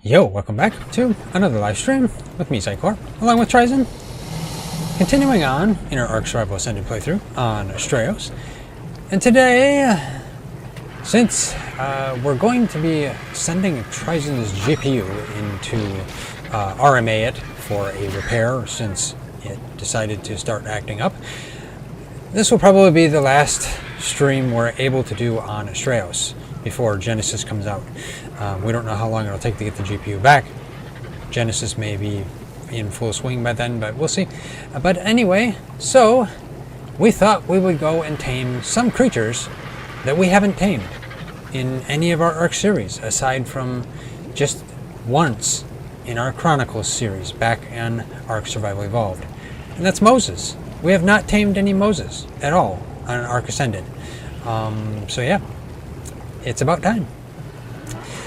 Yo, welcome back to another live stream with me, Xycor, along with TriZon. Continuing on in our ARK Survival Ascended playthrough on Astraeos. And today, since we're going to be sending TriZon's GPU into RMA it for a repair since it decided to start acting up, this will probably be the last stream we're able to do on Astraeos before Genesis comes out. We don't know how long it'll take to get the GPU back. Genesis may be in full swing by then, but we'll see. But anyway, so we thought we would go and tame some creatures that we haven't tamed in any of our ARK series, aside from just once in our Chronicles series back in ARK Survival Evolved. And that's Mosas. We have not tamed any Mosas at all on ARK Ascended. So yeah, it's about time.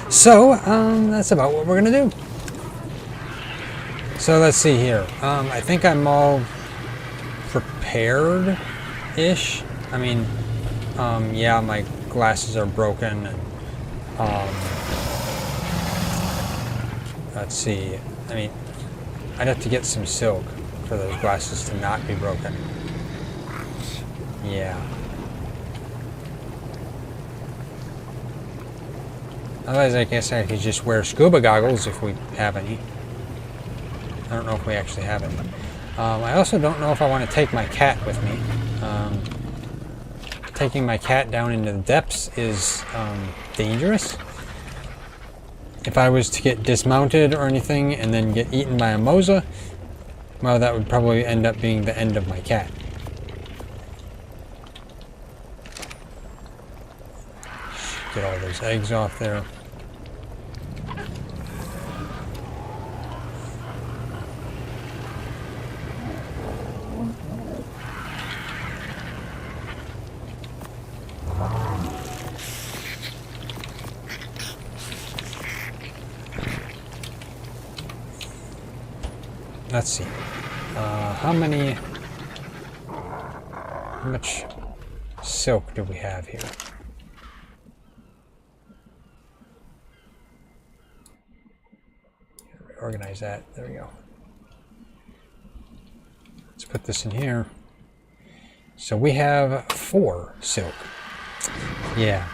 So that's about what we're gonna do. So let's see here. I think I'm all prepared-ish. I mean, yeah, my glasses are broken. And, let's see. I mean, I'd have to get some silk for those glasses to not be broken. Yeah. Otherwise, I guess I could just wear scuba goggles if we have any. I don't know if we actually have any. I also don't know if I want to take my cat with me. Taking my cat down into the depths is dangerous. If I was to get dismounted or anything and then get eaten by a Mosa, well, that would probably end up being the end of my cat. Get all those eggs off there. Let's see. How much silk do we have here? Organize that. There we go. Let's put this in here. So we have 4 silk. Yeah.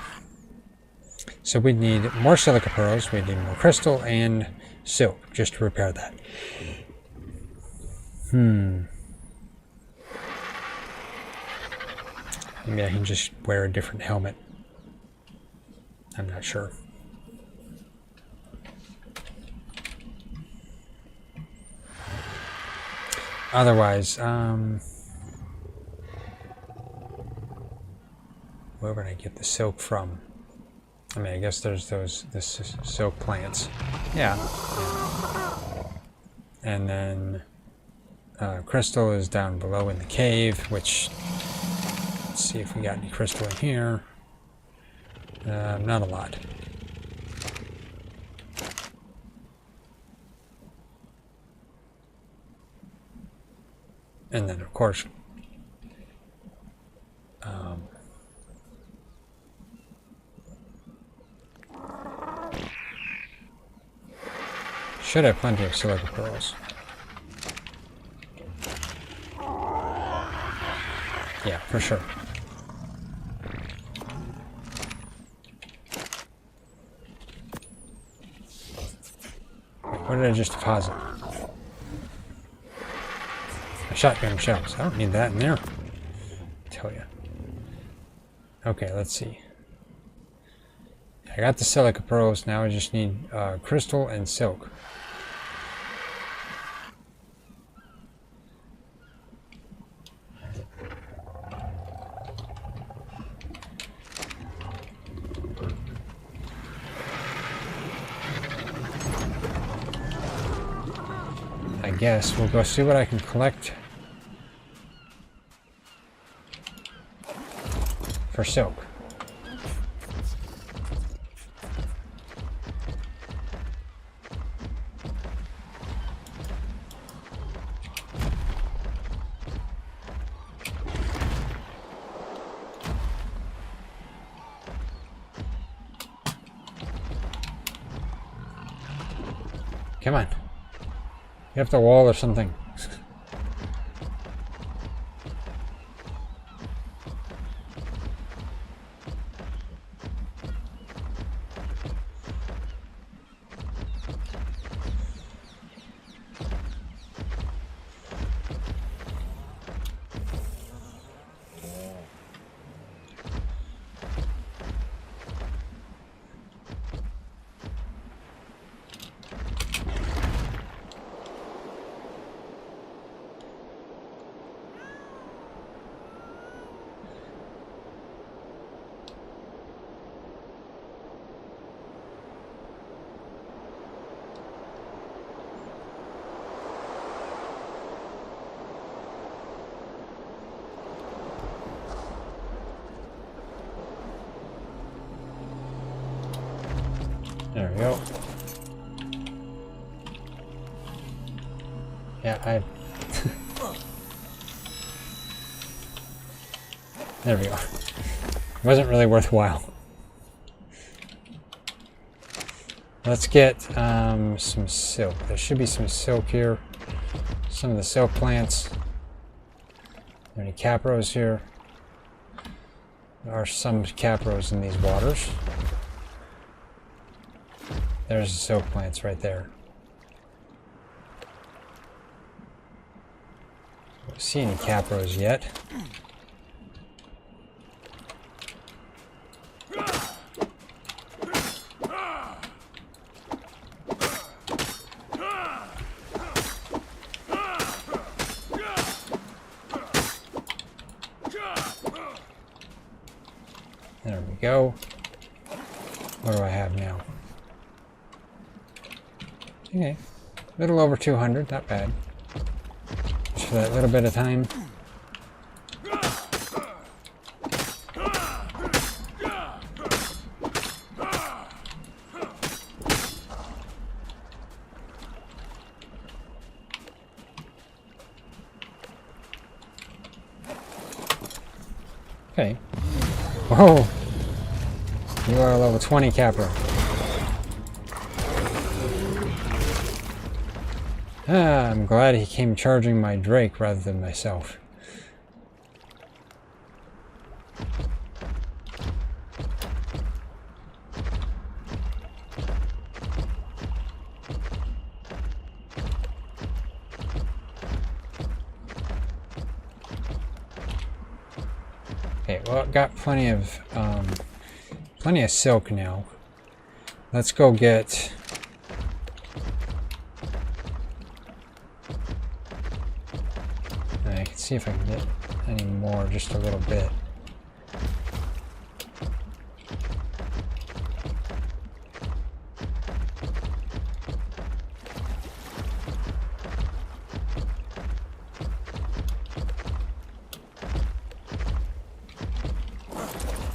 So we need more silica pearls, we need more crystal and silk just to repair that. Maybe I can just wear a different helmet. I'm not sure. Otherwise, where would I get the silk from? I mean, I guess there's this silk plants. Yeah. And then crystal is down below in the cave, which, let's see if we got any crystal in here. Not a lot. And then, of course, should have plenty of silica pearls. Yeah, for sure. Wait, what did I just deposit? Shotgun shells. I don't need that in there. I tell you. Okay, let's see. I got the silica pearls. Now I just need crystal and silk. I guess we'll go see what I can collect for silk. Come on. Get up the wall or something. There we go. Yeah, there we go. It wasn't really worthwhile. Let's get some silk. There should be some silk here. Some of the silk plants. Are there any capros here? There are some capros in these waters. There's the silk plants right there. Don't see any capros yet. There we go. What do I have now? Okay, a little over 200, not bad. Just for that little bit of time. Okay. Whoa! You are a level 20 capper. Ah, I'm glad he came charging my Drake rather than myself. Okay, well, I've got plenty of silk now. Let's go get. I can see if I can get any more, just a little bit.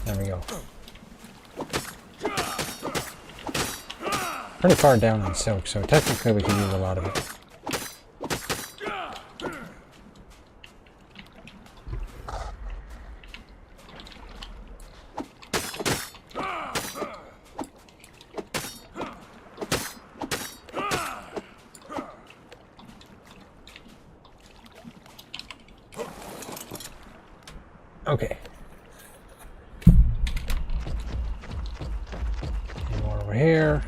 There we go. Pretty far down on silk, so technically we can use a lot of it. Okay. Any more over here?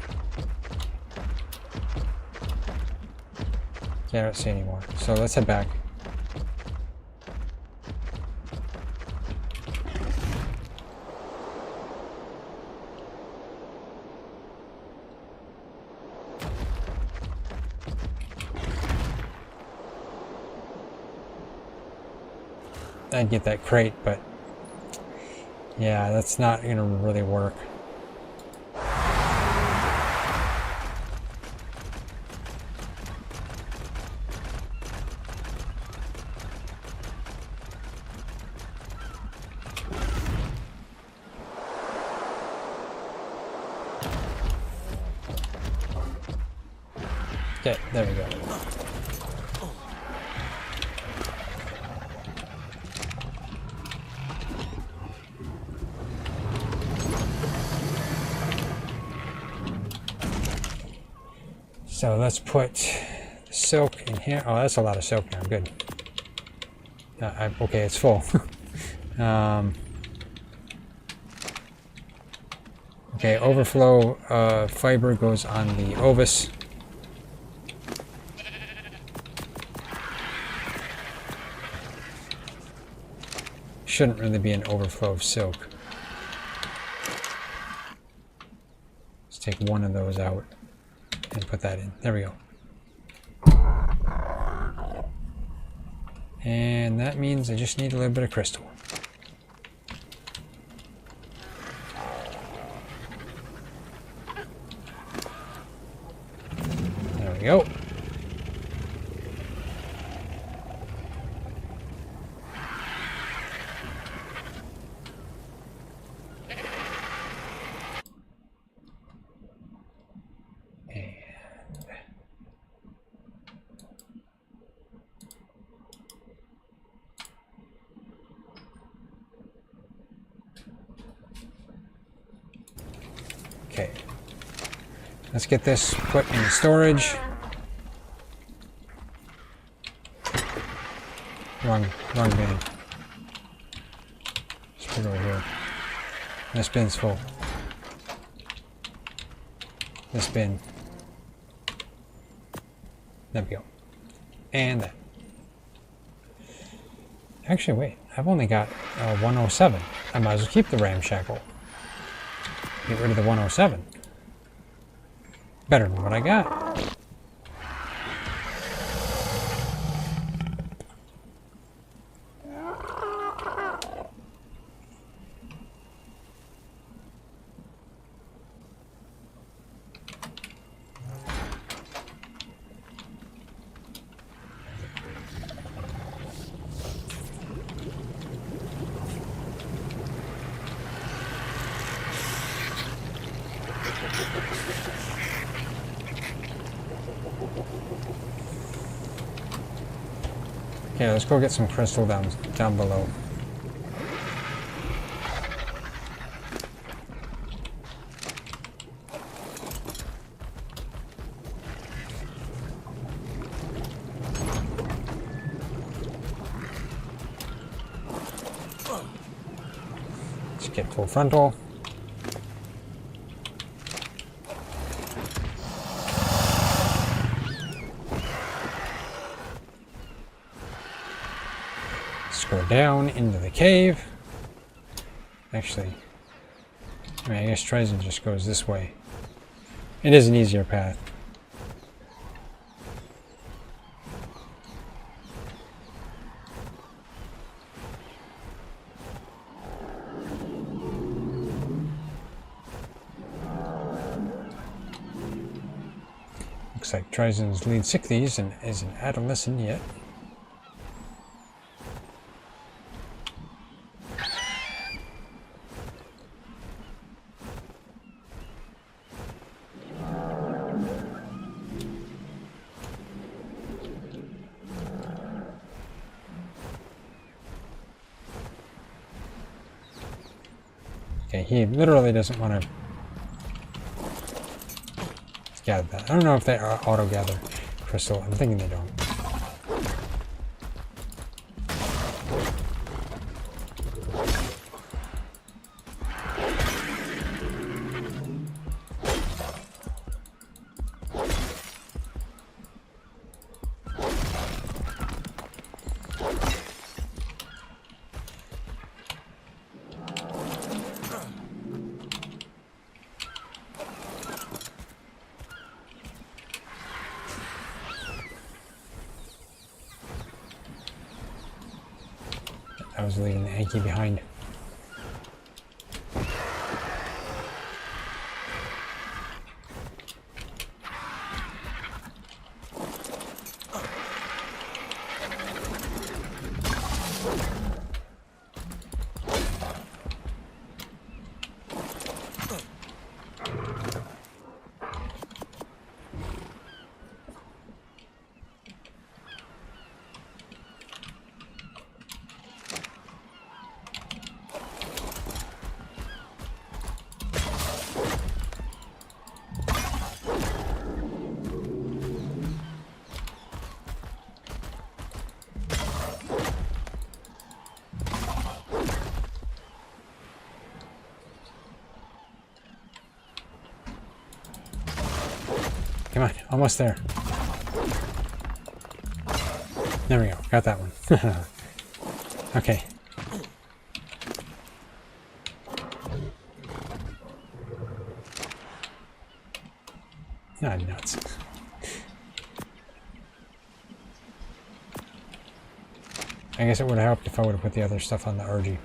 Yeah, I don't see any more. So let's head back. I'd get that crate, but yeah, that's not gonna really work. Okay, there we go. So let's put silk in here. Oh, that's a lot of silk now. Good. Okay, it's full. Okay, overflow fiber goes on the Ovis. Shouldn't really be an overflow of silk. Let's take one of those out and put that in. There we go. And that means I just need a little bit of crystal. There we go. Okay, let's get this put in storage. Wrong bin. Let's put it over here. This bin's full. This bin. There we go. And that. Actually, wait. I've only got 107. I might as well keep the ramshackle. Get rid of the 107. Better than what I got. Okay, let's go get some crystal down below. Let's get full frontal. Go down into the cave. Actually, I guess TriZon just goes this way. It is an easier path. Looks like TriZon's lead 60s and isn't adolescent yet. Okay, he literally doesn't want to gather that. I don't know if they auto-gather crystal. I'm thinking they don't. I was leaving the Anki behind. come on. Almost there. There we go. Got that one. Okay. Ah, nuts. I guess it would have helped if I would have put the other stuff on the RG.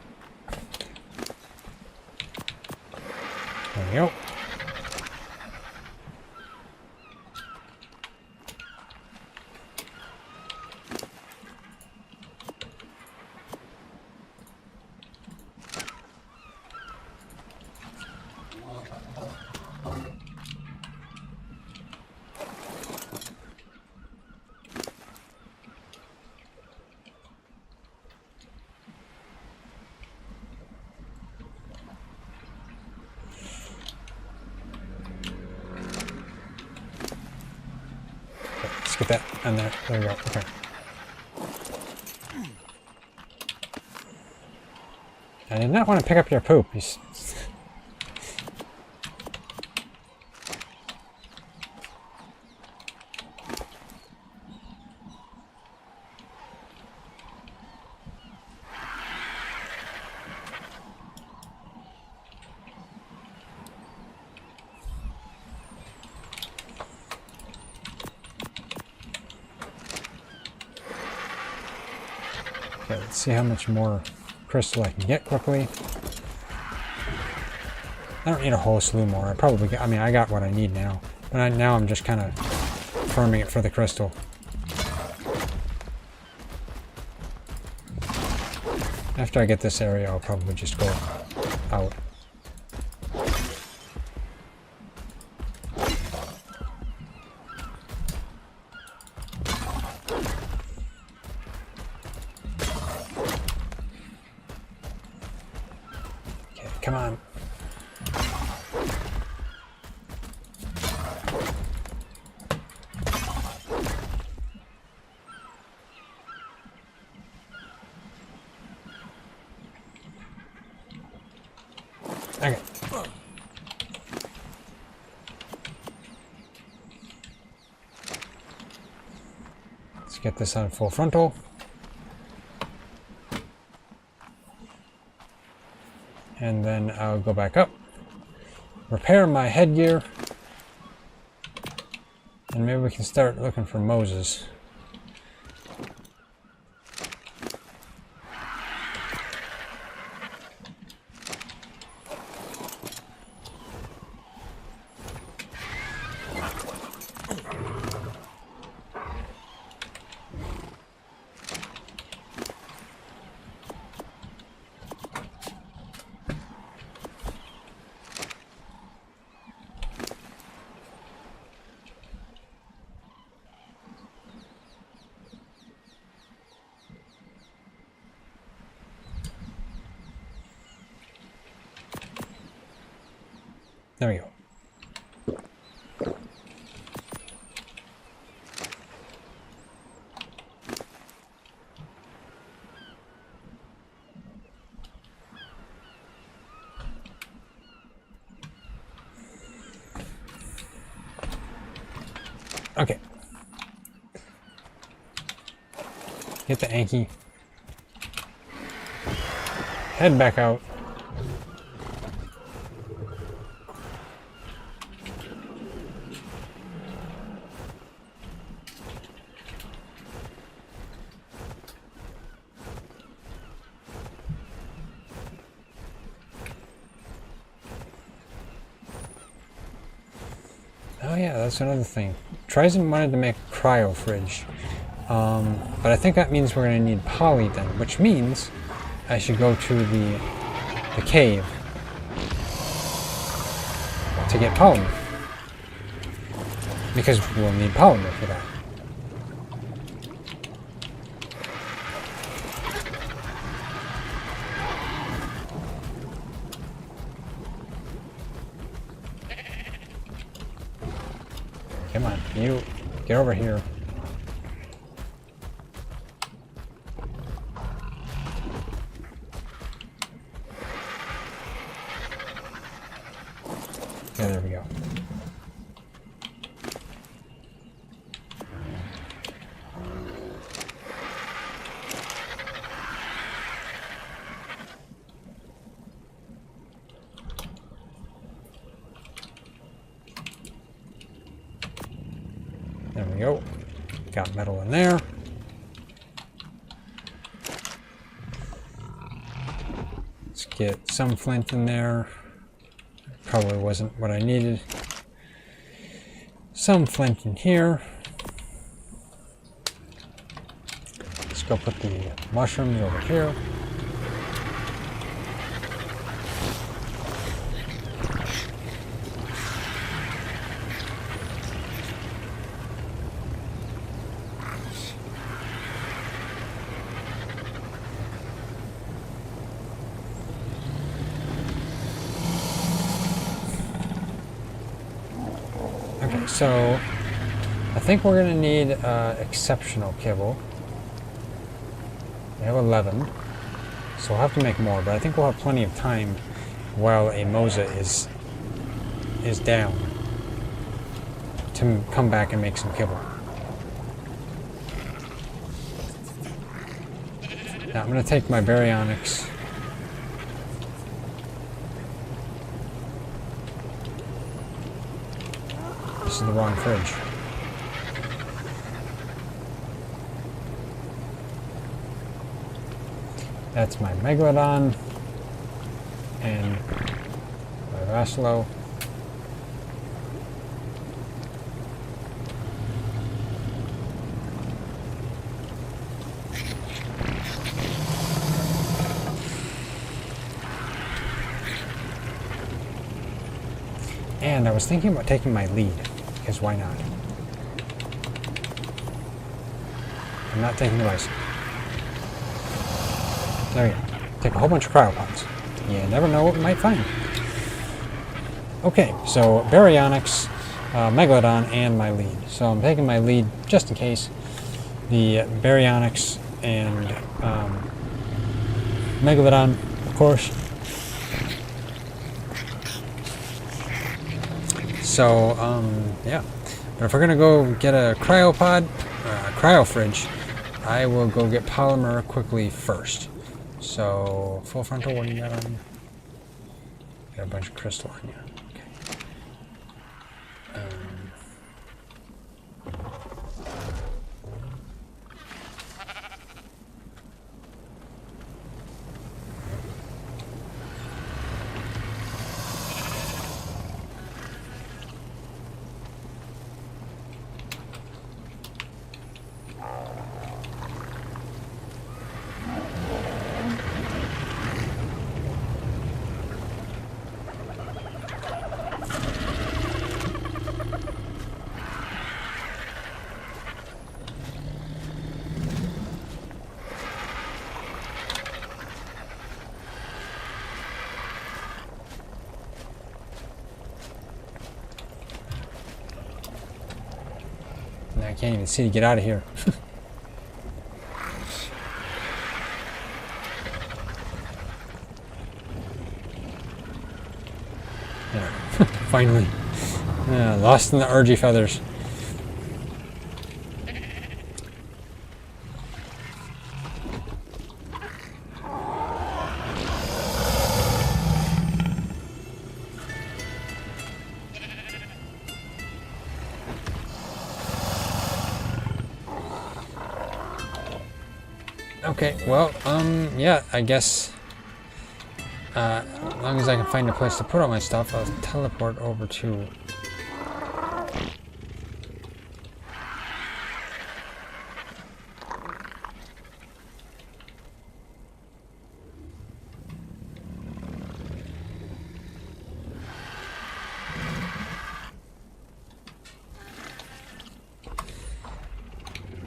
There we go. Get that on there. There we go. Okay. I did not want to pick up your poop. Okay, let's see how much more crystal I can get quickly. I don't need a whole slew more. I probably got, I mean, I got what I need now. But now I'm just kind of farming it for the crystal. After I get this area, I'll probably just go out. Come on. Okay. Let's get this on full frontal. And then I'll go back up, repair my headgear, and maybe we can start looking for mosas. There we go. Okay. Get the Anki. Head back out. Oh yeah, that's another thing. TriZon wanted to make a cryo fridge, but I think that means we're going to need poly then, which means I should go to the cave to get polymer, because we'll need polymer for that. Come on, you get over here. Yeah, there we go. go. Got metal in there. Let's get some flint in there. Probably wasn't what I needed. Some flint in here. Let's go put the mushrooms over here. Okay, so I think we're going to need exceptional kibble. We have 11, so we'll have to make more, but I think we'll have plenty of time while a Mosa is down to come back and make some kibble. Now I'm going to take my baryonics. This is the wrong fridge. That's my Megalodon and my Vasilo. And I was thinking about taking my lead, because why not? I'm not taking the Ryzen. There we go. Take a whole bunch of cryopods. You never know what we might find. Okay, so baryonics, Megalodon, and my lead. So I'm taking my lead just in case. The baryonics and Megalodon, of course. So, yeah. But if we're gonna go get a cryopod, cryo fridge, I will go get polymer quickly first. So, full frontal, what do you got on you? Got a bunch of crystal on you. I can't even see to get out of here. Yeah, finally. Yeah, lost in the RG feathers. Okay, well, yeah, I guess as long as I can find a place to put all my stuff, I'll teleport over to...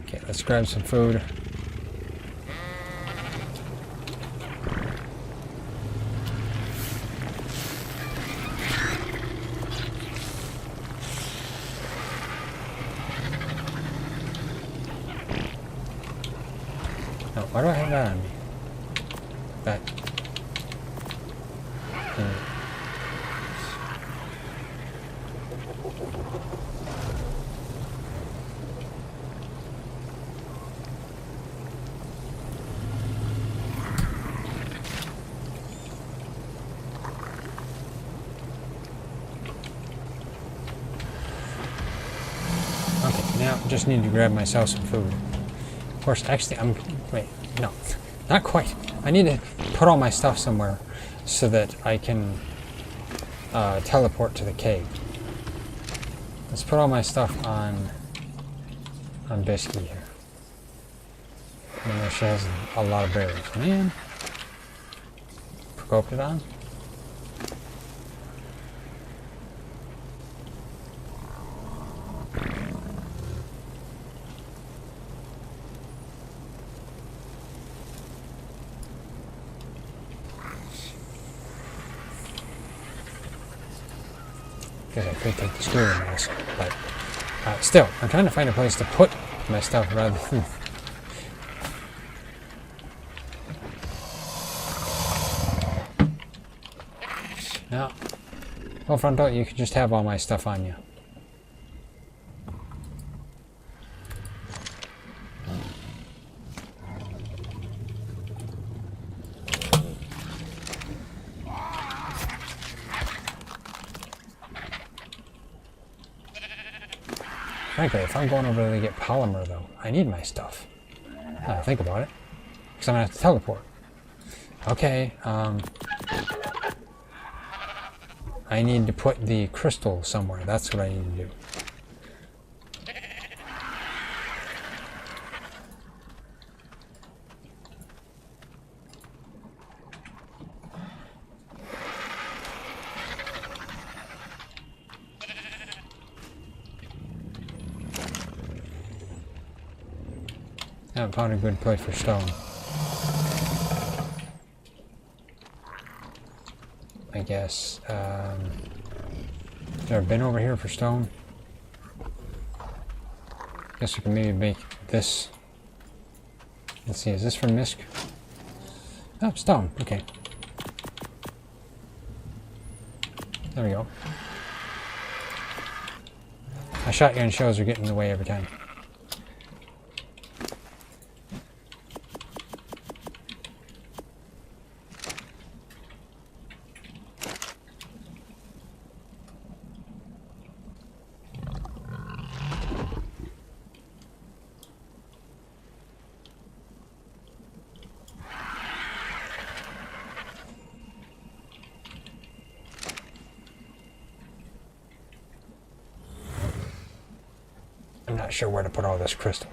Okay, let's grab some food. Why do I have that on me? That. Okay, now just need to grab myself some food. Of course, actually, wait, no, not quite. I need to put all my stuff somewhere so that I can teleport to the cave. Let's put all my stuff on Biscuit here. I know she has a lot of berries. Man. Procoptodon? Guess I could take the screw mask, but still, I'm trying to find a place to put my stuff rather than... No. Full frontal, you can just have all my stuff on you. Frankly, if I'm going over there to get polymer, though, I need my stuff. Now think about it. Because I'm going to have to teleport. Okay, I need to put the crystal somewhere. That's what I need to do. I haven't found a good place for stone. I guess. Has there been over here for stone? Guess we can maybe make this. Let's see, is this for misc? Oh, stone. Okay. There we go. My shotgun shells are getting in the way every time. I'm not sure where to put all this crystal.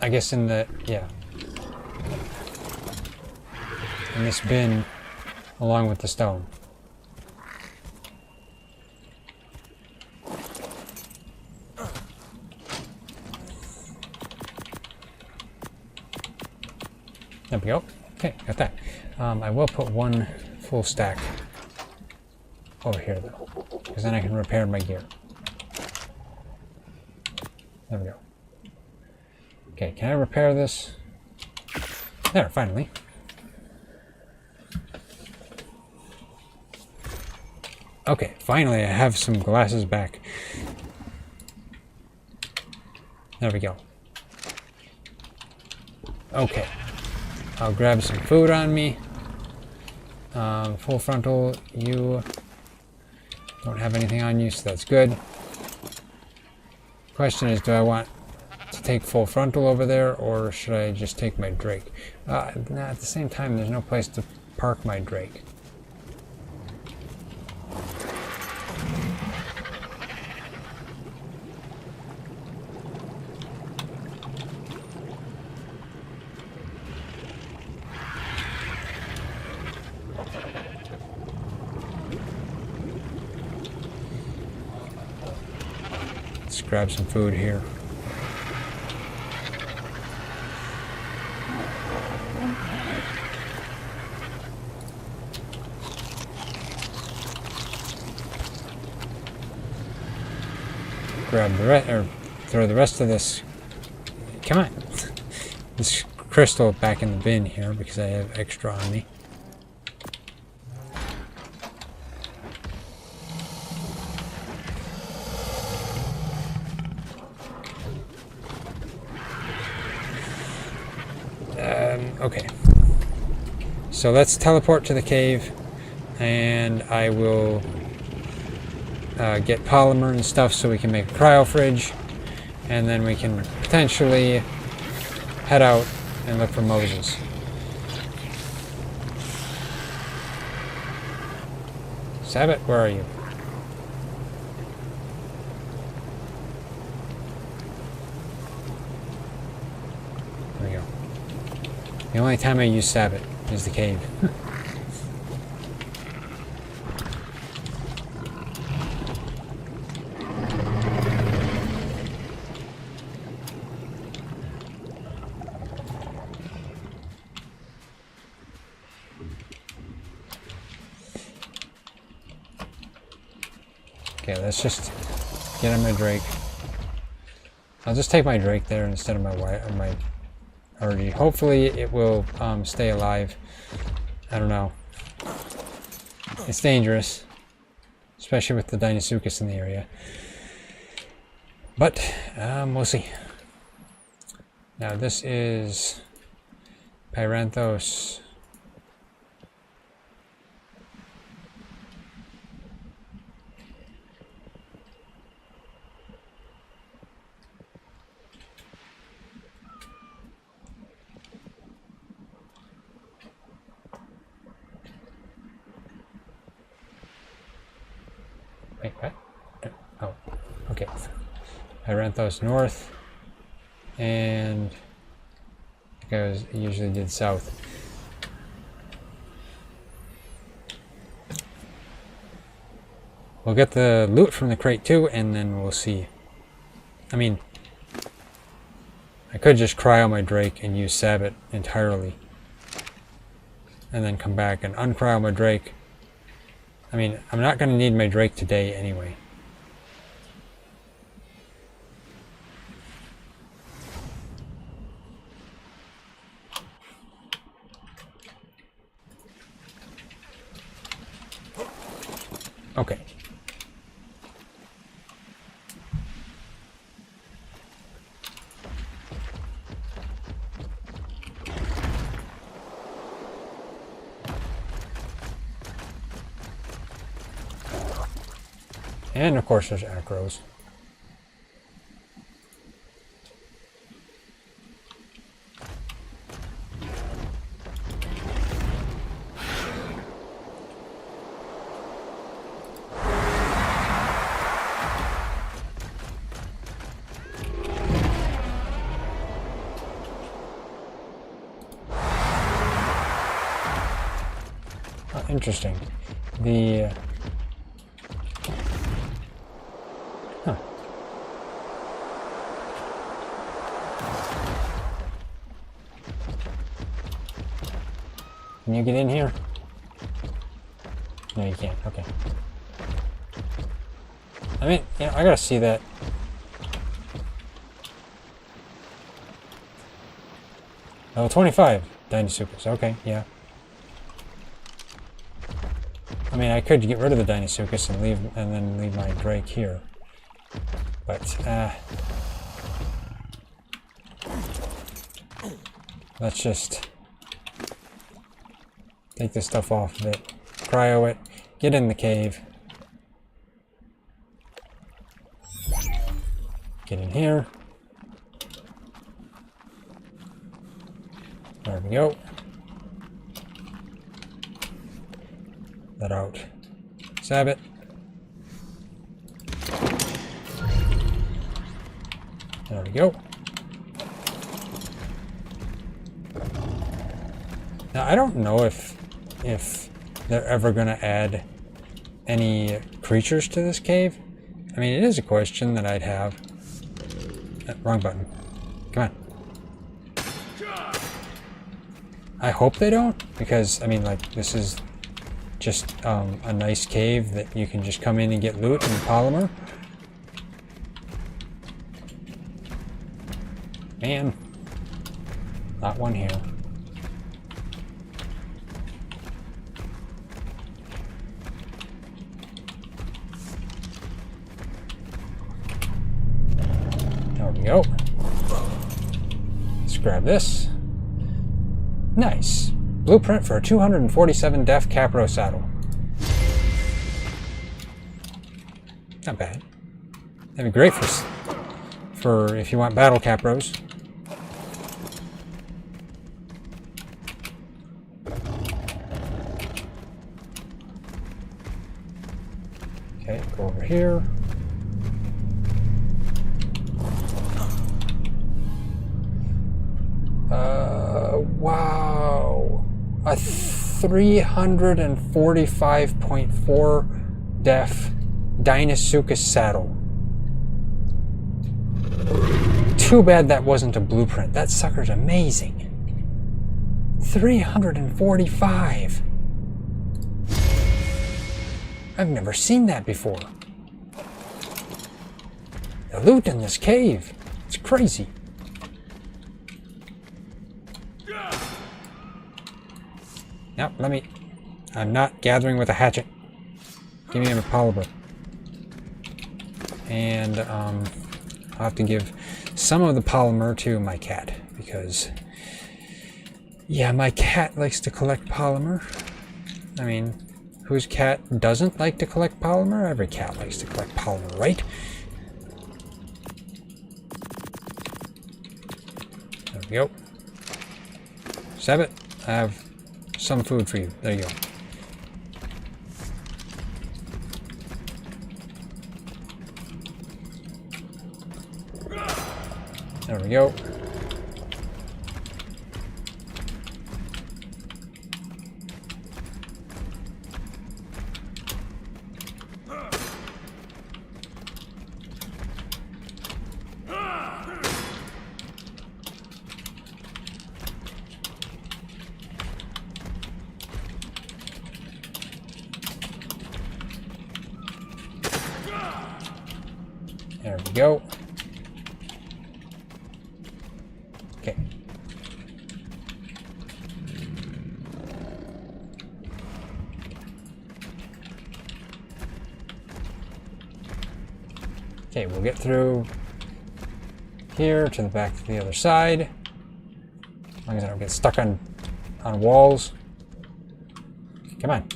I guess in the, yeah. In this bin, along with the stone. There we go. Okay, got that. I will put one full stack over here though, because then I can repair my gear. There we go. Okay, can I repair this? There, finally. Okay, finally I have some glasses back. There we go. Okay. I'll grab some food on me. Full frontal, you don't have anything on you, so that's good. Question is, do I want to take full frontal over there, or should I just take my Drake? At the same time, there's no place to park my Drake. Let's grab some food here. Grab the rest, or throw the rest of this. Come on, this crystal back in the bin here because I have extra on me. Okay, so let's teleport to the cave, and I will get polymer and stuff so we can make a cryo fridge, And then we can potentially head out and look for mosas. Sabbath, where are you? There we go. The only time I use Sabbath is the cave. Okay, let's just get on my Drake. I'll just take my Drake there instead of my RG. Hopefully it will stay alive. I don't know. It's dangerous, especially with the Deinosuchus in the area. But we'll see. Now this is Pyranthos. Wait, what? Oh, okay. Pyranthos north, and because it usually did south. We'll get the loot from the crate too, and then we'll see. I mean, I could just cryo my Drake and use Sabbath entirely, and then come back and uncryo my Drake. I mean, I'm not going to need my Drake today anyway. Okay. And of course there's Acros. Oh, interesting. The Can you get in here? No, you can't. Okay. I mean, you know, I gotta see that. Level 25, Deinosuchus. Okay, yeah. I mean, I could get rid of the Deinosuchus and then leave my Drake here, but let's just take this stuff off of it, cryo it, get in the cave, get in here. There we go. Let out Sabbath. There we go. Now I don't know if they're ever going to add any creatures to this cave. I mean, it is a question that I'd have. Wrong button. Come on. I hope they don't, because I mean, like, this is just a nice cave that you can just come in and get loot and polymer. Man, not one here. There we go. Let's grab this. Nice. Blueprint for a 247 def Capro saddle. Not bad. That'd be great for for if you want battle capros. Okay, go over here. Wow. A 345.4 def Dinosuchus saddle. Too bad that wasn't a blueprint. That sucker's amazing. 345. I've never seen that before. The loot in this cave. It's crazy. Now, I'm not gathering with a hatchet. Give me a polymer. And I'll have to give some of the polymer to my cat because, yeah, my cat likes to collect polymer. I mean, whose cat doesn't like to collect polymer? Every cat likes to collect polymer, right? There we go. Sabbit, I have some food for you. There you go. There we go. There we go. Okay. Okay, we'll get through here to the back to the other side. As long as I don't get stuck on walls. Come on.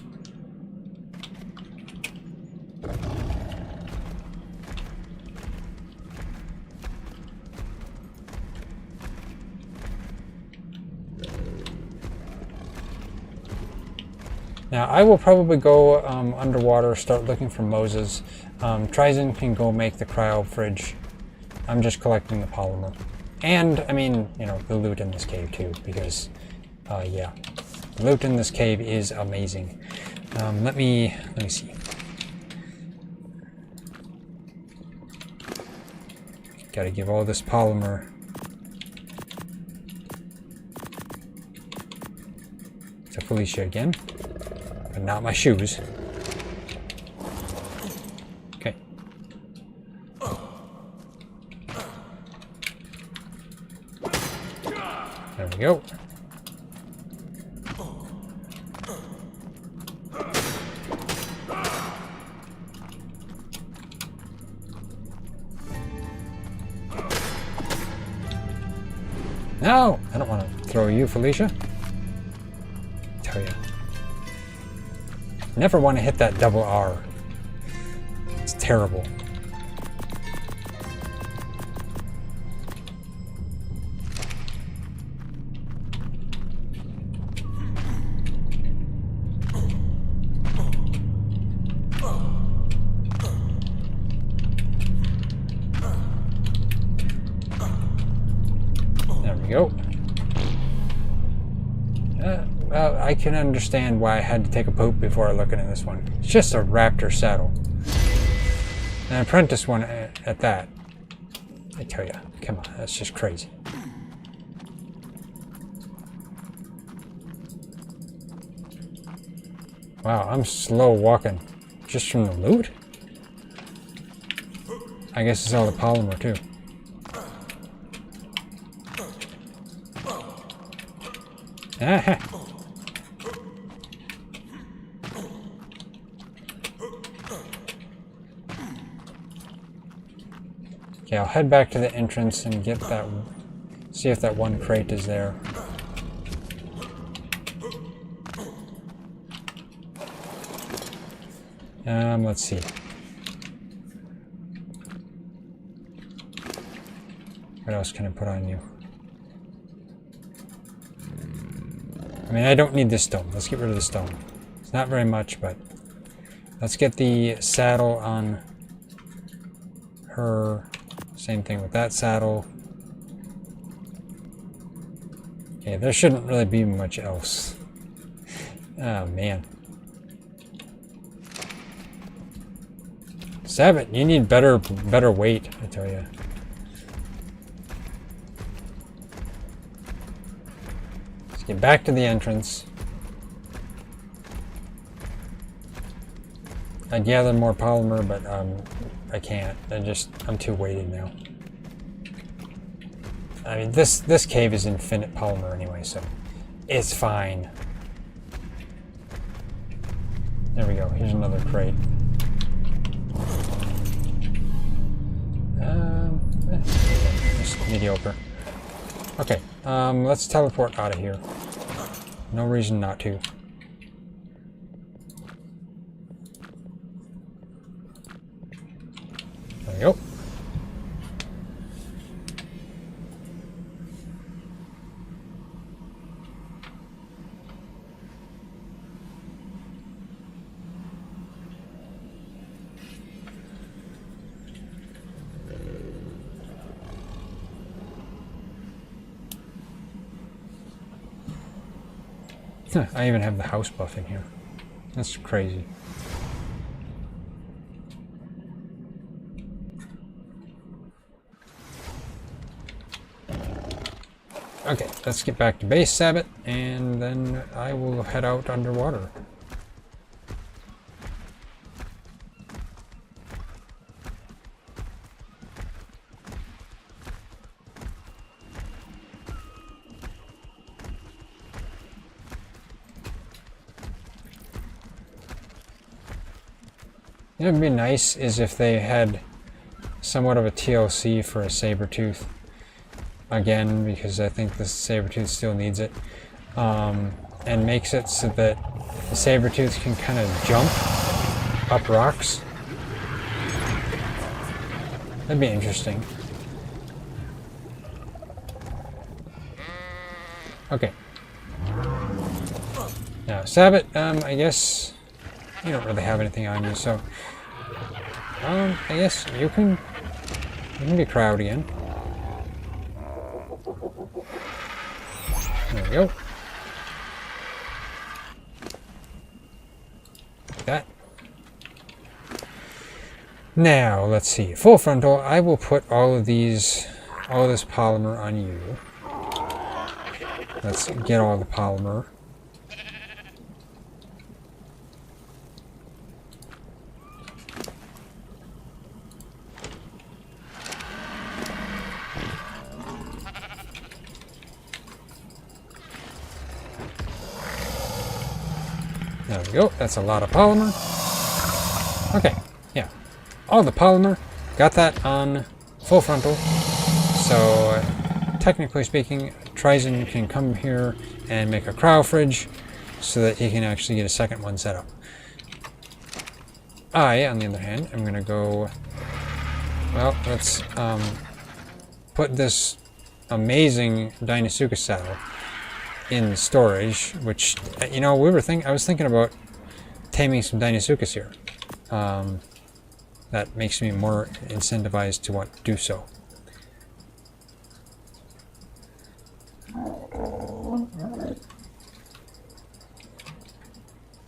Now, I will probably go underwater, start looking for mosas. TriZon can go make the cryo fridge. I'm just collecting the polymer. And, I mean, you know, the loot in this cave too, because, yeah, the loot in this cave is amazing. Let me see. Gotta give all this polymer to Felicia again. But not my shoes. Okay. There we go. No! I don't want to throw you, Felicia. Tell you. Never want to hit that double R. It's terrible. There we go. Well, I can understand why I had to take a poop before looking at this one. It's just a raptor saddle. An apprentice one at that. I tell you, come on, that's just crazy. Wow, I'm slow walking just from the loot? I guess it's all the polymer too. Aha! Okay, I'll head back to the entrance and get that, see if that one crate is there. Let's see. What else can I put on you? I mean, I don't need this stone. Let's get rid of the stone. It's not very much, but let's get the saddle on her. Same thing with that saddle. Okay, there shouldn't really be much else. Oh, man. Sabbath, you need better weight, I tell you. Let's get back to the entrance. I'd gather more polymer, but I can't. I'm too weighted now. I mean, this cave is infinite polymer anyway, so it's fine. There we go. Here's another crate. Just mediocre. Okay, let's teleport out of here. No reason not to. There we go. I even have the house buff in here. That's crazy. Okay, let's get back to base, Sabbath, and then I will head out underwater. You know, what would be nice is if they had somewhat of a TLC for a Sabertooth. Again, because I think the Sabertooth still needs it. And makes it so that the Sabertooth can kind of jump up rocks. That'd be interesting. Okay. Now, Sabbath, I guess you don't really have anything on you, so I guess you can be crowd again. There we go. Like that. Now, let's see. Full frontal, I will put all this polymer on you. Let's get all the polymer. There we go. That's a lot of polymer. Okay, yeah. All the polymer. Got that on full frontal. So, technically speaking, TriZon can come here and make a cryo fridge so that he can actually get a second one set up. I, on the other hand, am going to go... Well, let's put this amazing Deinosuchus saddle in storage, which, you know, I was thinking about taming some Deinosuchus here. That makes me more incentivized to want to do so.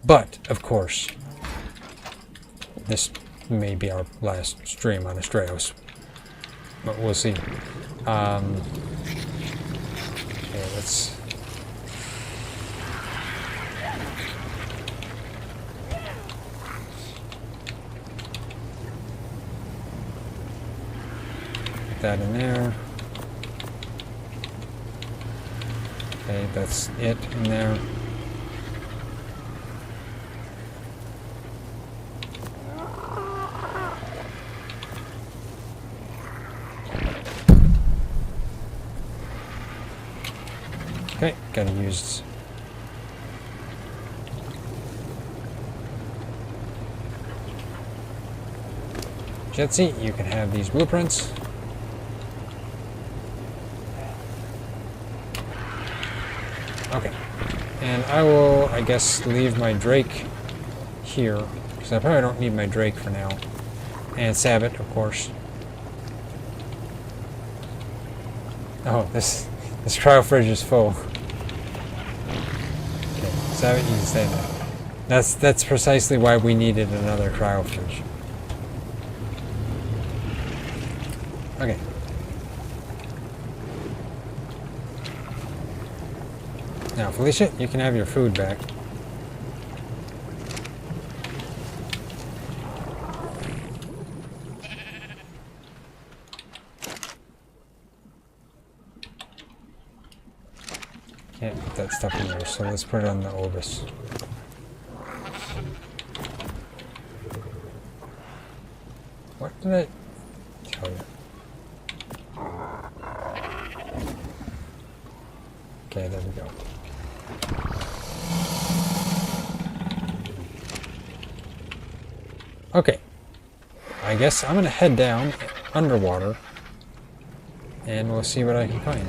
But, of course, this may be our last stream on Astraeos. But we'll see. Okay, let's... Put that in there. Okay, that's it in there. Okay, gotta use... Jetsy, you can have these blueprints. And I will, I guess, leave my Drake here, because I probably don't need my Drake for now. And Sabbath, of course. Oh, this cryo fridge is full. Okay, Sabbath, you can stay there. That's precisely why we needed another cryo fridge. Okay. Now, Felicia, you can have your food back. Can't put that stuff in there, so let's put it on the Orbis. What did I tell you? Okay, there we go. Okay, I guess I'm gonna head down underwater and we'll see what I can find.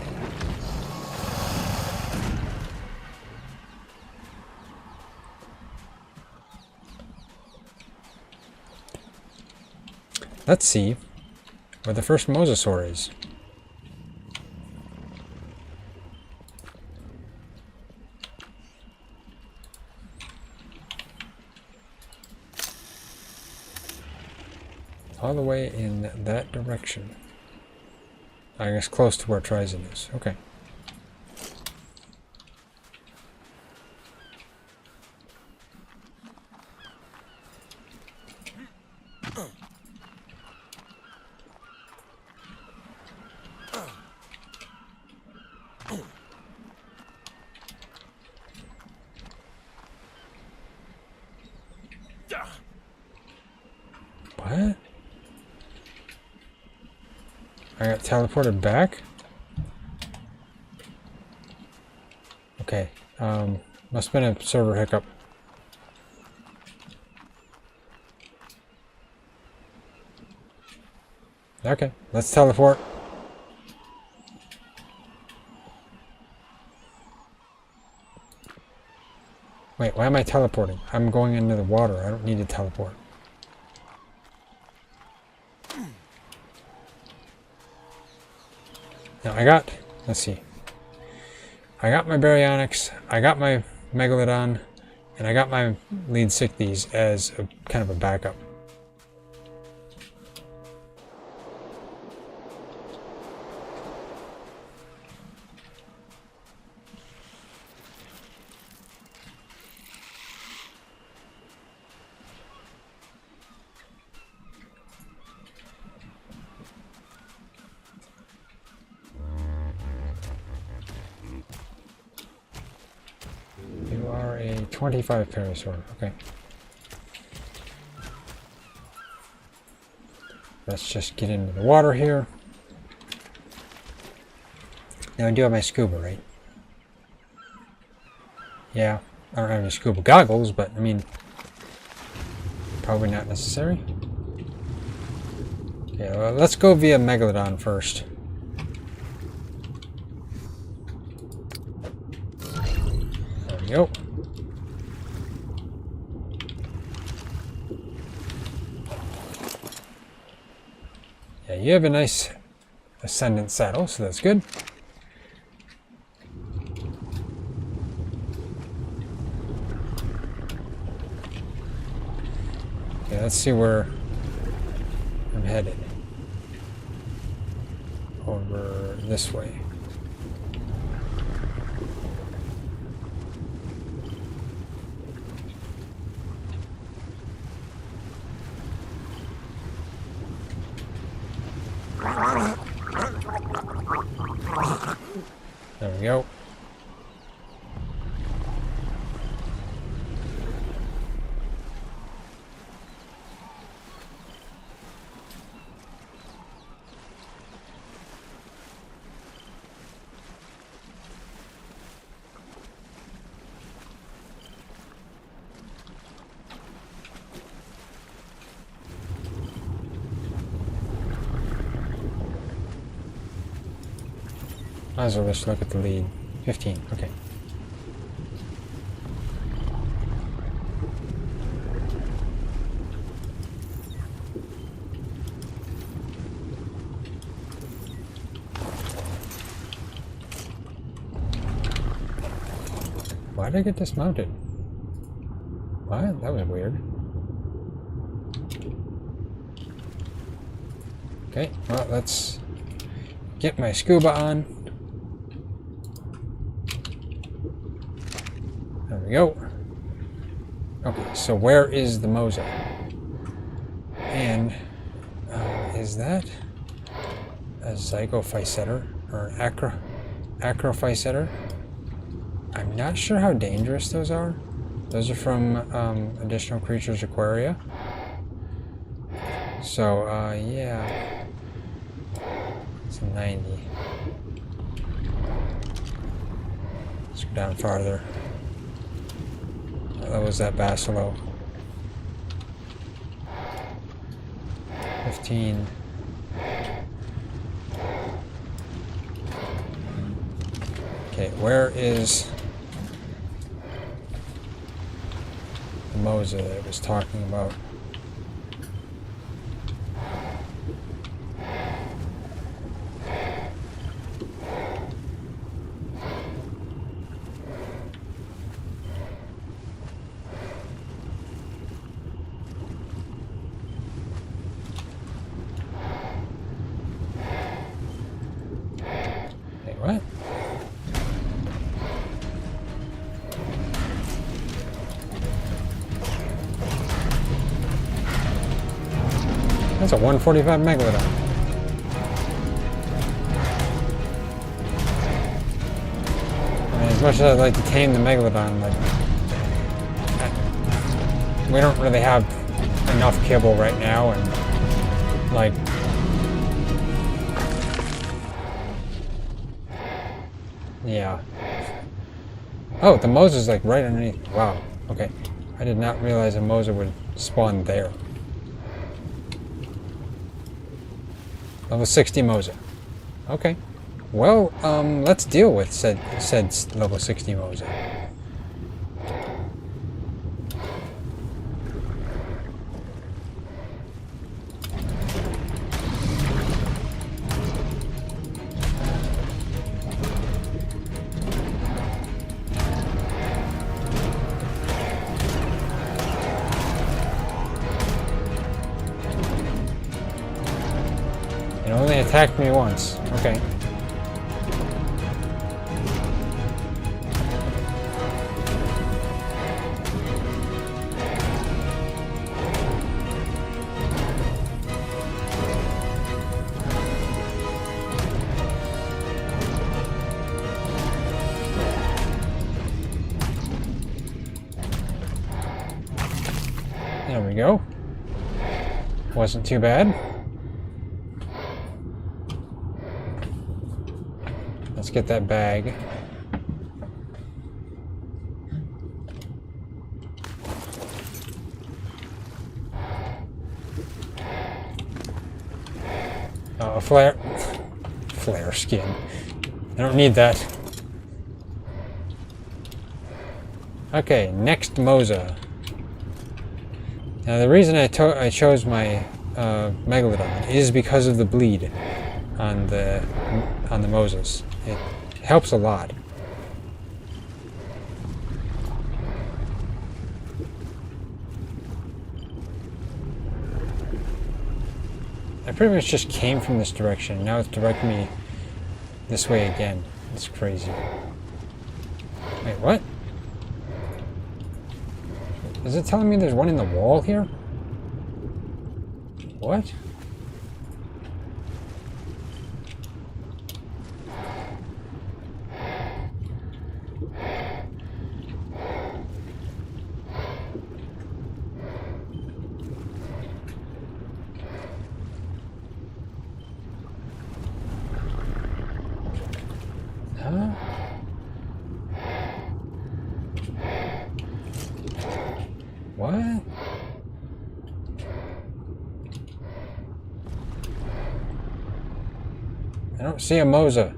Let's see where the first mosasaur is. All the way in that direction. I guess close to where TriZon is. Okay. What? I got teleported back? Okay, must have been a server hiccup. Okay, let's teleport. Wait, why am I teleporting? I'm going into the water. I don't need to teleport. Now let's see. I got my baryonyx, I got my megalodon, and I got my lead sichthies as a kind of a backup. You are a 25 parasaur, okay. Let's just get into the water here. Now I do have my scuba, right? Yeah, I don't have any scuba goggles, but I mean, probably not necessary. Okay, well, let's go via Megalodon first. There we go. Yeah, you have a nice ascendant saddle, so that's good. Okay, let's see where I'm headed. Over this way. There we go. Might as well just look at the lead. 15, okay. How'd I get dismounted? What? That was weird. Okay, well, let's get my scuba on. There we go. Okay, so where is the Mosa? And is that a Xycor or Acrophysetter? I'm not sure how dangerous those are. Those are from Additional Creatures Aquaria. So, yeah. It's a 90. Let's go down farther. That was that Basilo. 15. Okay, where is the Mosa that I was talking about? What? That's a 145 Megalodon. I mean, as much as I'd like to tame the Megalodon, like, we don't really have enough kibble right now, and like, yeah. Oh, the Mosa's like right underneath. Wow. Okay. I did not realize a Mosa would spawn there. Level 60 Mosa. Okay. Well, let's deal with said level 60 Mosa. It only attacked me once. Okay. There we go. Wasn't too bad. Let's get that bag. Oh, a flare skin. I don't need that. Okay, next Mosa. Now the reason I chose my Megalodon is because of the bleed on the Mosas. It helps a lot. I pretty much just came from this direction. Now it's directing me this way again. It's crazy. Wait, what? Is it telling me there's one in the wall here? What? Huh? What? I don't see a Mosa.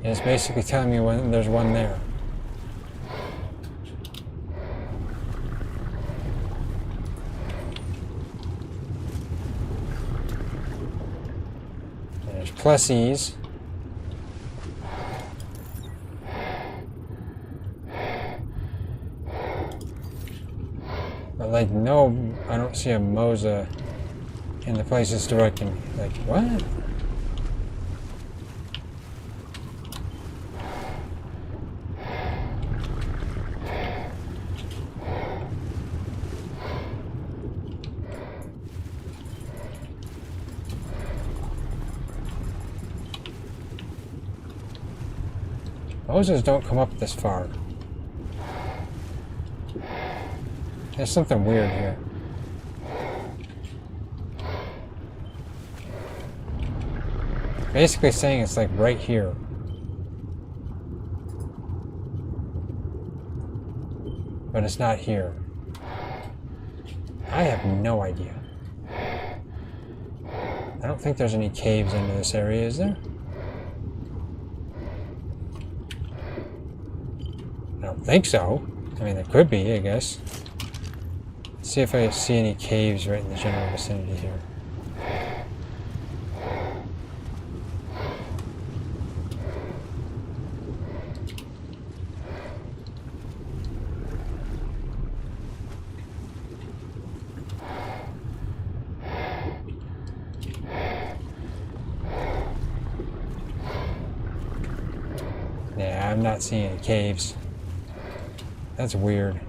It's basically telling me when there's one there. There's pluses. But like, no, I don't see a Mosa in the place it's directing me. Like, what? Mosas don't come up this far. There's something weird here. Basically saying it's like right here. But it's not here. I have no idea. I don't think there's any caves into this area, is there? I don't think so. I mean, there could be, I guess. Let's see if I see any caves right in the general vicinity here. Yeah, I'm not seeing any caves. That's weird.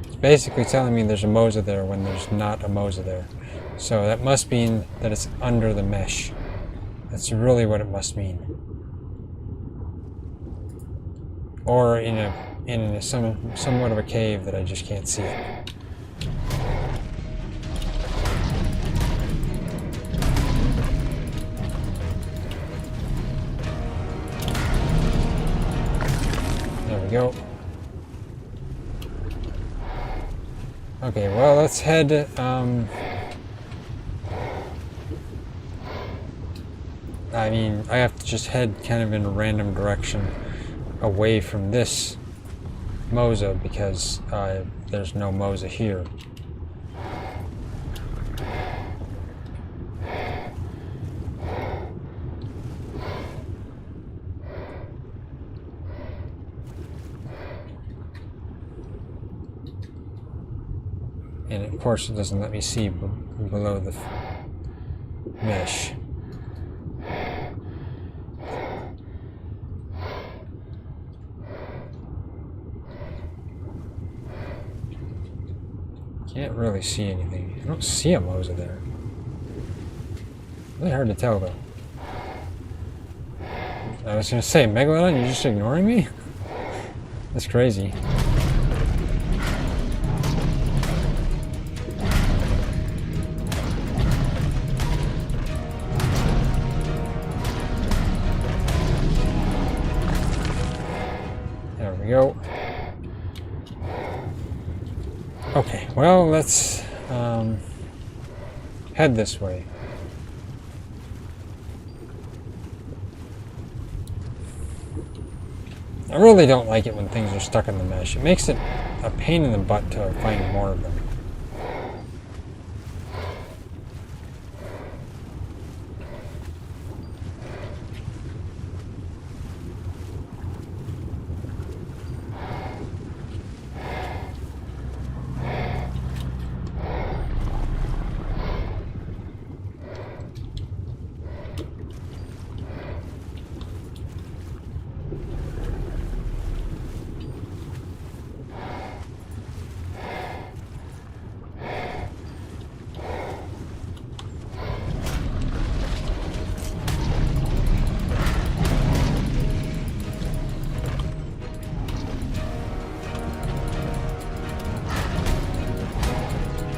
It's basically telling me there's a Mosa there when there's not a Mosa there. So that must mean that it's under the mesh. That's really what it must mean. Or in somewhat of a cave that I just can't see it. Go. Okay, well, let's head, I mean, I have to just head kind of in a random direction away from this Mosa because there's no Mosa here. And of course it doesn't let me see below the mesh. Can't really see anything. I don't see a Mosa there. Really hard to tell though. I was gonna say, Megalodon, you're just ignoring me? That's crazy. Go. Okay, well, let's head this way. I really don't like it when things are stuck in the mesh. It makes it a pain in the butt to find more of them.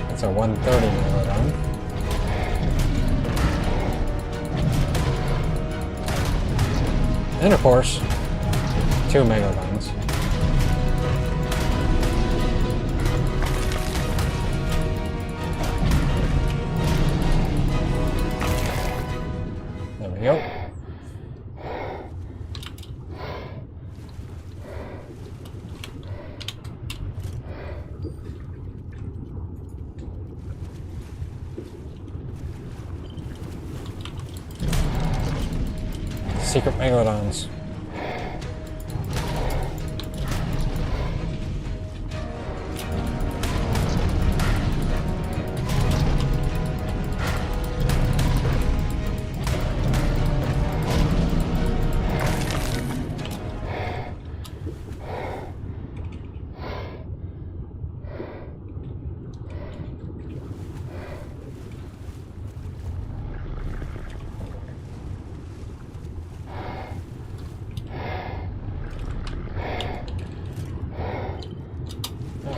That's a 130 Megalodon. And of course, 2 Megalodons. There we go. secret megalodons.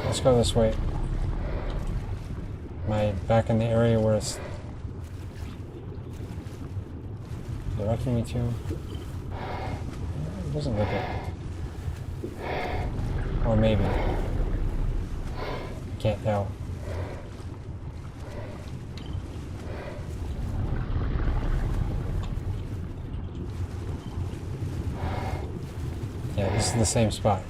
Let's go this way. Am I back in the area where it's directing me to? It doesn't look it. Or maybe. I can't tell. Yeah, this is the same spot.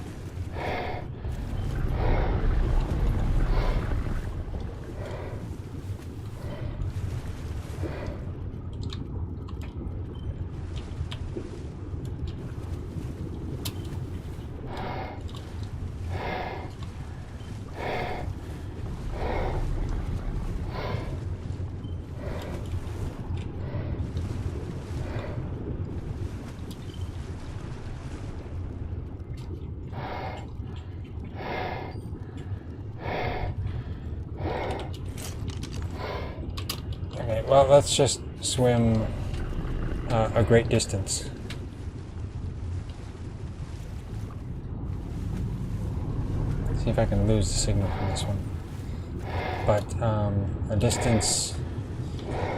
Okay, well, let's just swim a great distance. See if I can lose the signal from this one. But a distance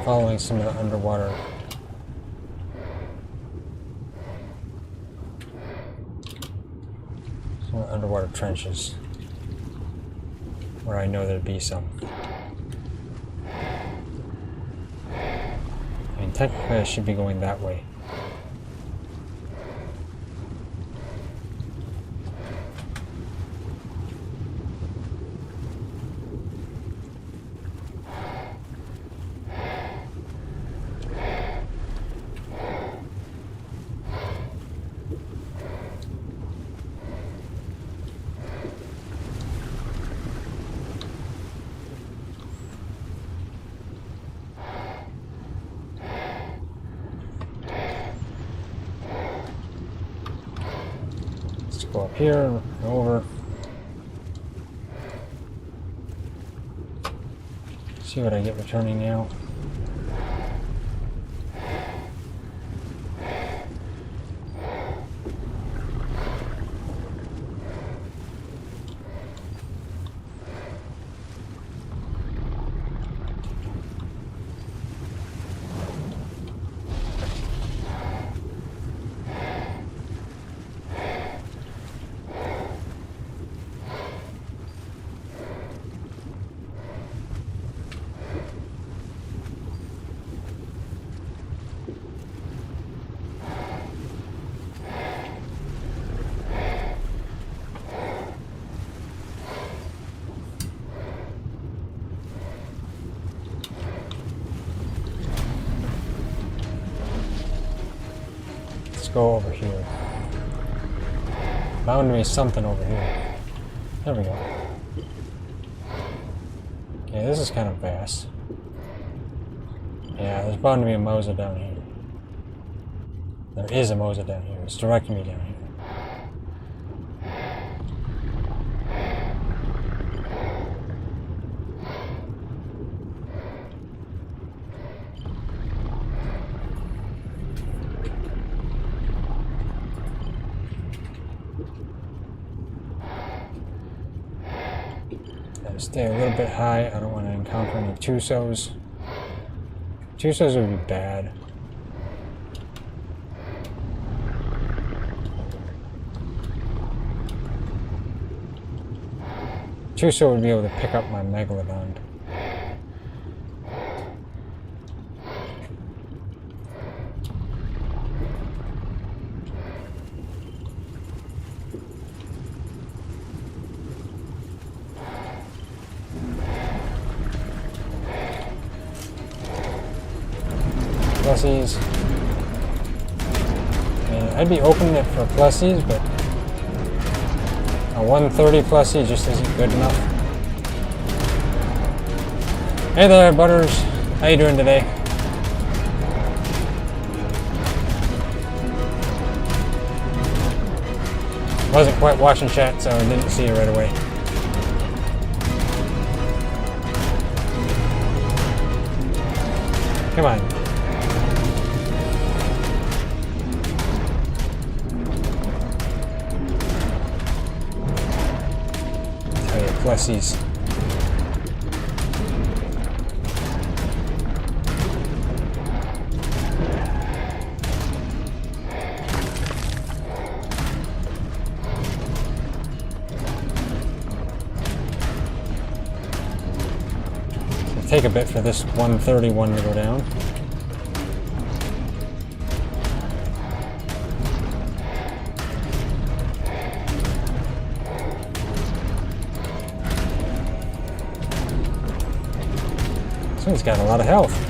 following some of the underwater trenches where I know there'd be some. I mean, technically I should be going that way. Go up here and over. See what I get returning now. Go over here. Bound to be something over here. There we go. Okay, this is kind of vast. Yeah, there's bound to be a Mosa down here. There is a Mosa down here. It's directing me down here. Stay a little bit high. I don't want to encounter any Tusos. Tusos would be bad. Tuso would be able to pick up my Megalodon. Pussies. I'd be opening it for plussies, but a 130 plussie just isn't good enough. Hey there, Butters. How you doing today? Wasn't quite watching chat, so I didn't see it right away. Come on. Tell you, plussies. Take a bit for this 131 to go down. This one's got a lot of health.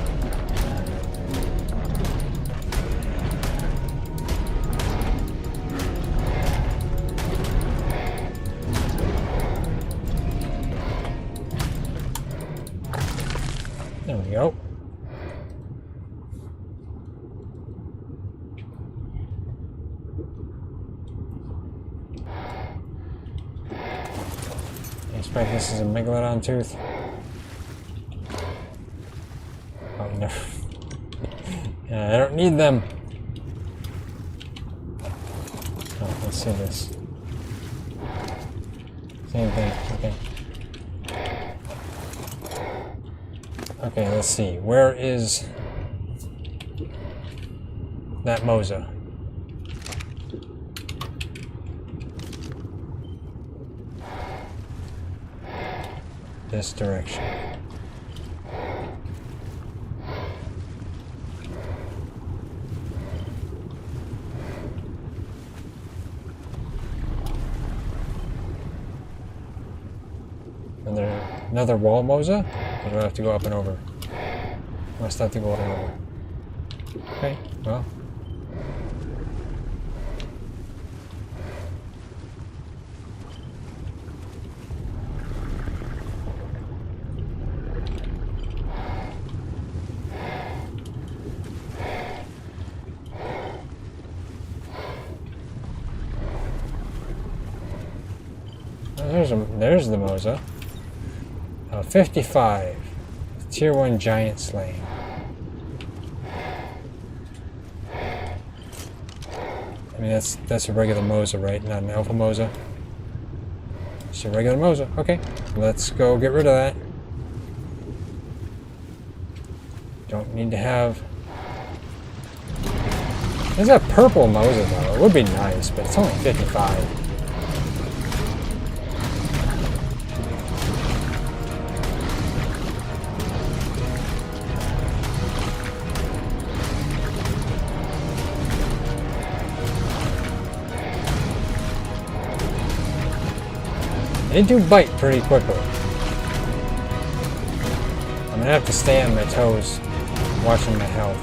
There we go. I expect this is a Megalodon tooth. Oh, no. Yeah, I don't need them. Oh, let's see this. Same thing. Okay. Okay, let's see. Where is that Mosa? This direction. Another wall Mosa? Or do I have to go up and over? Must have to go up and over. Okay, well. There's the Mosa. 55. Tier 1 giant slaying. I mean, that's a regular Mosa, right? Not an alpha Mosa. It's a regular Mosa. Okay, let's go get rid of that. Don't need to have... There's a purple Mosa, though. It would be nice, but it's only 55. They do bite pretty quickly. I'm gonna have to stay on my toes, watching my health.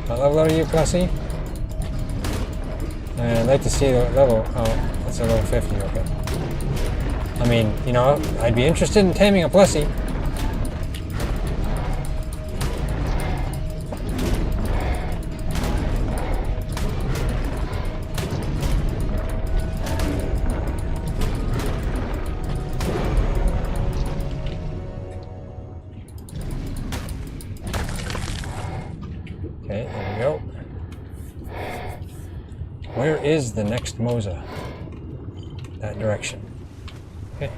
What level are you, Cassie? I'd like to see the level. Oh, that's a level 50, okay. I mean, you know, I'd be interested in taming a plussy. Okay, there we go. Where is the next Mosa? That direction. Okay.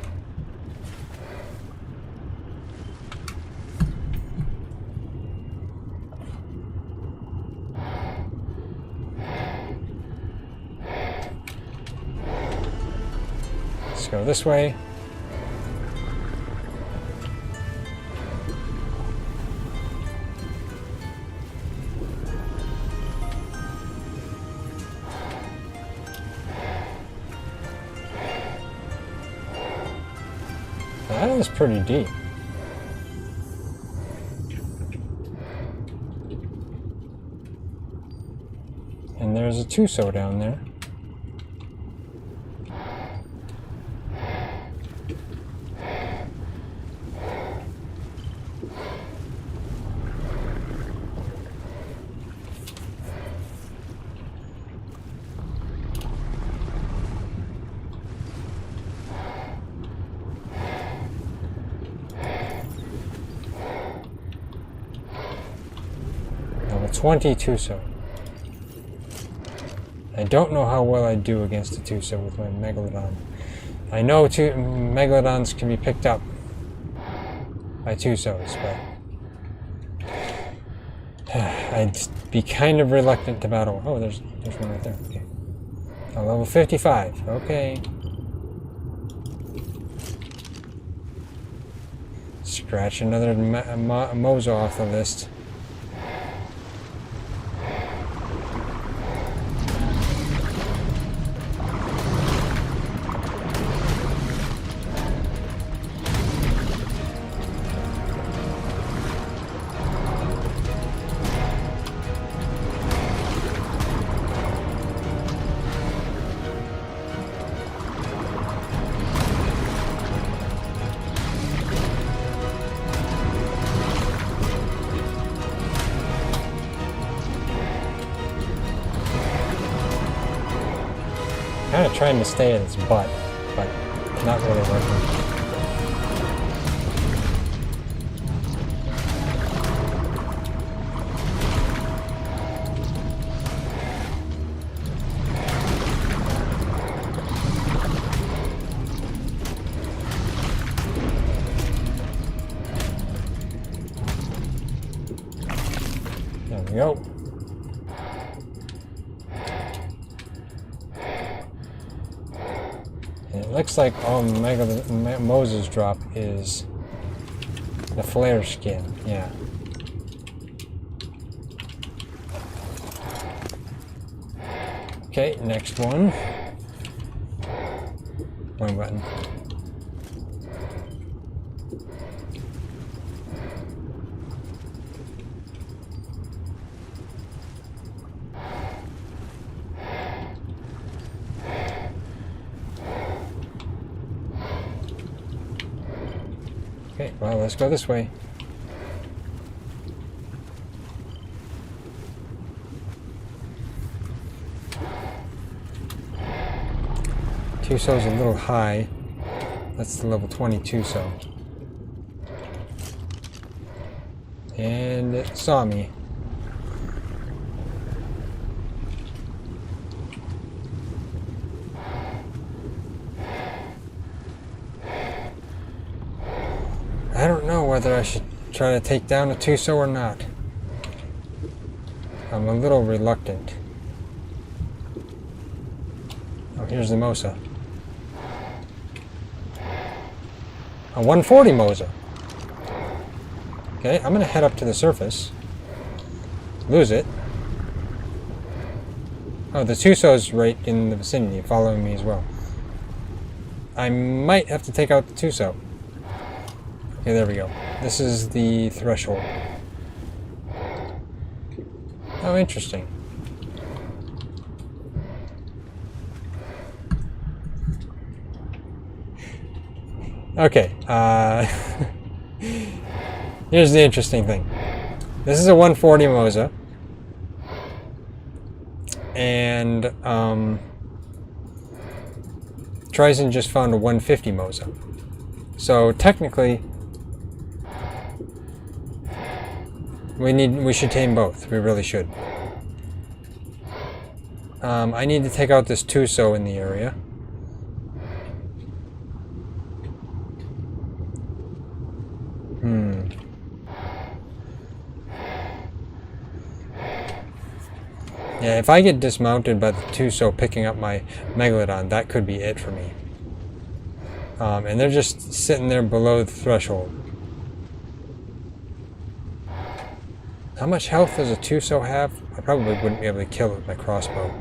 Let's go this way. That is pretty deep. And there's a TUSO down there. Level 20 TUSO. I don't know how well I do against a TUSO with my Megalodon. I know Megalodons can be picked up by TUSOs, but I'd be kind of reluctant to battle. Oh, there's one right there. Okay. Oh, level 55. Okay. Scratch another Mosa off the list. Kind of trying to stay at its butt, but not really working. There we go. It looks like all Moses drop is the flare skin, yeah. Okay, next one. Wrong button. Okay, well, let's go this way. TUSO's a little high. That's the level 20 TUSO. And it saw me. I don't know whether I should try to take down a TUSO or not. I'm a little reluctant. Oh, here's the Mosa. A 140 Mosa. Okay, I'm gonna head up to the surface. Lose it. Oh, the TUSO's right in the vicinity, following me as well. I might have to take out the TUSO. Okay, there we go. This is the threshold. Oh, interesting. Okay, here's the interesting thing. This is a 140 Mosa. And, TriZon just found a 150 Mosa. So, technically, we should tame both. We really should. I need to take out this TUSO in the area. Yeah, if I get dismounted by the TUSO picking up my Megalodon, that could be it for me. And they're just sitting there below the threshold. How much health does a TUSO have? I probably wouldn't be able to kill it with my crossbow.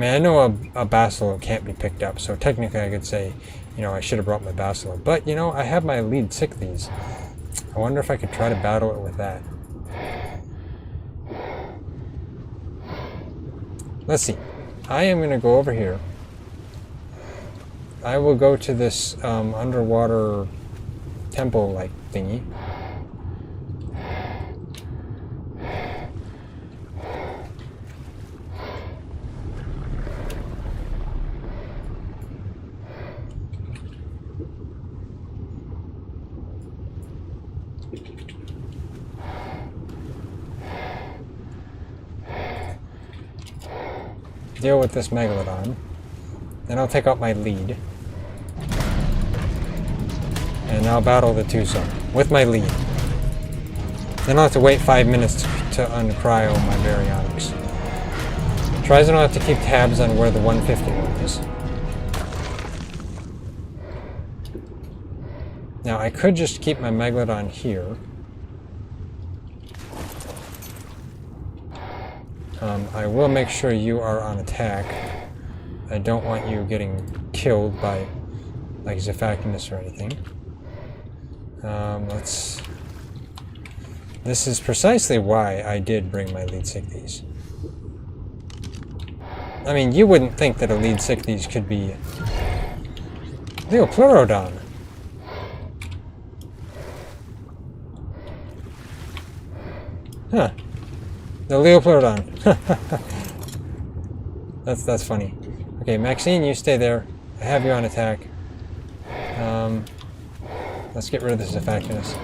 mean, I know a Basilo can't be picked up, so technically I could say, you know, I should have brought my Basilo. But, you know, I have my lead Cycles. I wonder if I could try to battle it with that. Let's see. I am going to go over here. I will go to this underwater temple-like thingy. Deal with this Megalodon. Then I'll take out my lead. And I'll battle the Tucson with my lead. Then I'll have to wait 5 minutes to uncryo my baryonics. TriZon will have to keep tabs on where the 151 is. Now I could just keep my Megalodon here. I will make sure you are on attack. I don't want you getting killed by like Zephakinus or anything. This is precisely why I did bring my lead Cycles. I mean, you wouldn't think that a lead Cycles could be Leopleurodon. Huh. The Leopleurodon. That's funny. Okay, Maxine, you stay there. I have you on attack. Let's get rid of this Zephakinus.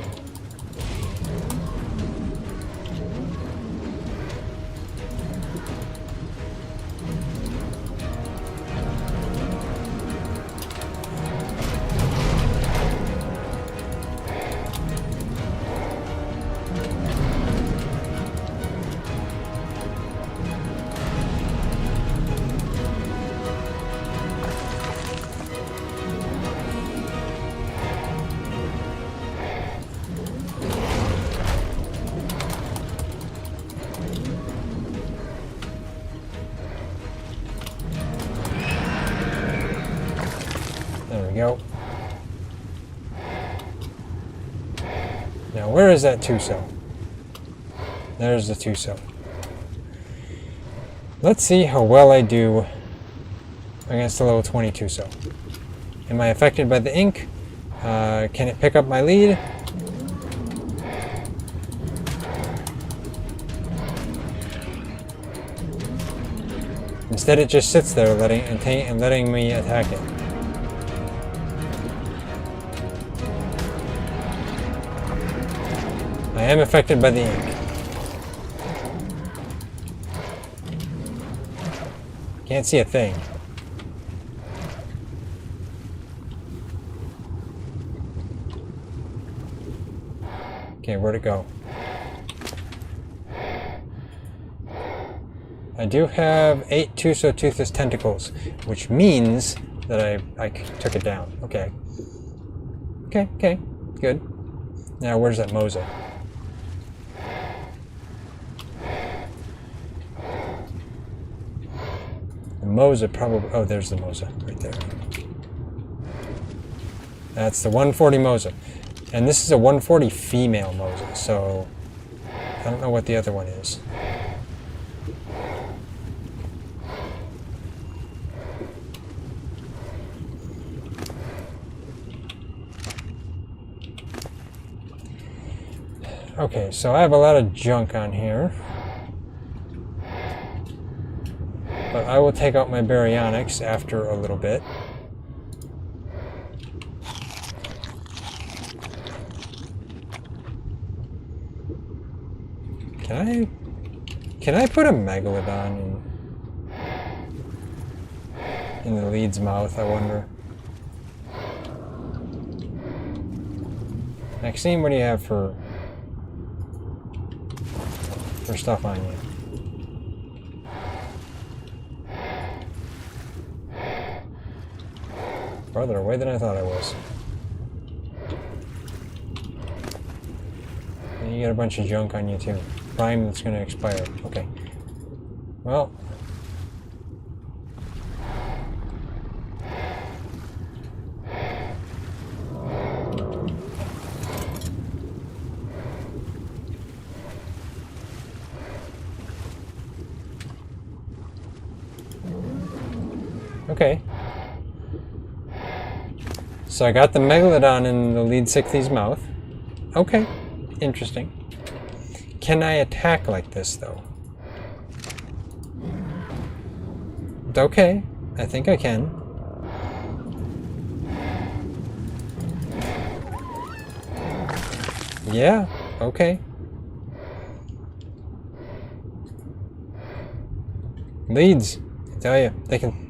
There we go. Now, where is that Tuso? There's the Tuso. Let's see how well I do against the level 20 Tuso. Am I affected by the ink? Can it pick up my lead? Instead, it just sits there letting me attack it. I am affected by the ink. Can't see a thing. Okay, where'd it go? I do have 8 Tuso-toothless tentacles, which means that I took it down. Okay. Okay, good. Now, where's that Mosa? The Mosa probably... Oh, there's the Mosa right there. That's the 140 Mosa. And this is a 140 female Mosa, so I don't know what the other one is. Okay, so I have a lot of junk on here. But I will take out my baryonics after a little bit. Can I put a Megalodon in the lead's mouth, I wonder? Maxine, what do you have for stuff on you? Farther away than I thought I was. And you got a bunch of junk on you too. Prime that's going to expire. Okay. Well, Okay. So I got the Megalodon in the lead 60's mouth. Okay. Interesting. Can I attack like this, though? Okay. I think I can. Yeah. Okay. Leads. I tell you, they can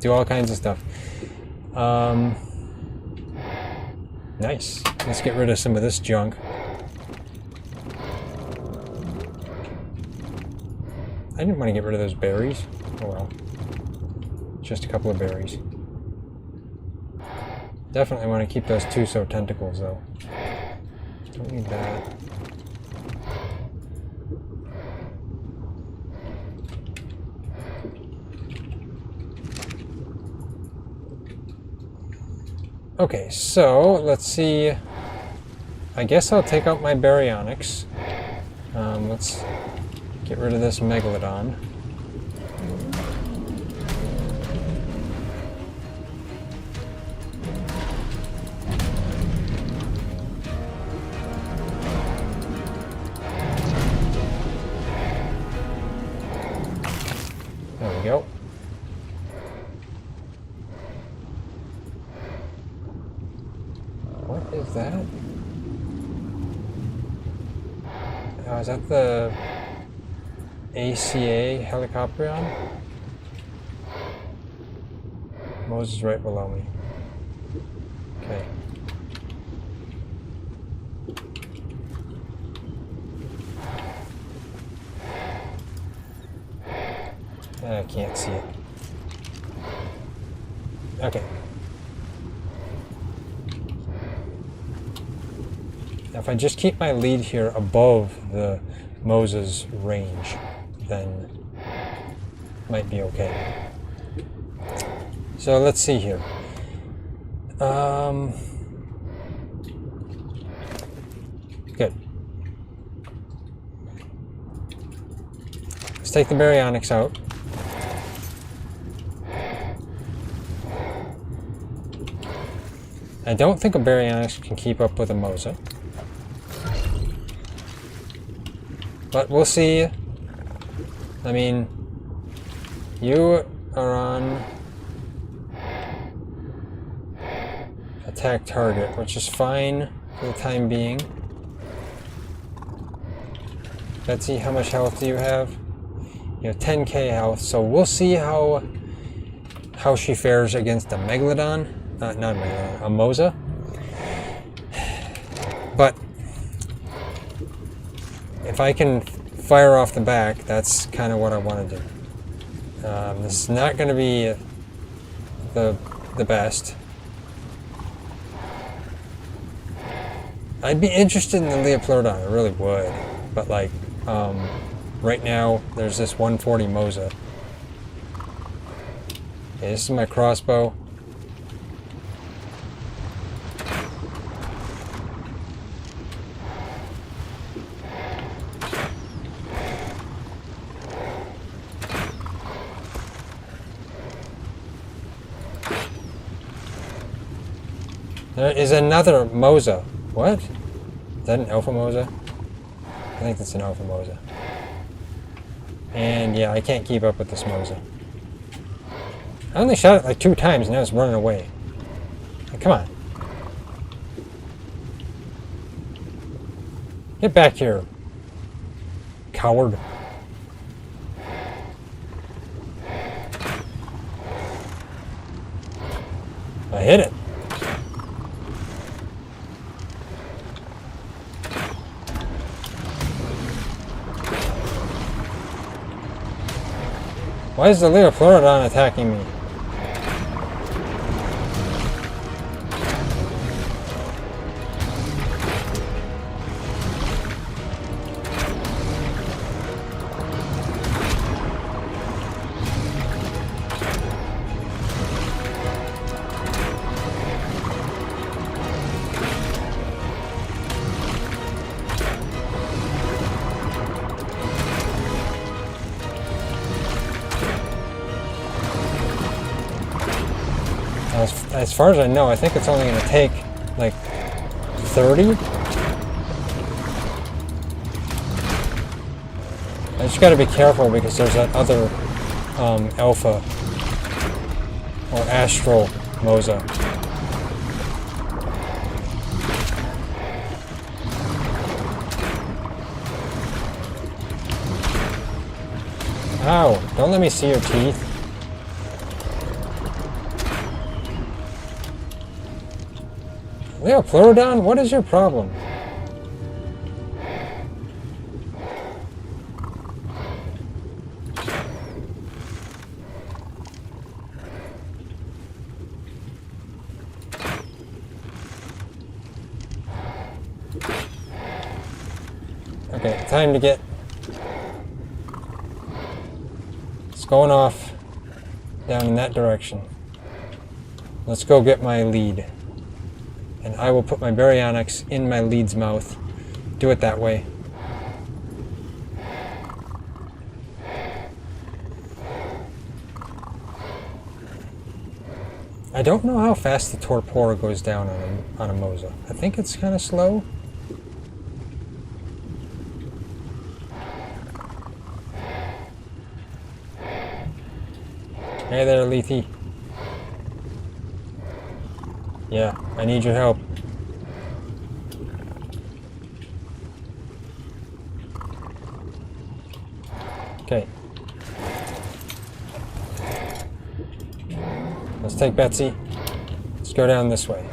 do all kinds of stuff. Nice. Let's get rid of some of this junk. I didn't want to get rid of those berries. Oh well. Just a couple of berries. Definitely want to keep those two tentacles though. Don't need that. Okay, so let's see. I guess I'll take out my baryonyx. Let's get rid of this Megalodon. There we go. What is that? Oh, is that the ACA Helicopterion? Mosa's right below me. Okay. I can't see it. Okay. Now if I just keep my lead here above the Mosa's range, then might be okay. So let's see here. Good. Let's take the baryonyx out. I don't think a baryonyx can keep up with a Mosa. But we'll see. I mean, you are on attack target, which is fine for the time being. Let's see, how much health do you have? You have 10k health, so we'll see how she fares against a Megalodon. Not a Megalodon, a Mosa. But if I can fire off the back, that's kind of what I want to do. This is not going to be the best. I'd be interested in the Leopleurodon, I really would. But like, right now, there's this 140 Mosa. Okay, this is my crossbow. There is another Mosa. What? Is that an Alpha Mosa? I think that's an Alpha Mosa. And yeah, I can't keep up with this Mosa. I only shot it like 2 times and now it's running away. Like, come on. Get back here, coward. I hit it. Why is the Leopleurodon attacking me? as far as I know, I think it's only going to take like 30. I just got to be careful because there's that other alpha or astral Mosa. Ow, don't let me see your teeth. Leo Pleurodon, what is your problem? Okay, time to get... It's going off down in that direction. Let's go get my lead. And I will put my baryonyx in my lead's mouth. Do it that way. I don't know how fast the torpor goes down on a Mosa. I think it's kind of slow. Hey there, Lethe. Yeah, I need your help. Okay. Let's take Betsy. Let's go down this way.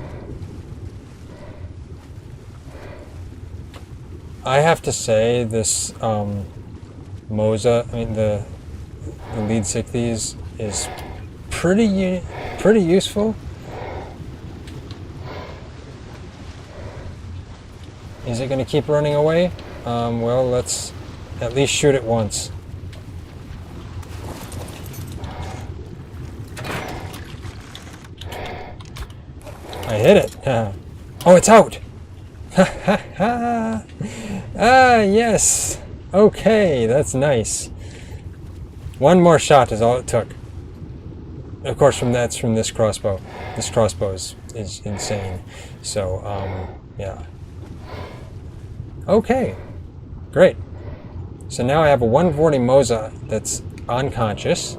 I have to say this Mosa, I mean the lead Cycthes is pretty useful. Is it going to keep running away? Well, let's at least shoot it once. I hit it. Oh, it's out! Ah, yes! Okay, that's nice. One more shot is all it took. Of course, that's from this crossbow. This crossbow is insane. So, yeah. Okay, great. So now I have a 140 Mosa that's unconscious.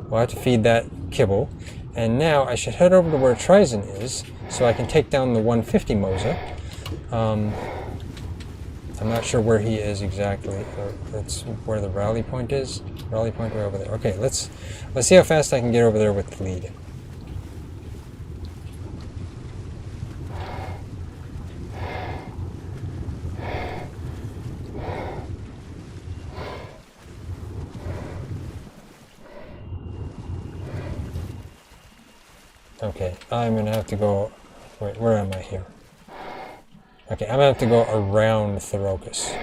We'll have to feed that kibble. And now I should head over to where TriZon is so I can take down the 150 Mosa. I'm not sure where he is exactly. That's where the rally point is. Rally point way over there. Okay, let's see how fast I can get over there with the lead. Okay, I'm going to have to go... Wait, where am I here? Okay, I'm going to have to go around Thorocus.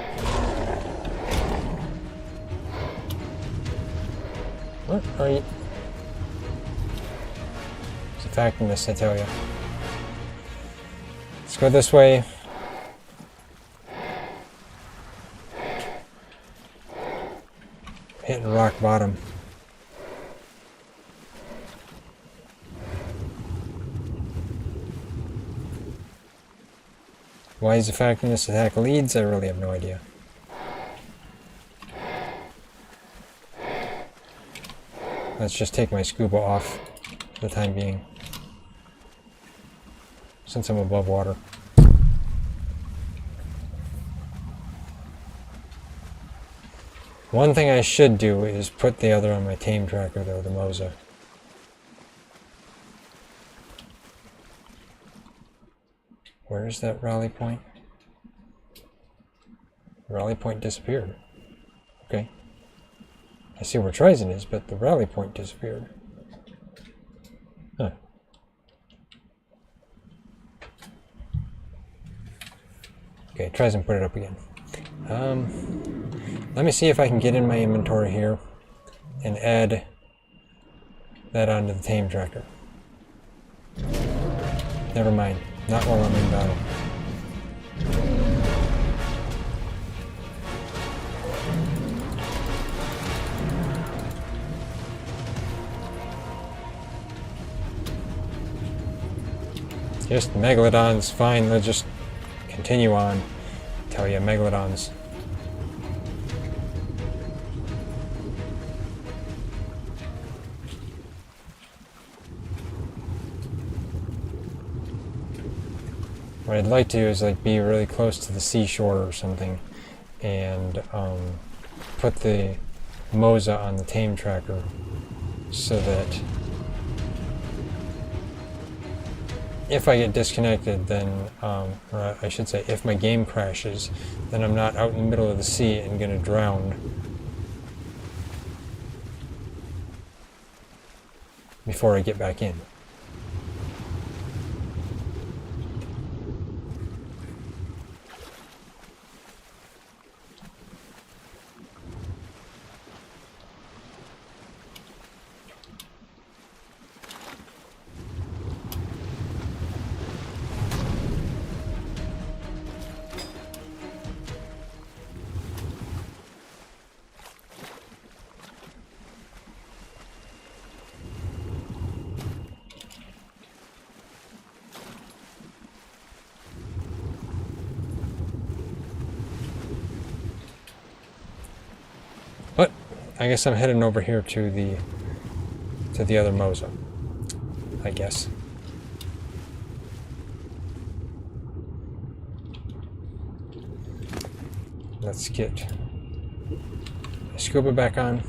What are you... It's a fact in this, I tell you. Let's go this way. Hitting rock bottom. Why is the fact in this attack leads? I really have no idea. Let's just take my scuba off for the time being, since I'm above water. One thing I should do is put the other on my tame tracker though, the Mosa. Where's that rally point? The rally point disappeared. Okay. I see where TriZon is, but the rally point disappeared. Huh. Okay, TriZon put it up again. Let me see if I can get in my inventory here and add that onto the tame tracker. Never mind. Not while I'm in battle. Just megalodons, fine, let's just continue on. Tell you, megalodons. What I'd like to do is like be really close to the seashore or something, and put the Mosa on the tame tracker so that if I get disconnected, then, or I should say, if my game crashes, then I'm not out in the middle of the sea and gonna drown before I get back in. But I guess I'm heading over here to the other Mosa, I guess. Let's get scuba back on.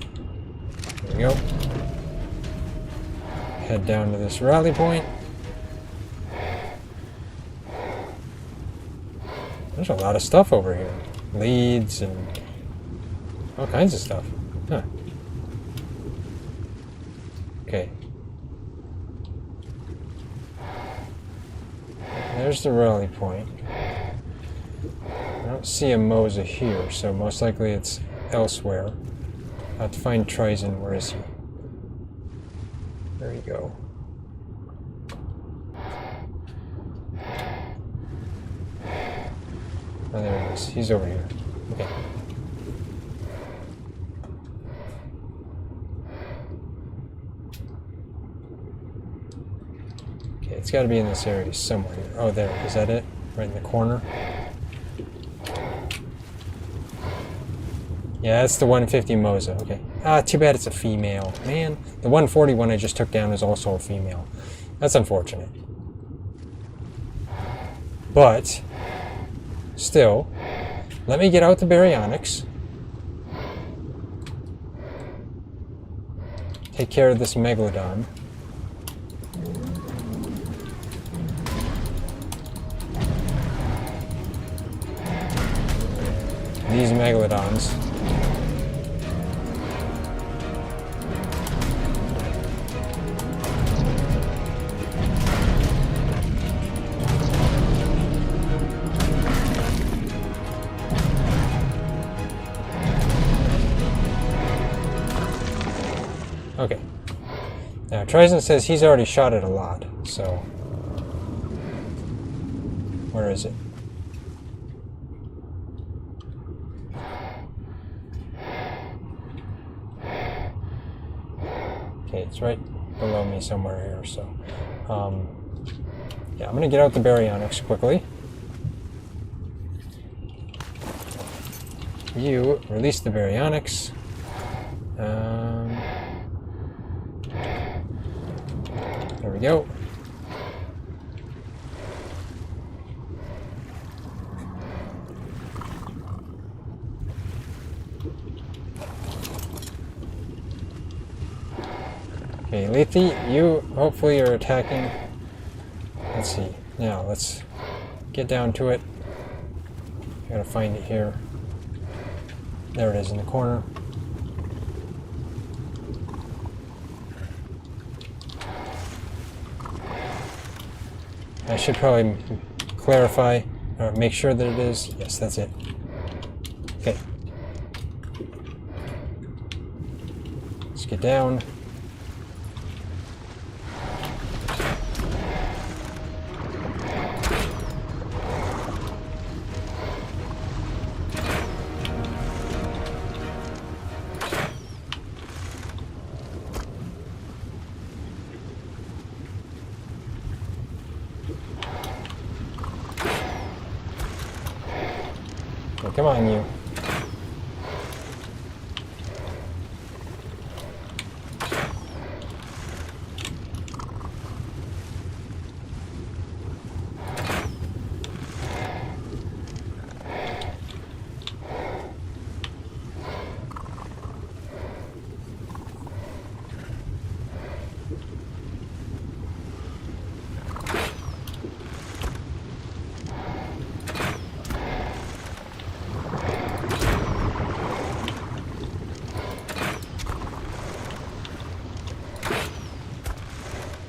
There we go. Head down to this rally point. There's a lot of stuff over here. Leads and all kinds of stuff. Huh. Okay. There's the rally point. I don't see a Mosa here, so most likely it's elsewhere. I have to find TriZon. Where is he? There you go. Oh, there he is. He's over here. Okay. Okay, it's got to be in this area somewhere here. Oh, there. Is that it? Right in the corner? Yeah, that's the 150 Mosa. Okay. Ah, too bad it's a female. Man, the 140 one I just took down is also a female. That's unfortunate. But still, let me get out the baryonics. Take care of this megalodon. These megalodons. Okay. Now, TriZon says he's already shot it a lot, so... Where is it? Okay, it's right below me somewhere here, so... yeah, I'm gonna get out the baryonics quickly. You release the baryonics. There we go. Okay, Lethe, you hopefully are attacking. Let's see. Now, let's get down to it. I gotta find it here. There it is in the corner. I should probably clarify, or make sure that it is. Yes, that's it. Okay. Let's get down. come on, you.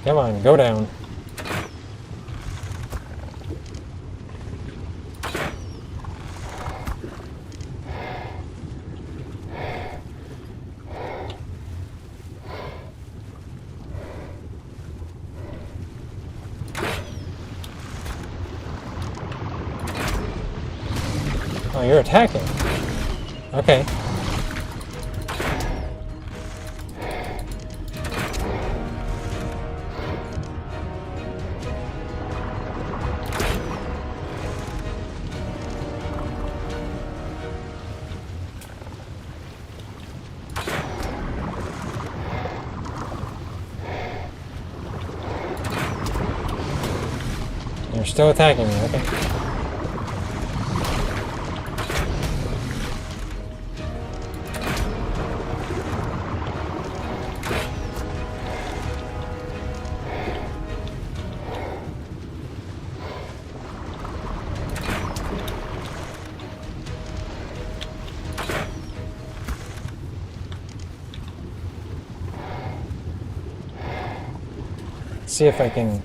Come on, go down. Oh, you're attacking. Okay. You're still attacking me, okay. See if I can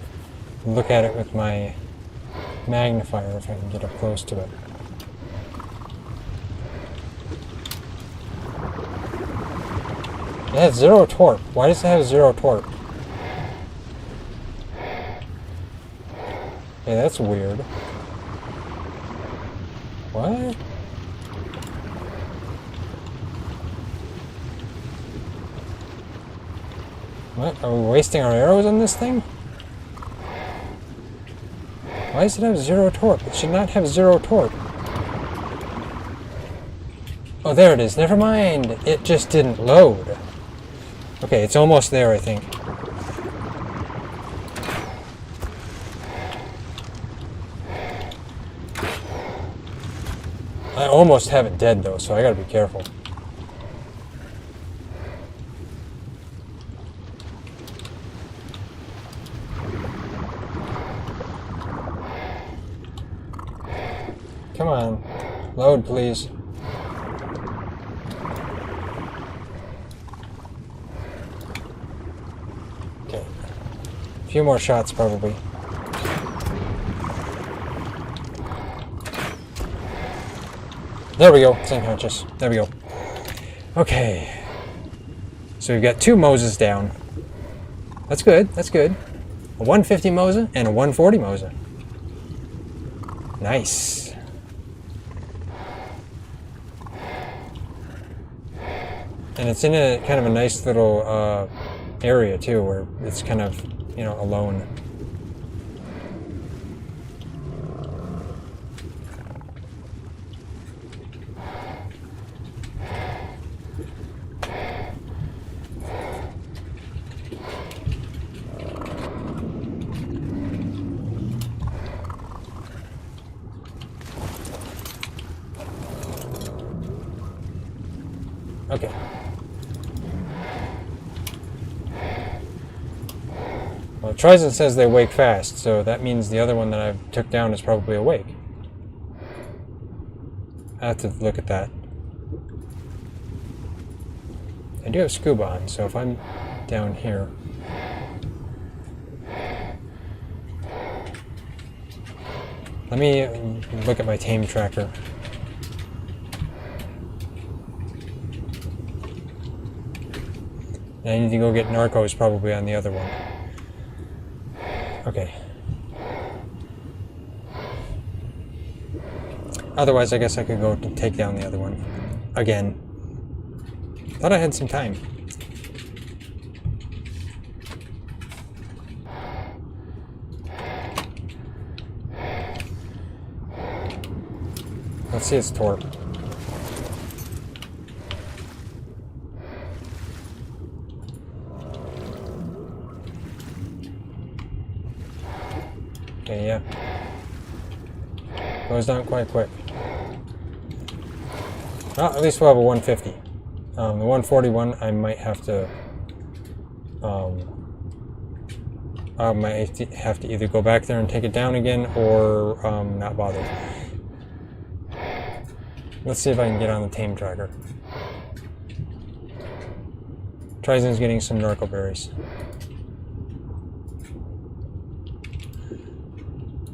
look at it with my magnifier, if I can get up close to it. It has 0 torp. Why does it have 0 torp? Hey, that's weird. What? What? Are we wasting our arrows on this thing? Why does it have 0 torp? It should not have 0 torp. Oh, there it is. Never mind. It just didn't load. Okay, it's almost there, I think. I almost have it dead, though, so I gotta be careful. Come on. Load, please. Okay. A few more shots, probably. There we go. It's unconscious. There we go. Okay. So we've got 2 Mosas down. That's good. That's good. A 150 Mosa and a 140 Mosa. Nice. And it's in a kind of a nice little area too, where it's kind of, you know, alone. Okay. Well, TriZon says they wake fast, so that means the other one that I took down is probably awake. I have to look at that. I do have scuba on, so if I'm down here... Let me look at my tame tracker. And I need to go get narcos probably on the other one. Okay. Otherwise, I guess I could go to take down the other one. Again. Thought I had some time. Let's see its torp. Okay, yeah. Goes down quite quick. Well, at least we'll have a 150. The 141, I might have to... I might have to either go back there and take it down again, or not bother. Let's see if I can get on the tame tracker. TriZon's getting some narco berries.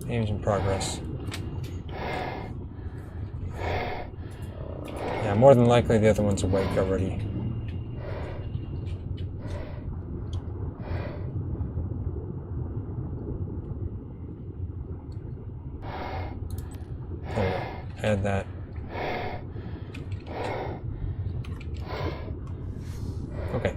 Game's in progress. Yeah, more than likely the other one's awake already. There we go. Add that. Okay.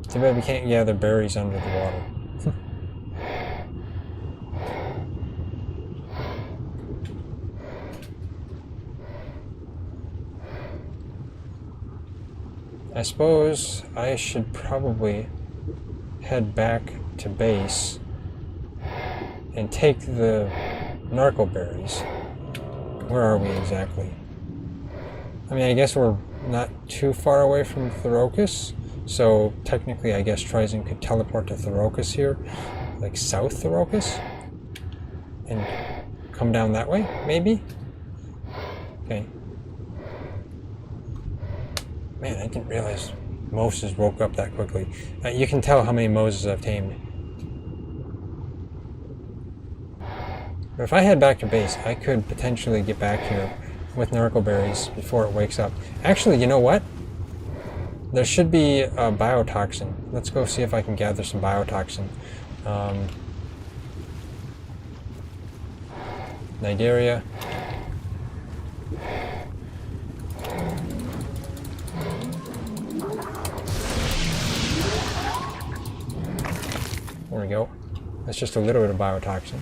Too bad we can't gather berries under the water. I suppose I should probably head back to base and take the narco berries. Where are we exactly? I mean, I guess we're not too far away from Thorocus, so technically I guess TriZon could teleport to Thorocus here, like South Thorocus, and come down that way, maybe? Okay. Man, I didn't realize mosas woke up that quickly. You can tell how many mosas I've tamed. But if I head back to base, I could potentially get back here with narco berries before it wakes up. Actually, you know what? There should be a biotoxin. Let's go see if I can gather some biotoxin. Nidaria. There we go. That's just a little bit of biotoxin.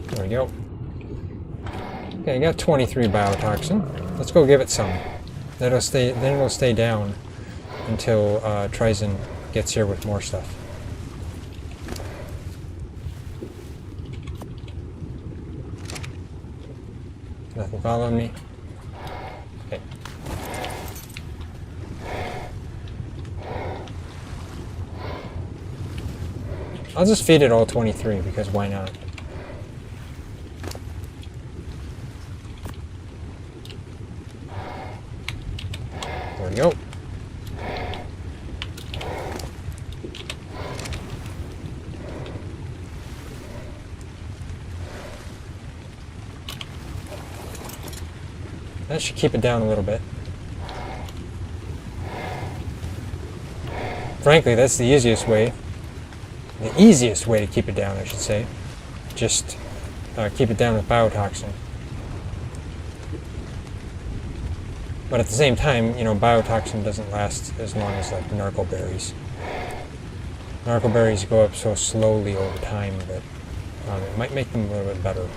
There we go. Okay, I got 23 biotoxin. Let's go give it some. That'll stay. Then it'll stay down until TriZon gets here with more stuff. Nothing following me. Okay. I'll just feed it all 23 because why not? There we go. That should keep it down a little bit. Frankly, that's the easiest way. The easiest way to keep it down, I should say. Just keep it down with biotoxin. But at the same time, you know, biotoxin doesn't last as long as like narco berries. Narco berries go up so slowly over time that it might make them a little bit better.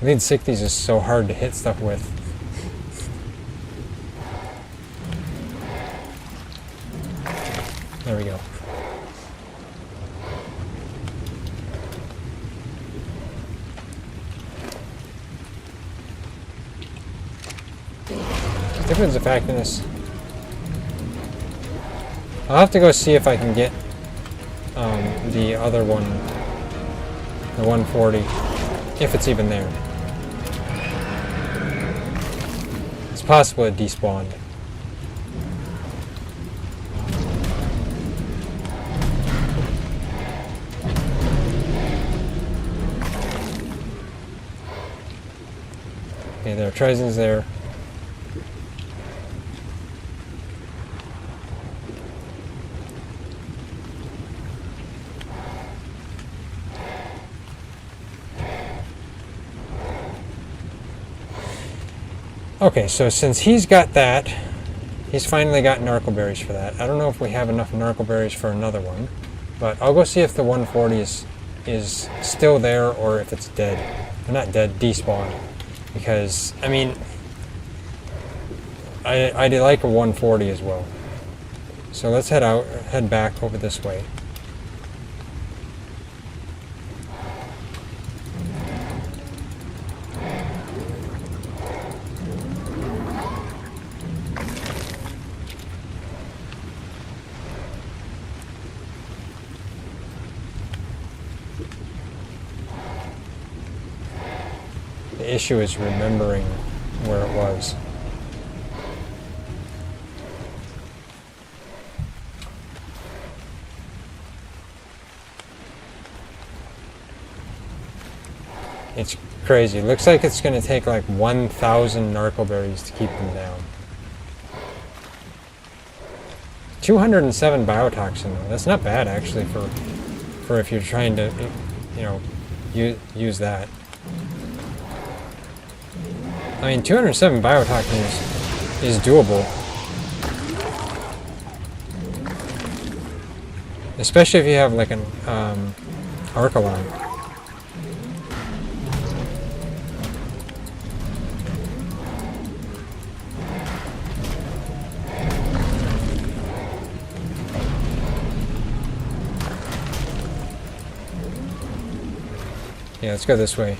Lead 60s is so hard to hit stuff with. There we go. liquid's affecting this. I'll have to go see if I can get the other one, the 140, if it's even there. It's possible it despawned. Okay, there, TriZon's there. Okay, so since he's got that, he's finally got narcoberries for that. I don't know if we have enough narcoberries for another one, but I'll go see if the 140 is still there or if it's dead. Or not dead, despawned. Because, I mean, I'd like a 140 as well. So let's head back over this way. The issue is remembering where it was. It's crazy. Looks like it's going to take like 1,000 narcoberries to keep them down. 207 biotoxin though. That's not bad actually for if you're trying to, you know, use that. I mean, 207 biotoxin is doable. Especially if you have like an alkaline. Yeah, let's go this way.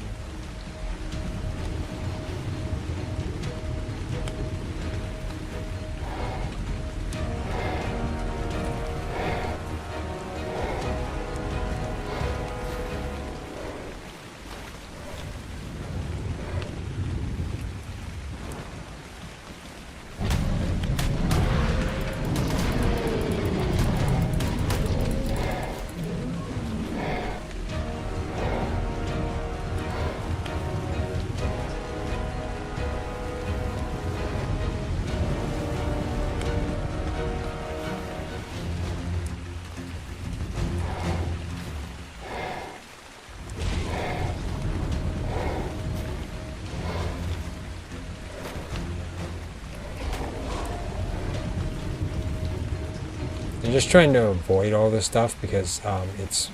I'm just trying to avoid all this stuff because it's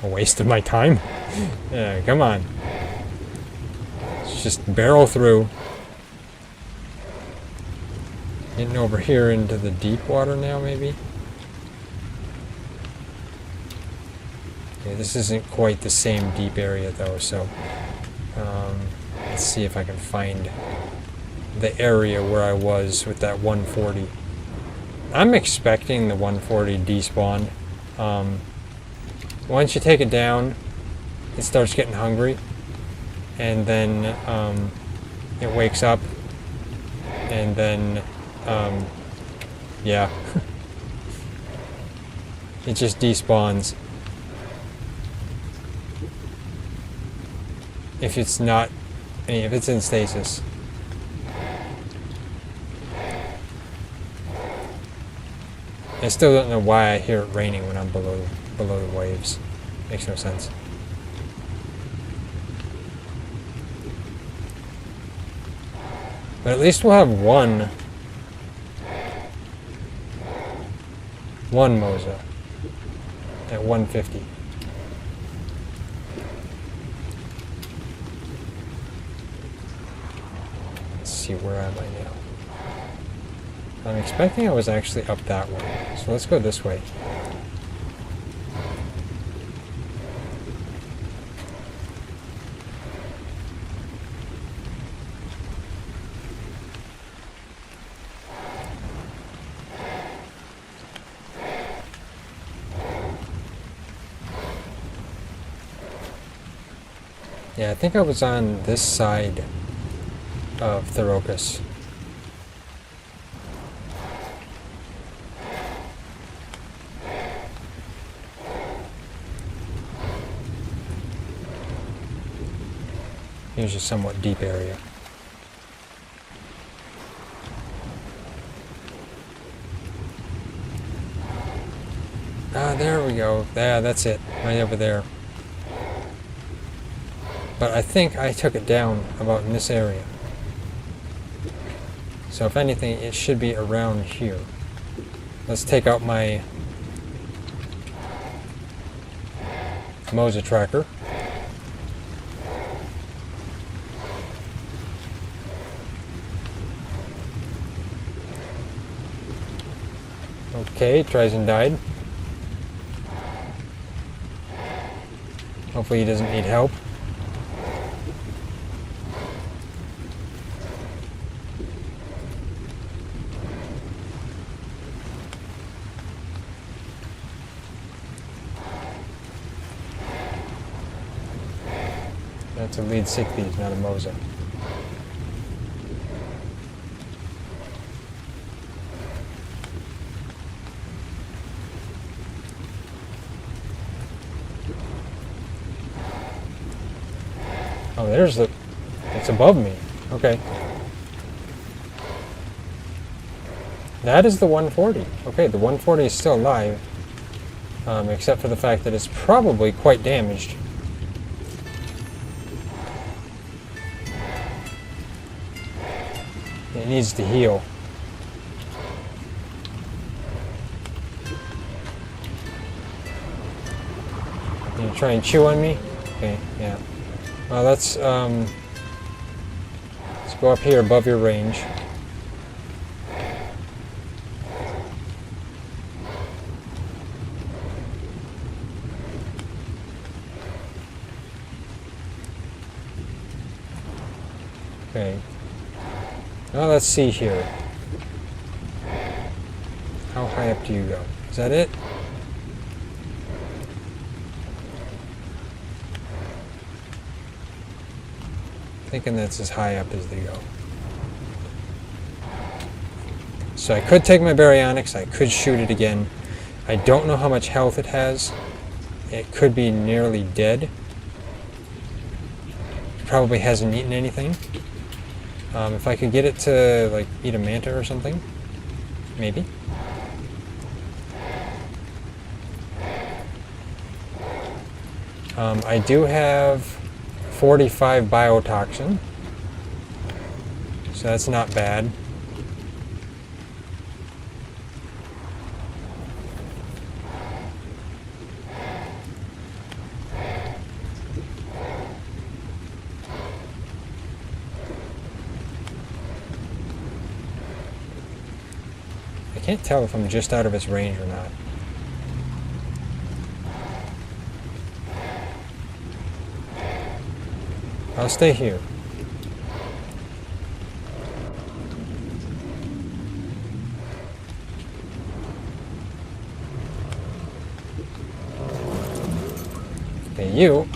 a waste of my time. Yeah, come on. Let's just barrel through. Getting over here into the deep water now, maybe? Yeah, this isn't quite the same deep area though, so let's see if I can find the area where I was with that 140. I'm expecting the 140 despawned. Once you take it down, it starts getting hungry, and then it wakes up, and then yeah, it just despawns. If it's not, if it's in stasis. I still don't know why I hear it raining when I'm below the waves. Makes no sense. But at least we'll have one Mosa at 150. Let's see, where am I now? I'm expecting I was actually up that way, so let's go this way. Yeah, I think I was on this side of Thorocus. Here's a somewhat deep area. Ah, there we go. Yeah, that's it. Right over there. But I think I took it down about in this area. So if anything, it should be around here. Let's take out my Mosa tracker. Okay, TriZon died. Hopefully he doesn't need help. That's a lead 60s, not a Mosa. Oh, there's the... It's above me. Okay. That is the 140. Okay, the 140 is still alive. Except for the fact that it's probably quite damaged. It needs to heal. You gonna try and chew on me? Okay, yeah. Well, let's go up here above your range. Okay. Now let's see here. How high up do you go? Is that it? Thinking that's as high up as they go. So I could take my baryonics, I could shoot it again. I don't know how much health it has. It could be nearly dead. It probably hasn't eaten anything. If I could get it to like eat a manta or something, maybe. I do have 45 biotoxin, so that's not bad. I can't tell if I'm just out of its range or not. I'll stay here. Okay, you.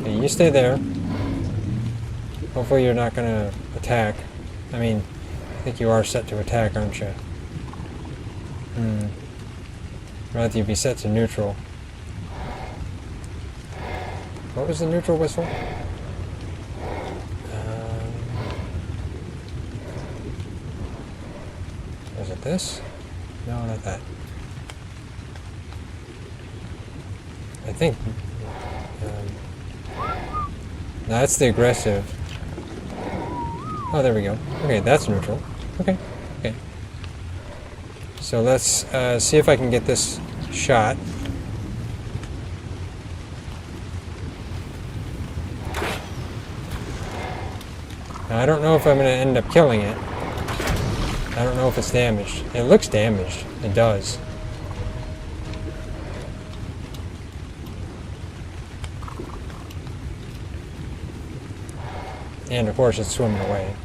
You stay there. Hopefully you're not going to attack. I mean, I think you are set to attack, aren't you? Rather you be set to neutral. What was the neutral whistle? Was it this? No, not that. I think... no, that's the aggressive. Oh, there we go. Okay, that's neutral. Okay, okay. So let's see if I can get this shot. Now, I don't know if I'm going to end up killing it. I don't know if it's damaged. It looks damaged. It does. And of course it's swimming away.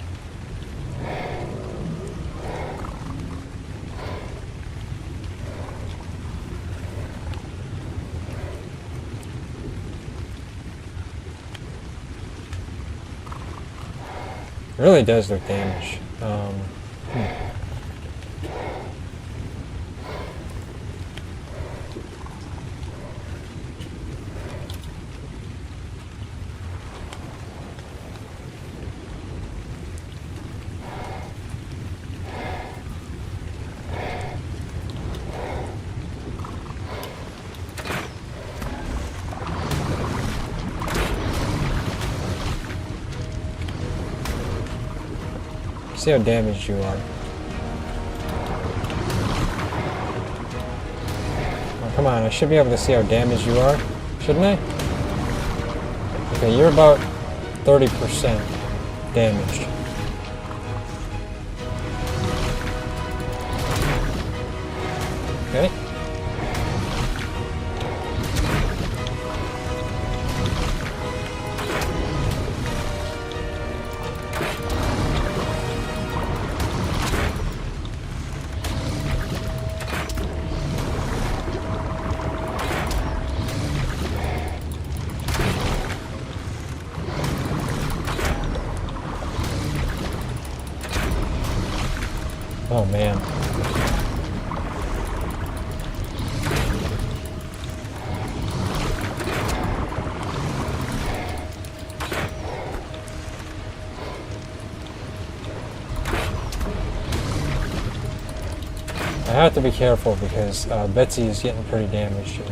It really does look damaged. See how damaged you are. Oh, come on, I should be able to see how damaged you are, shouldn't I? Okay, you're about 30% damaged. Okay. Oh man. I have to be careful because Betsy is getting pretty damaged here.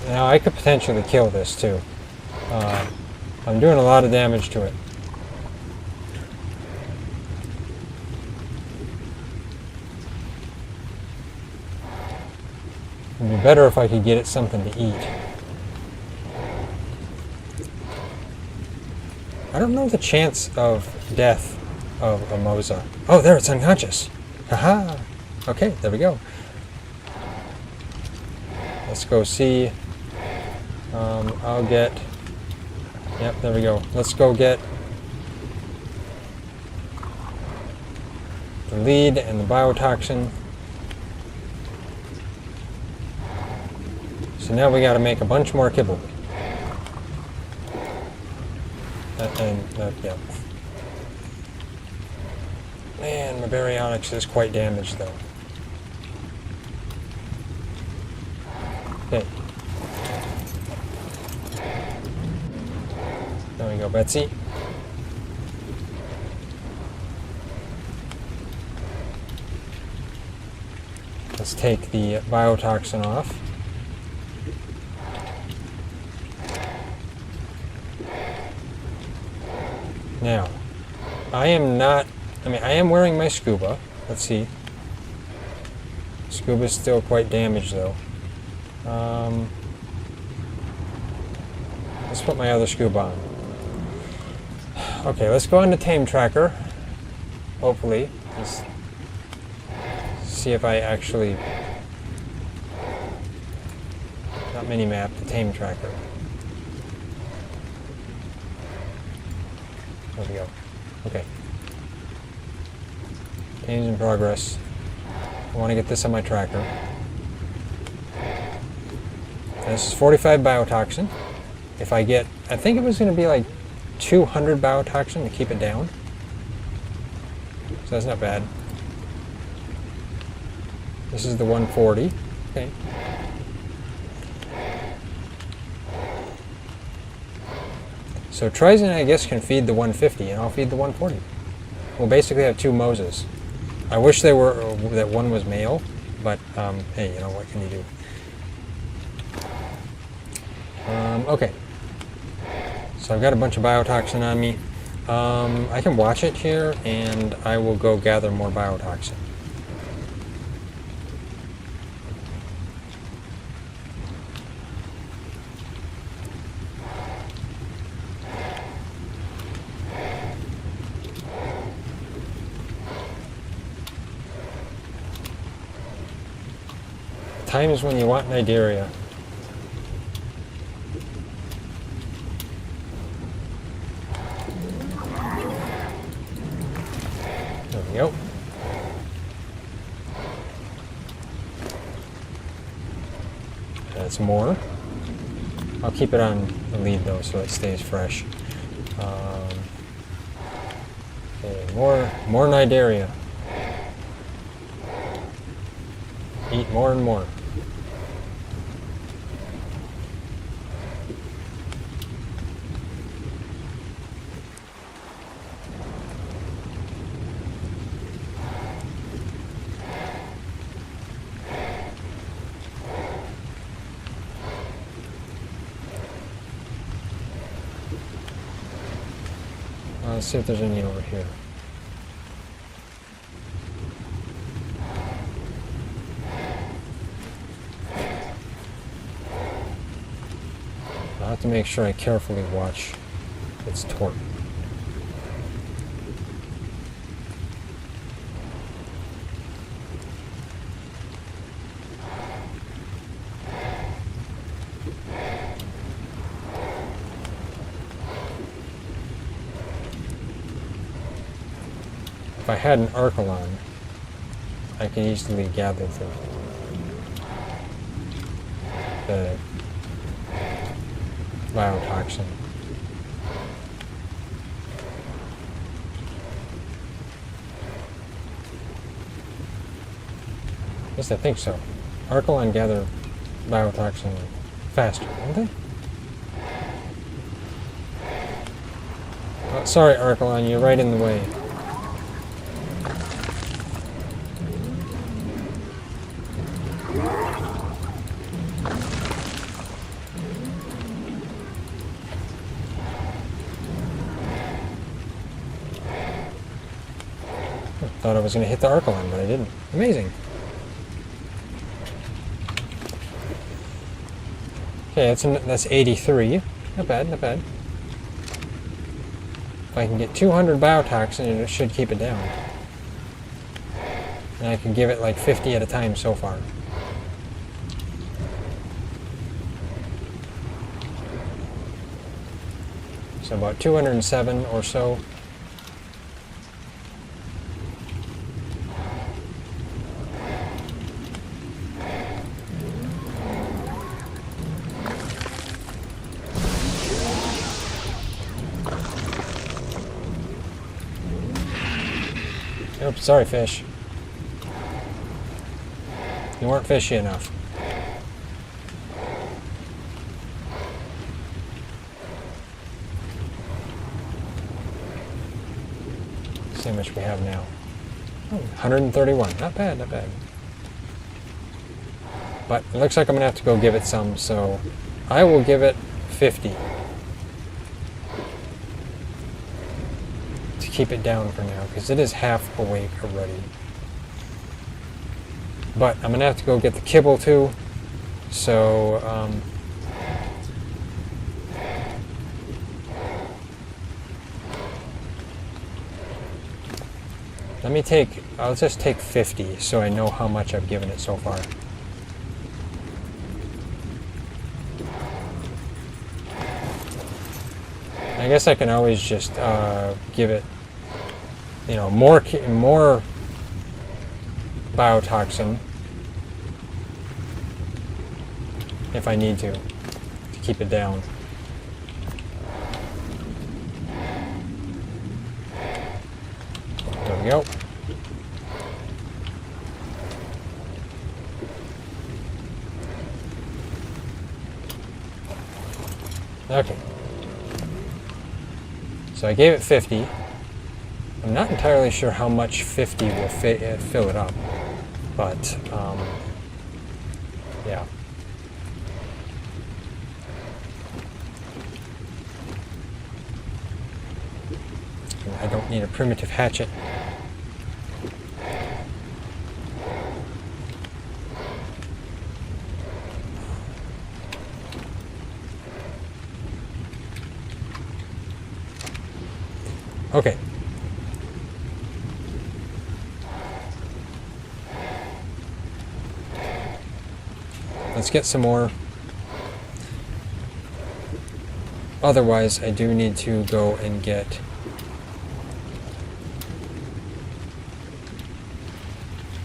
Now I could potentially kill this too. I'm doing a lot of damage to it. It'd be better if I could get it something to eat. I don't know the chance of death of a Mosa. Oh, there, it's unconscious. Haha. Okay, there we go. Let's go see. I'll get. Yep, there we go. Let's go get the lead and the biotoxin. So now we got to make a bunch more kibble. Yeah. Man, my baryonyx is quite damaged though. Okay. There we go, Betsy. Let's take the biotoxin off. Now, I am wearing my scuba. Let's see. Scuba's still quite damaged though. Let's put my other scuba on. Okay, let's go on to Tame Tracker. Hopefully. Let's see if I actually... Not Minimap, the Tame Tracker. There we go. Okay. Game's in progress. I want to get this on my tracker. This is 45 biotoxin. If I get, I think it was going to be like 200 biotoxin to keep it down. So that's not bad. This is the 140. Okay. So TriZon, I guess, can feed the 150, and I'll feed the 140. We'll basically have two Mosas. I wish they were that one was male, but hey, you know, what can you do? Okay. So I've got a bunch of biotoxin on me. I can watch it here, and I will go gather more biotoxin. Time is when you want Nidaria. There we go. That's more. I'll keep it on the lead though, so it stays fresh. Okay, more Nidaria. Eat more and more. Let's see if there's any over here. I'll have to make sure I carefully watch its torque. If I had an Arkalon, I could easily gather the biotoxin. At least I think so. Arkalon gather biotoxin faster, don't they? Oh, sorry, Arkalon, you're right in the way. Thought I was going to hit the Arkalon, but I didn't. Amazing. Okay, that's 83. Not bad, not bad. If I can get 200 biotoxin, it should keep it down. And I can give it like 50 at a time so far. So about 207 or so. Oops, sorry, fish. You weren't fishy enough. Let's see how much we have now. Oh, 131. Not bad, not bad. But it looks like I'm going to have to go give it some, so I will give it 50. Keep it down for now because it is half awake already. But I'm gonna have to go get the kibble too. So I'll just take 50 so I know how much I've given it so far. I guess I can always just give it, you know, more biotoxin if I need to keep it down. There we go. Okay. So I gave it 50. I'm not entirely sure how much 50 will fill it up, but yeah. And I don't need a primitive hatchet. Okay. Let's get some more. Otherwise, I do need to go and get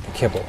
the kibble.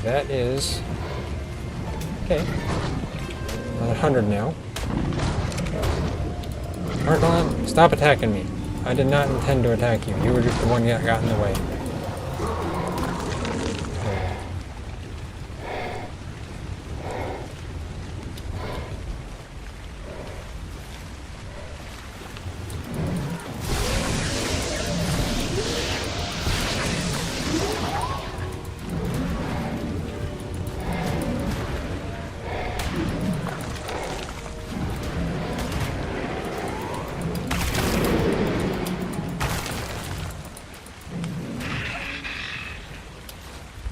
That is okay. Another 100 now. Arkalan, stop attacking me. I did not intend to attack you. You were just the one that got in the way.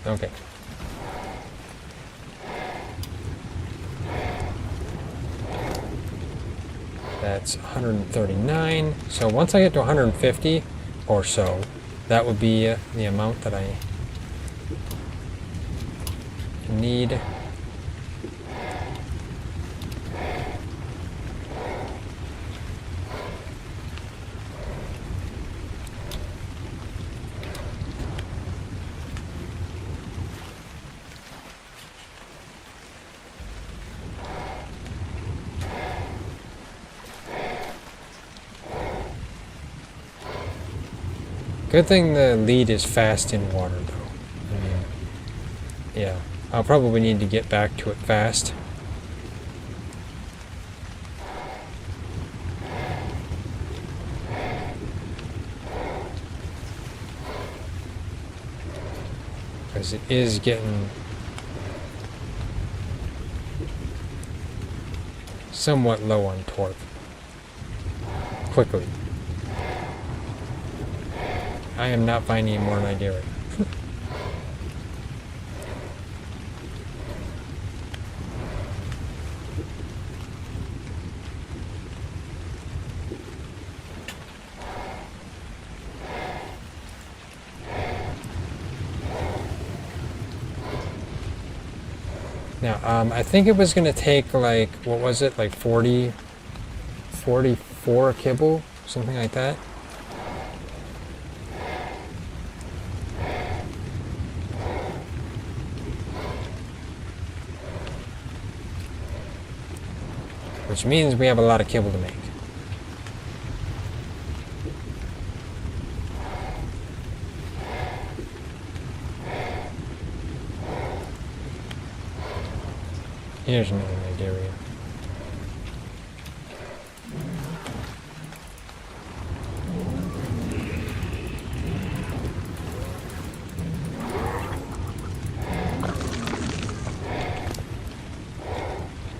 Okay. That's 139. So once I get to 150 or so, that would be the amount that I need. Good thing the lead is fast in water, though. I mean, yeah. I'll probably need to get back to it fast. Because it is getting somewhat low on torque quickly. I am not finding more than I do it. Now, I think it was going to take like, what was it, like 44 kibble, something like that. Which means we have a lot of kibble to make. Here's another area.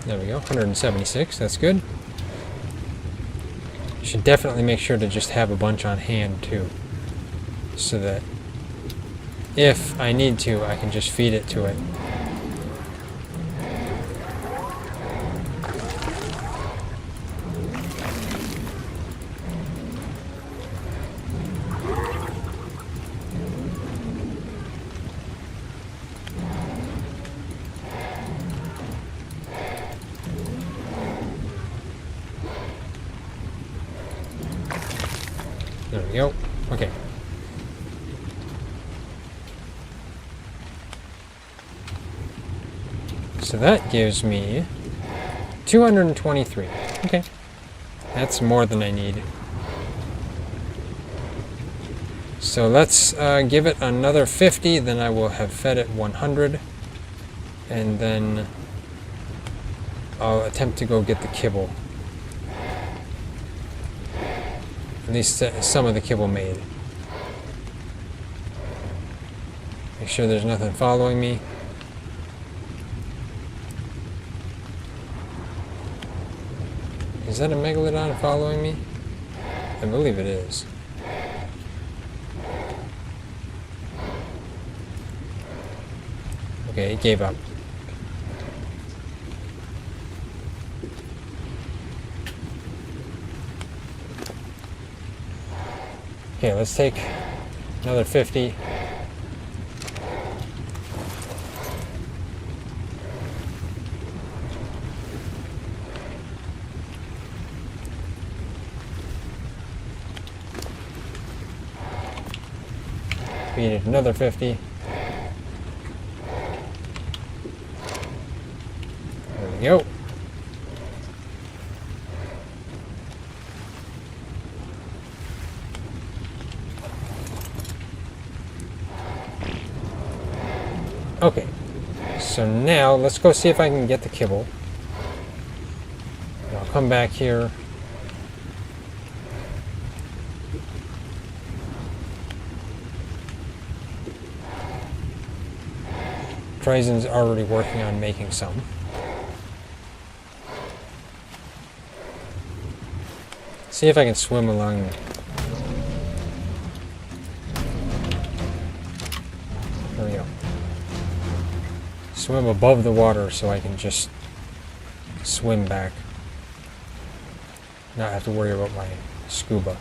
There we go, 176, that's good. Should definitely make sure to just have a bunch on hand too, so that if I need to, I can just feed it to it. There we go. Okay. So that gives me 223. Okay. That's more than I need. So let's give it another 50, then I will have fed it 100. And then I'll attempt to go get the kibble. At least some of the kibble made. Make sure there's nothing following me. Is that a megalodon following me? I believe it is. Okay, it gave up. Okay, let's take another 50. We need another 50. There we go. Okay, so now let's go see if I can get the kibble. I'll come back here. TriZon's already working on making some. See if I can swim along. There we go. Swim above the water so I can just swim back. Not have to worry about my scuba.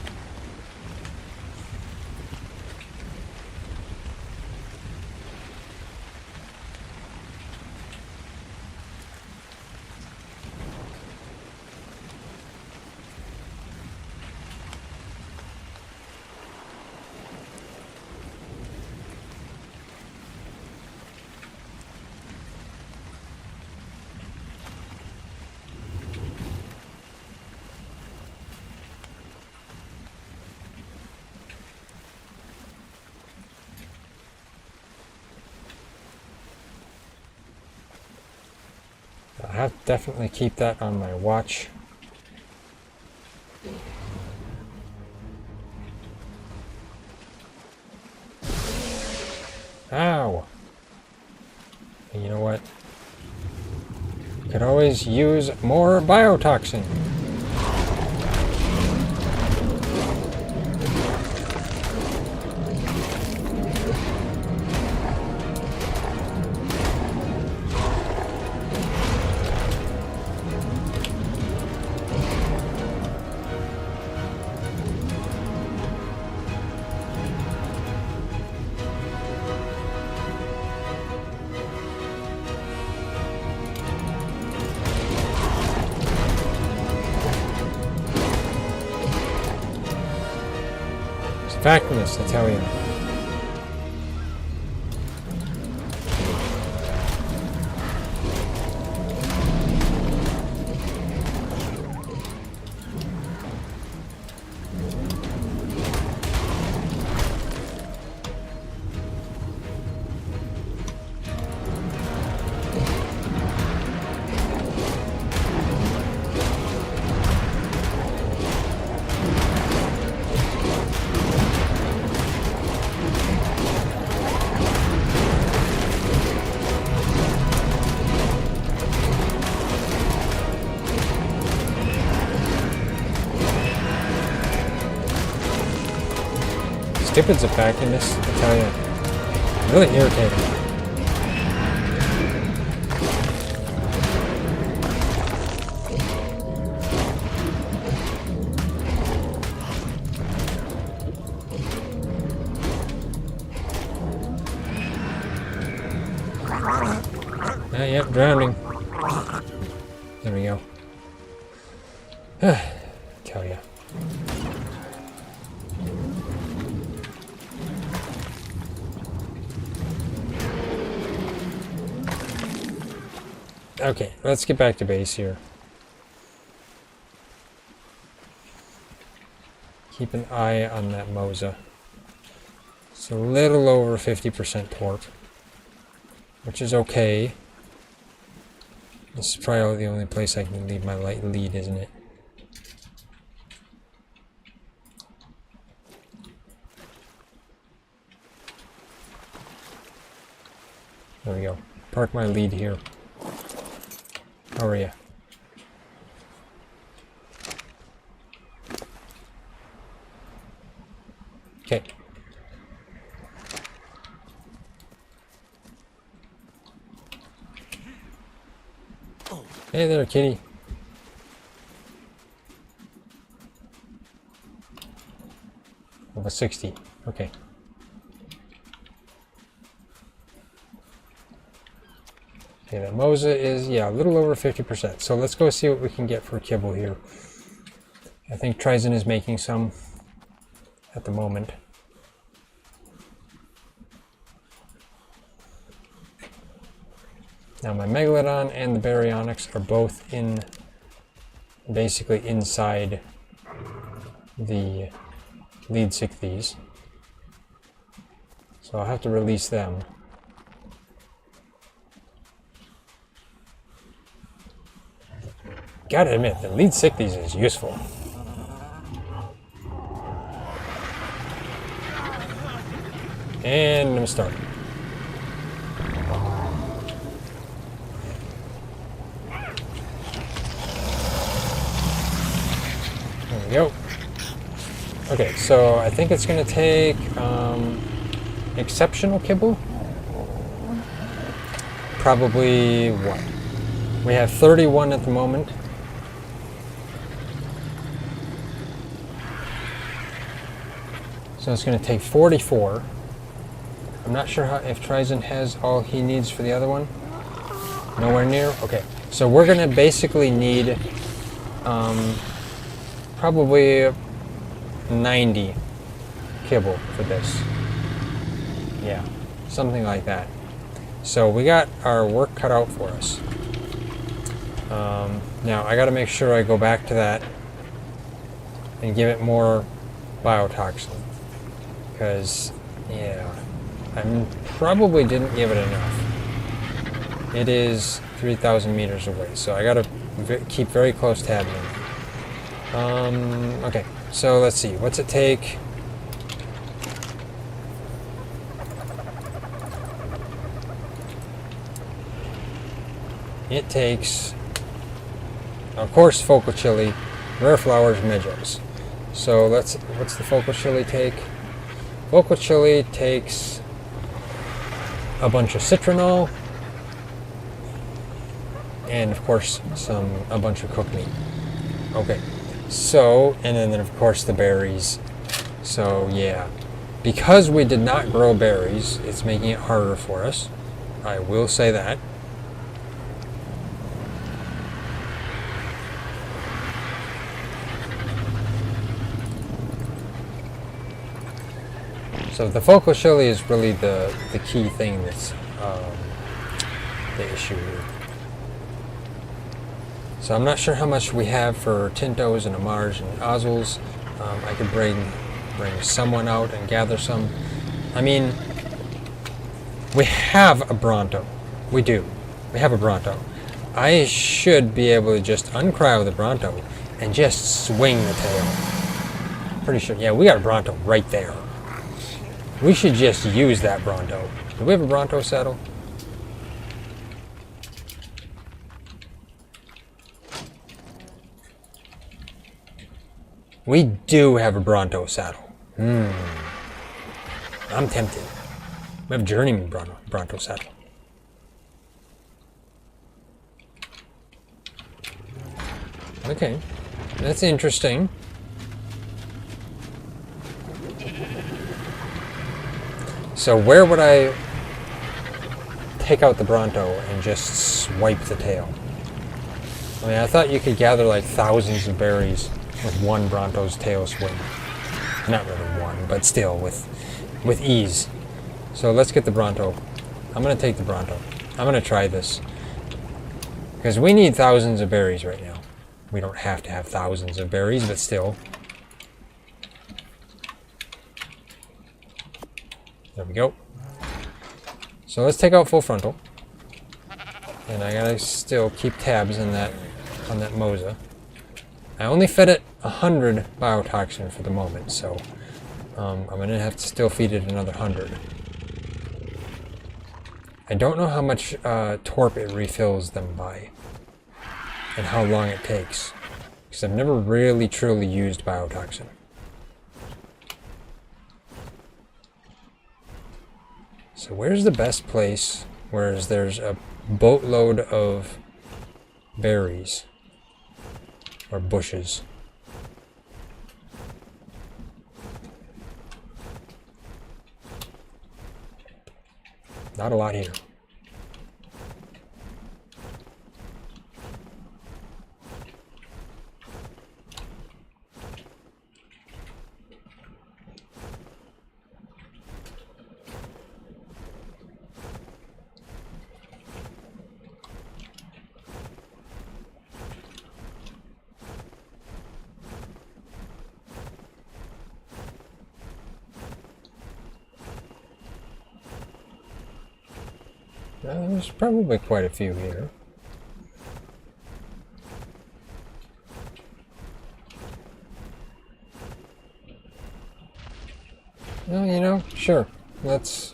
I have to definitely keep that on my watch. Ow! And you know what? Could always use more biotoxin. Factness, I tell you. Stupid surfactants, I tell you. Really irritating. Yep, drowning. There we go. Tell ya. Okay, let's get back to base here. Keep an eye on that Mosa. It's a little over 50% torque, which is okay. This is probably the only place I can leave my light lead, isn't it? There we go. Park my lead here. How are you? Okay. Hey there, kitty. Level 60. Okay. Okay, that Mosa is, yeah, a little over 50%. So let's go see what we can get for kibble here. I think TriZon is making some at the moment. Now my Megalodon and the Baryonyx are both in, basically inside the lead these. So I'll have to release them. Gotta admit, the lead these is useful. And I'm starting. There we go. Okay, so I think it's going to take exceptional kibble. Probably what? We have 31 at the moment. So it's going to take 44. I'm not sure if TriZon has all he needs for the other one. Nowhere near? Okay. So we're going to basically need probably 90 kibble for this. Yeah, something like that. So we got our work cut out for us. Now I got to make sure I go back to that and give it more biotoxin. Because, yeah, I probably didn't give it enough. It is 3,000 meters away, so I gotta keep very close tabs on it. Okay, so let's see, what's it take? It takes, of course, focal chili, rare flowers, midges. So what's the focal chili take? Focal chili takes a bunch of citronal and of course a bunch of cooked meat. Okay, so, and then of course the berries. So yeah, because we did not grow berries, it's making it harder for us. I will say that. So the focal chili is really the key thing that's the issue here. So I'm not sure how much we have for Tintos and Amars and Ozwals. I could bring someone out and gather some. I mean, we have a Bronto. We do. We have a Bronto. I should be able to just uncryo the Bronto and just swing the tail. Pretty sure. Yeah, we got a Bronto right there. We should just use that Bronto. Do we have a Bronto saddle? We do have a Bronto saddle. I'm tempted. We have a Journeyman Bronto saddle. Okay, that's interesting. So where would I take out the Bronto and just swipe the tail? I mean, I thought you could gather like thousands of berries with one Bronto's tail swing. Not really one, but still with ease. So let's get the Bronto. I'm going to take the Bronto. I'm going to try this. Because we need thousands of berries right now. We don't have to have thousands of berries, but still. There we go. So let's take out full frontal. And I gotta still keep tabs on that Mosa. I only fed it 100 biotoxin for the moment, so I'm gonna have to still feed it another 100. I don't know how much torp it refills them by, and how long it takes, because I've never really truly used biotoxin. So where's the best place where there's a boatload of berries or bushes? Not a lot here. There's probably quite a few here. Well, you know, sure. Let's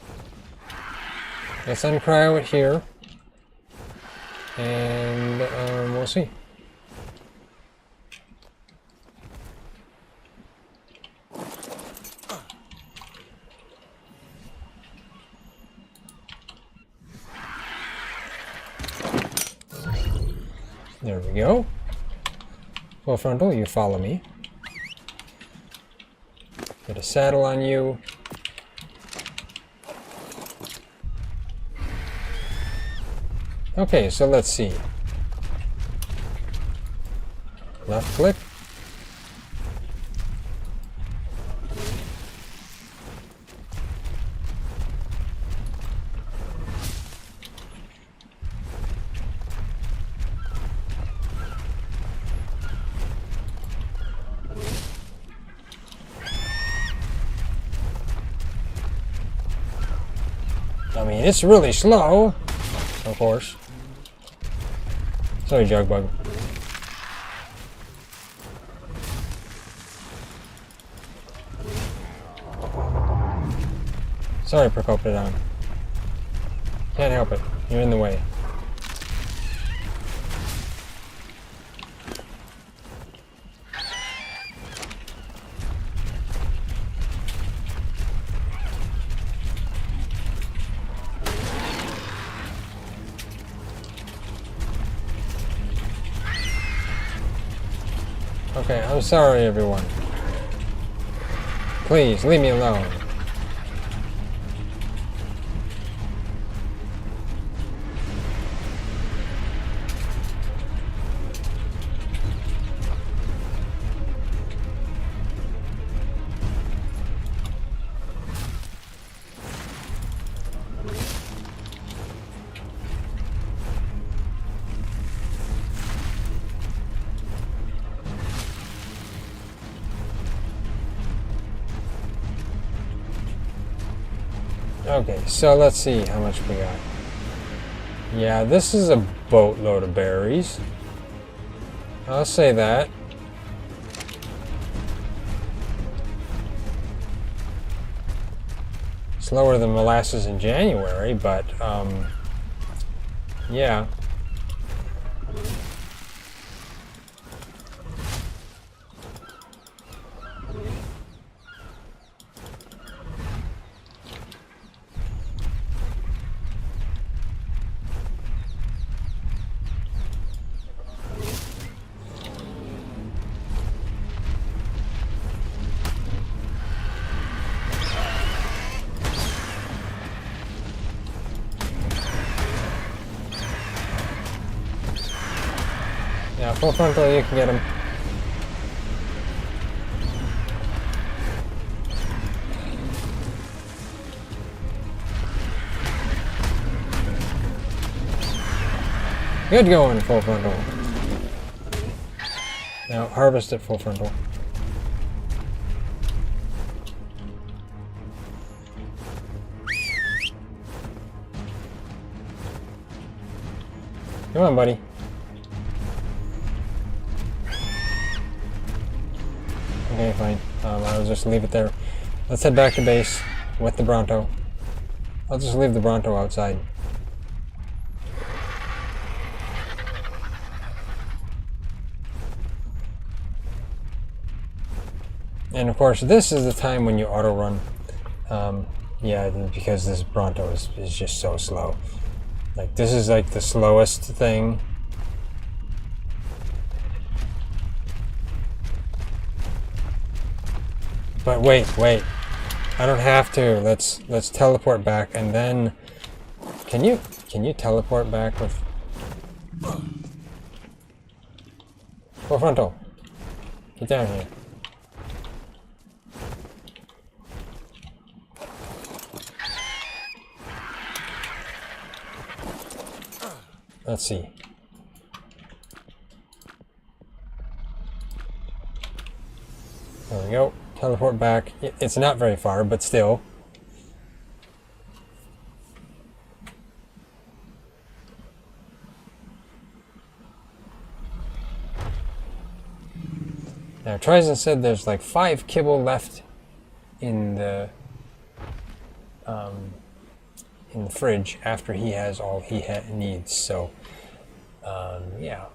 uncryo it here, and we'll see. There we go. Full frontal, you follow me. Get a saddle on you. Okay, so let's see. Left click. I mean, it's really slow, of course. Sorry, Jugbug. Sorry, Procopodon. Can't help it. You're in the way. Okay, I'm sorry, everyone. Please, leave me alone. Okay, so let's see how much we got. Yeah, this is a boatload of berries. I'll say that. Slower than molasses in January, but yeah. Yeah, full frontal, you can get him. Good going, full frontal. Now harvest at full frontal. Come on, buddy. Okay, fine. I'll just leave it there. Let's head back to base with the Bronto. I'll just leave the Bronto outside. And of course, this is the time when you auto run. Yeah, because this Bronto is just so slow. Like, this is like the slowest thing. But wait. I don't have to. Let's teleport back, and then can you teleport back with full frontal? Get down here. Let's see. There we go. Teleport back. It's not very far, but still. Now, TriZon said there's like 5 kibble left in the fridge after he has all he needs. So, yeah.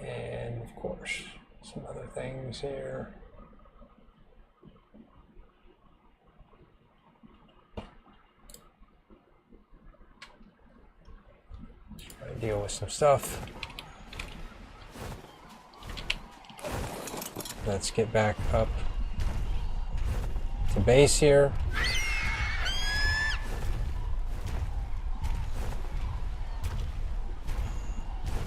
And of course, some other things here. Try to deal with some stuff. Let's get back up to base here.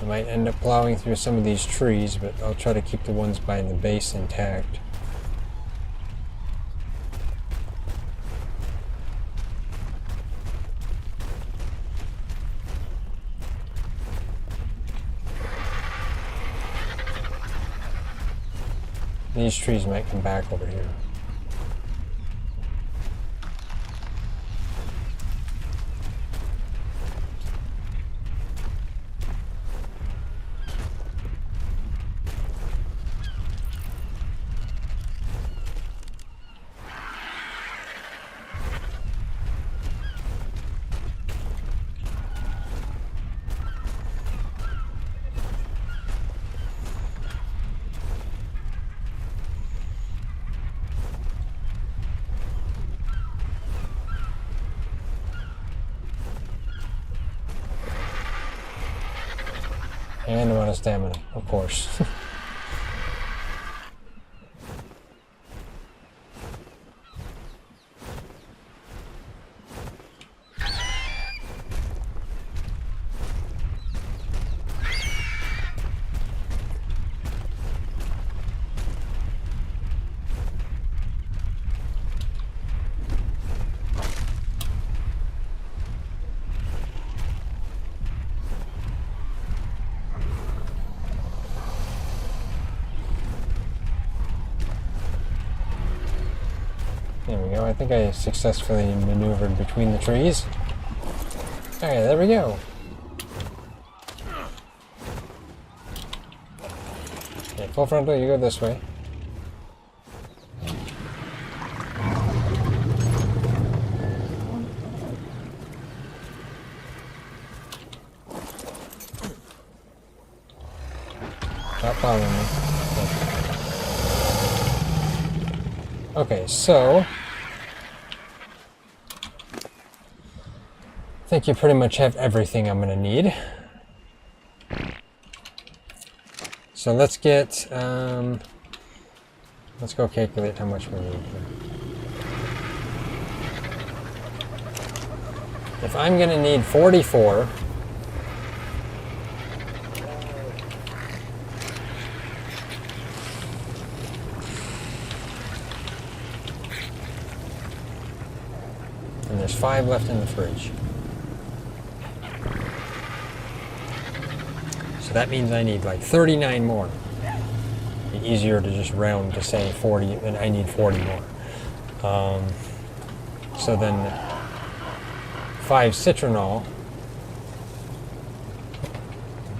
I might end up plowing through some of these trees, but I'll try to keep the ones by the base intact. These trees might come back over here. And I'm out of stamina, of course. There we go. I think I successfully maneuvered between the trees. Okay, there we go. Okay, full frontal, you go this way. Stop following me. Okay, so I think you pretty much have everything I'm gonna need. So let's get let's go calculate how much we need here. If I'm gonna need 44, there's 5 left in the fridge. So that means I need like 39 more. It'd be easier to just round to say 40, and I need 40 more. So then 5 citronal,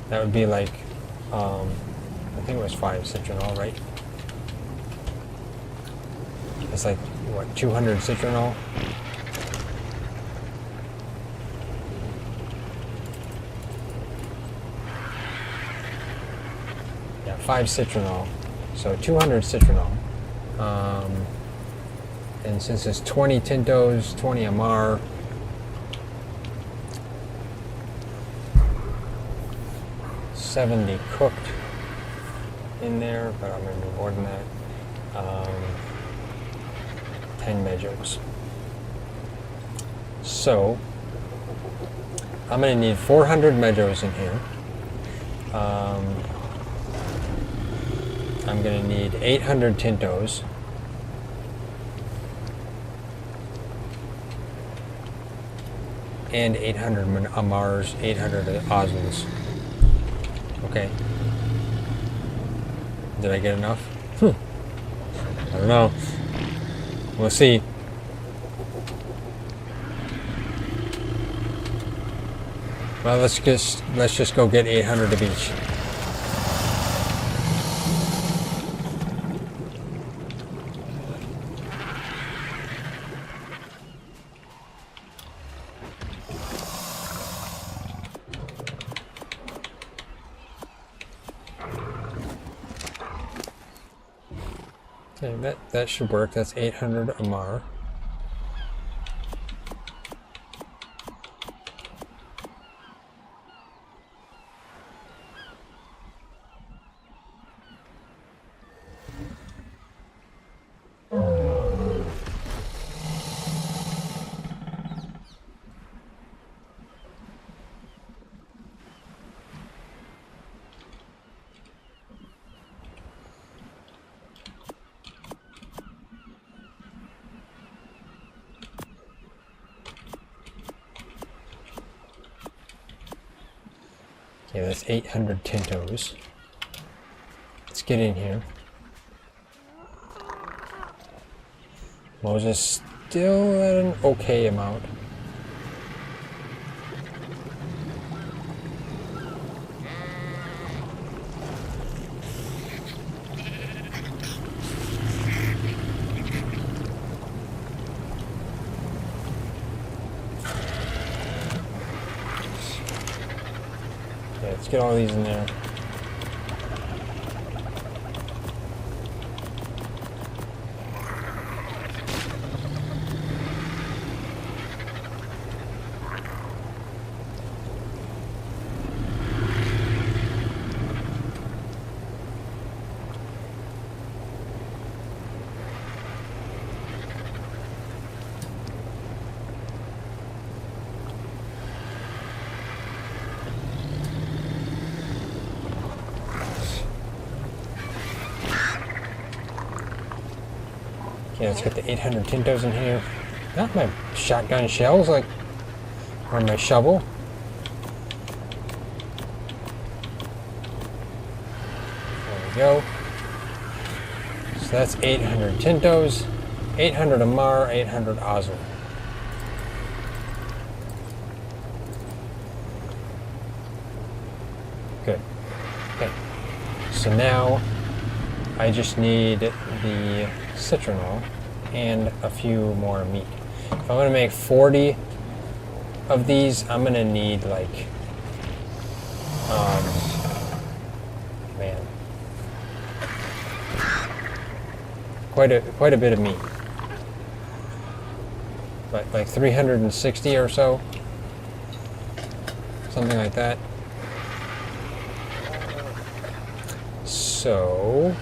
that would be like, I think it was 5 citronal, right? It's like, what, 200 citronal? Yeah, 5 citronal. So 200 citronal. And since it's 20 Tintos, 20 Amar, $70 cooked in there, but I'm going to do more than that. 10 Mejos. So I'm going to need 400 Mejos in here. I'm going to need 800 Tintos. And 800 Amars, 800 Ozls. Okay. Did I get enough? I don't know. We'll see. Well, let's just go get 800 of each. Okay, that should work. That's 800 Amar. Okay, that's 800 Tintos. Let's get in here. Mosa's still at an okay amount. Let's get all these in there. Okay, let's get the 800 Tintos in here. Not my shotgun shells, like, or my shovel. There we go. So that's 800 Tintos, 800 Amar, 800 Ozl. Good. Okay. So now I just need the citronal and a few more meat. If I'm going to make 40 of these, I'm going to need like, man, quite a bit of meat. But like 360 or so, something like that. So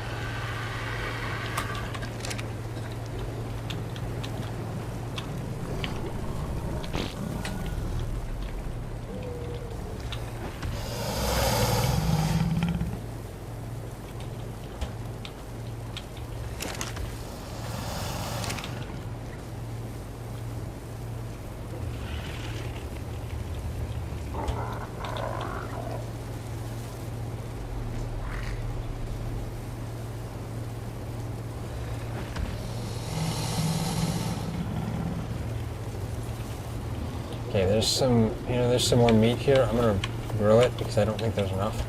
Okay, there's some, there's some more meat here. I'm gonna grill it because I don't think there's enough.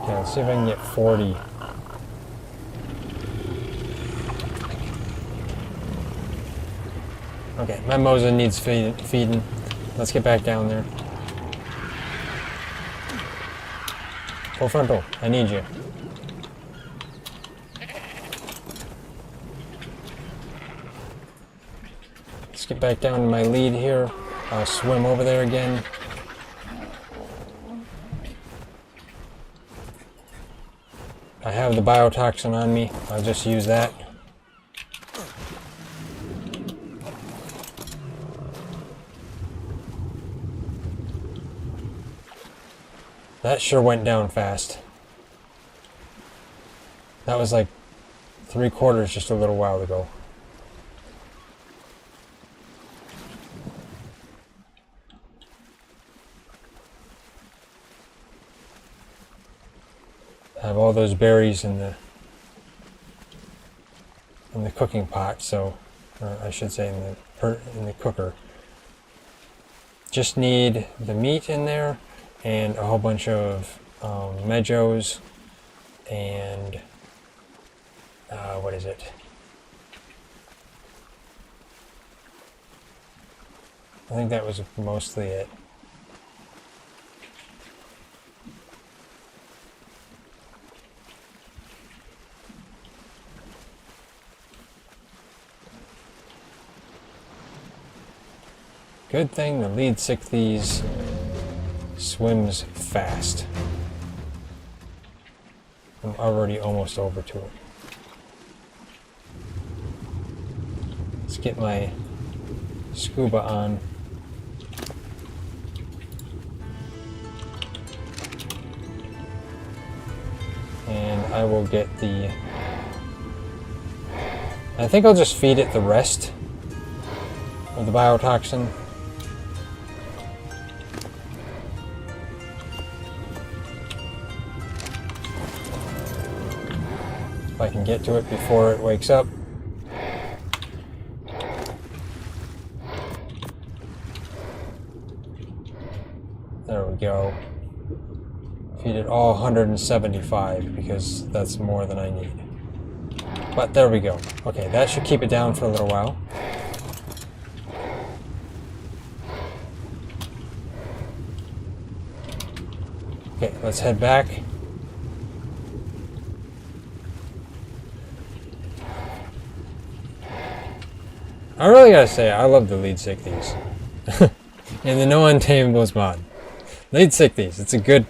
Okay, let's see if I can get 40. Okay, my Mosa needs feeding. Let's get back down there. Full frontal, I need you. Let's get back down to my lead here. I'll swim over there again. I have the biotoxin on me. I'll just use that. That sure went down fast. That was like 3/4 just a little while ago. I have all those berries in the cooking pot, so, or I should say in the cooker. Just need the meat in there and a whole bunch of medjos and what is it? I think that was mostly it. Good thing the lead 60s swims fast. I'm already almost over to it. Let's get my scuba on. And I will get the... I think I'll just feed it the rest of the biotoxin. If I can get to it before it wakes up. There we go. Feed it all 175 because that's more than I need. But there we go. Okay, that should keep it down for a little while. Okay, let's head back. I really gotta say, I love the lead 60s. And the no Untameables mod. Lead 60s, it's a good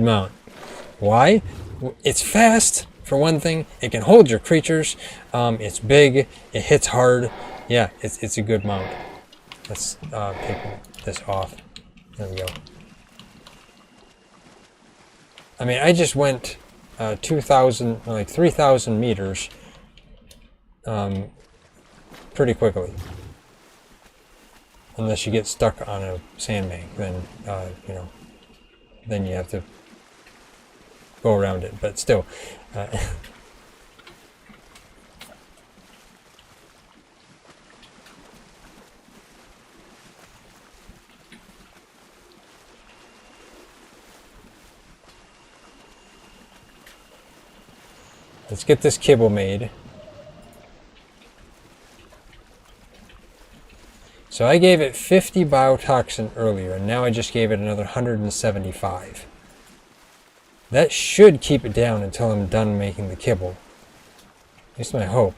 mount. Why? It's fast, for one thing. It can hold your creatures. It's big. It hits hard. Yeah, it's a good mount. Let's take this off. There we go. I mean, I just went 2,000, like 3,000 meters pretty quickly. Unless you get stuck on a sandbank, then, you know, then you have to go around it. But still, let's get this kibble made. So I gave it 50 biotoxin earlier, and now I just gave it another 175. That should keep it down until I'm done making the kibble. At least my hope.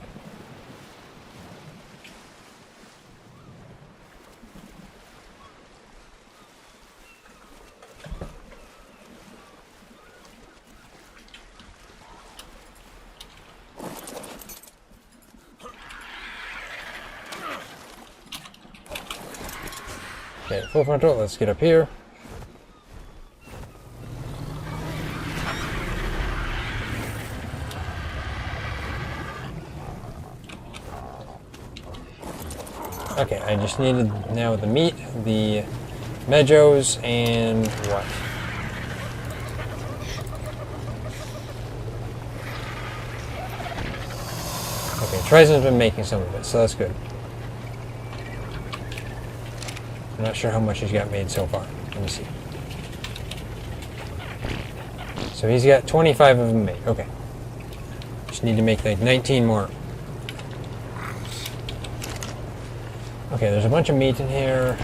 Okay, full frontal, let's get up here. Okay, I just needed now the meat, the Mejos, and what? Okay, TriZon's been making some of it, so that's good. I'm not sure how much he's got made so far. Let me see. So he's got 25 of them made. Okay. Just need to make like 19 more. Okay, there's a bunch of meat in here.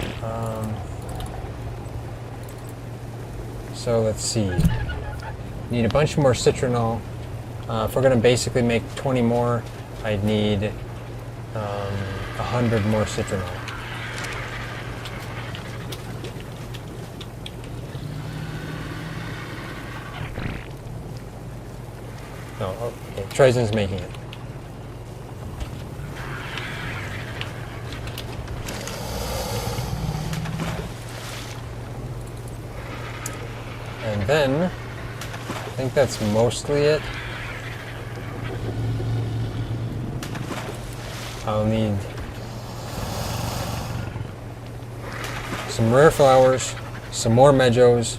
So let's see. Need a bunch more citronal. If we're going to basically make 20 more, I'd need 100 more citronal. Oh, okay. TriZon's making it. And then, I think that's mostly it. I'll need some rare flowers, some more Mejos,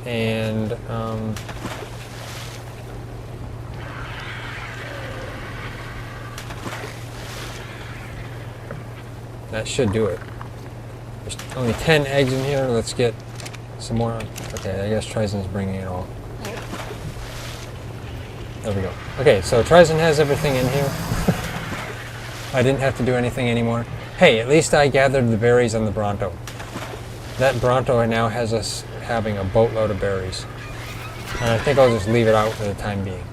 and that should do it. There's only 10 eggs in here. Let's get some more. Okay, I guess TriZon's bringing it all. There we go. Okay, so TriZon has everything in here. I didn't have to do anything anymore. Hey, at least I gathered the berries on the Bronto. That Bronto now has us having a boatload of berries. And I think I'll just leave it out for the time being.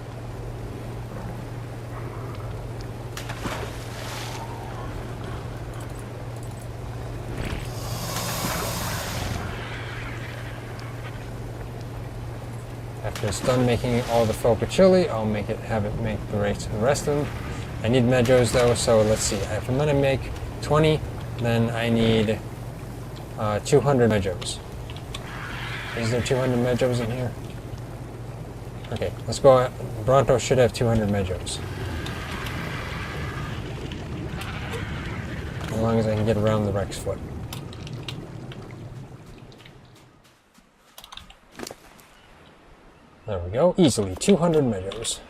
After it's done making all the focaccioli, I'll have it make the rest of them. I need Mejos though, so let's see. If I'm going to make 20, then I need 200 Mejos. Is there 200 Mejos in here? Okay, let's go. Bronto should have 200 Mejos. As long as I can get around the Rex foot. There we go. Easily 200 Mejos.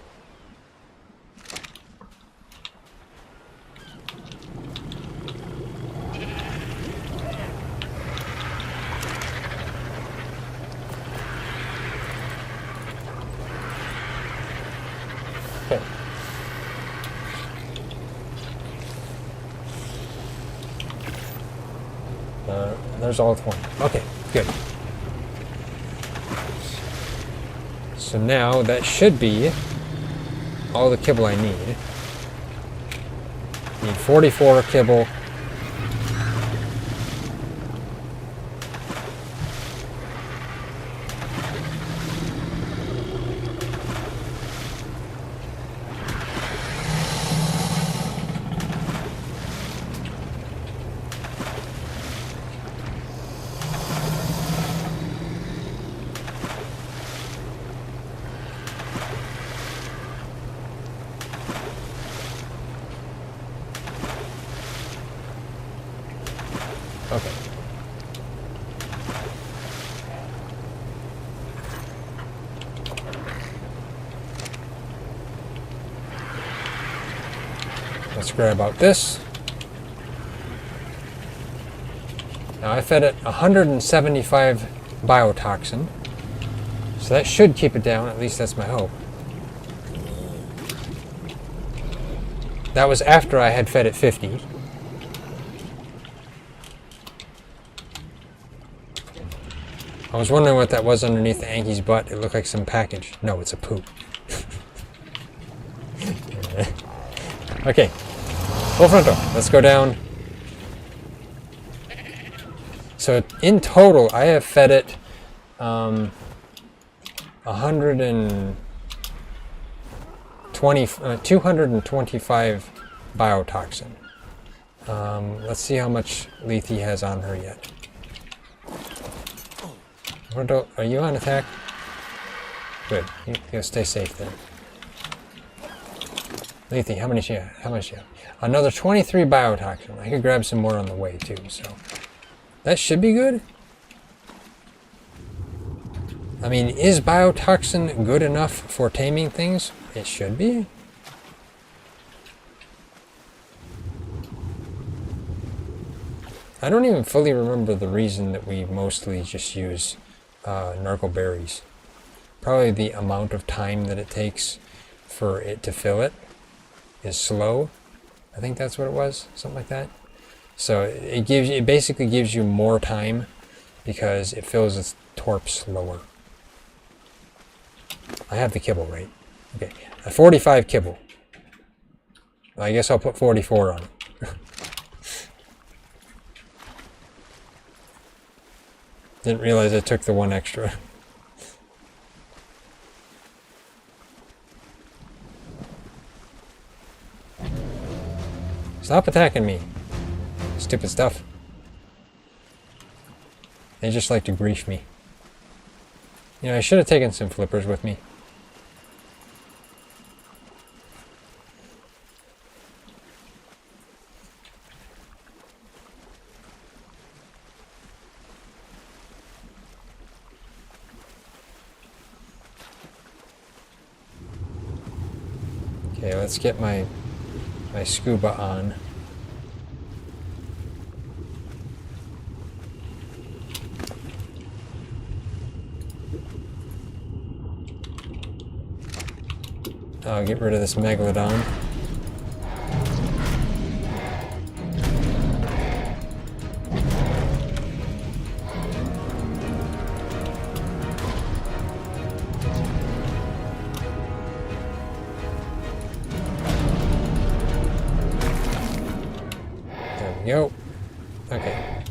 Okay. There's all 20. Okay, good. So now that should be all the kibble I need. Need 44 kibble. Okay. Let's grab out this. Now I fed it 175 biotoxin, so that should keep it down, at least that's my hope. That was after I had fed it 50. I was wondering what that was underneath the Anky's butt. It looked like some package. No, it's a poop. Okay, full frontal. Let's go down. So in total, I have fed it 225 biotoxin. Let's see how much Lethe has on her yet. Are you on attack? Good. You gotta stay safe then. Lethe, how many do you have? How much do you have? Another 23 biotoxin. I could grab some more on the way too, so that should be good. I mean, is biotoxin good enough for taming things? It should be. I don't even fully remember the reason that we mostly just use narco berries. Probably the amount of time that it takes for it to fill it is slow. I think that's what it was, something like that. So it basically gives you more time because it fills its torp slower. I have the kibble right. Okay, a 45 kibble. I guess I'll put 44 on it. Didn't realize I took the one extra. Stop attacking me. Stupid stuff. They just like to grief me. You know, I should have taken some flippers with me. Okay, let's get my scuba on. I'll get rid of this megalodon. Go. Okay.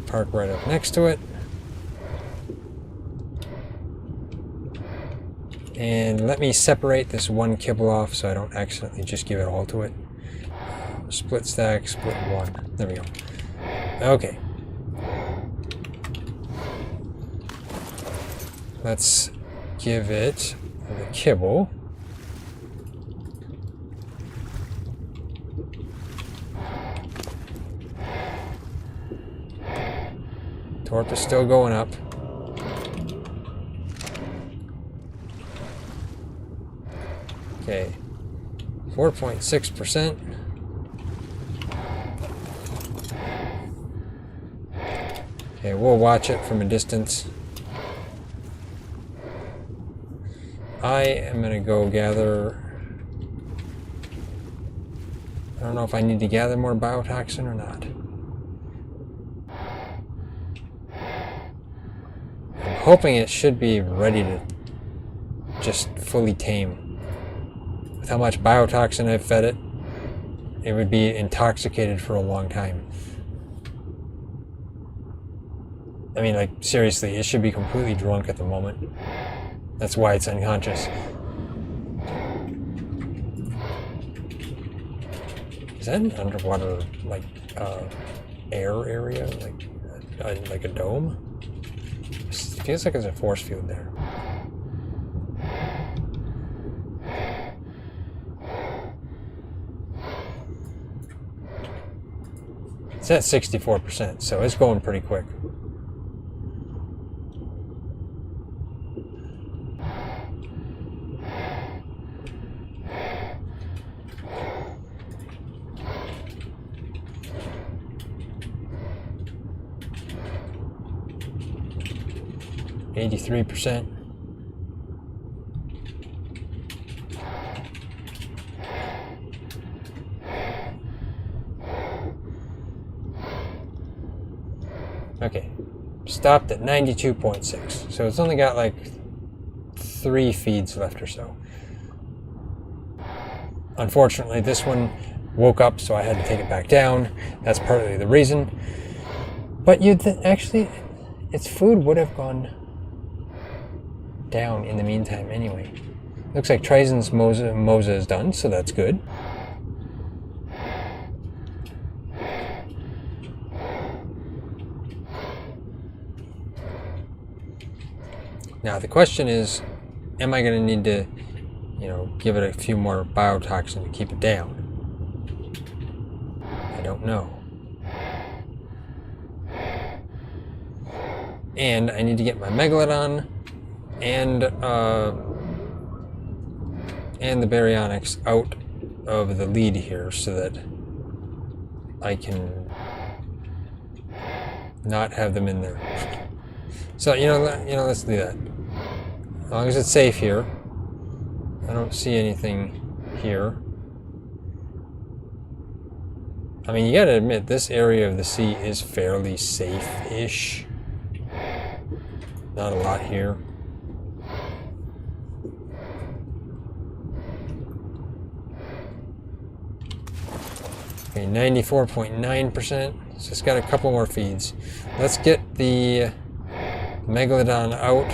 Park right up next to it. And let me separate this one kibble off so I don't accidentally just give it all to it. Split stack, split one. There we go. Okay. Let's give it the kibble. Torp is still going up. Okay, 4.6%. Okay, we'll watch it from a distance. I am gonna go gather. I don't know if I need to gather more biotoxin or not. Hoping it should be ready to just fully tame. With how much biotoxin I've fed it, it would be intoxicated for a long time. I mean, like, seriously, it should be completely drunk at the moment. That's why it's unconscious. Is that an underwater, like, air area? Like a dome? It feels like there's a force field there. It's at 64%, so it's going pretty quick. %. Okay, stopped at 92.6, so it's only got like 3 feeds left or so. Unfortunately, this one woke up, so I had to take it back down. That's partly the reason. But actually, its food would have gone down in the meantime anyway. Looks like TriZon's Mosa is done, so that's good. Now the question is, am I going to need to, give it a few more biotoxin to keep it down? I don't know. And I need to get my Megalodon and the baryonics out of the lead here so that I can not have them in there. So let's do that. As long as it's safe here. I don't see anything here. I mean, you gotta admit, this area of the sea is fairly safe-ish. Not a lot here. Okay, 94.9%. So it's got a couple more feeds. Let's get the Megalodon out.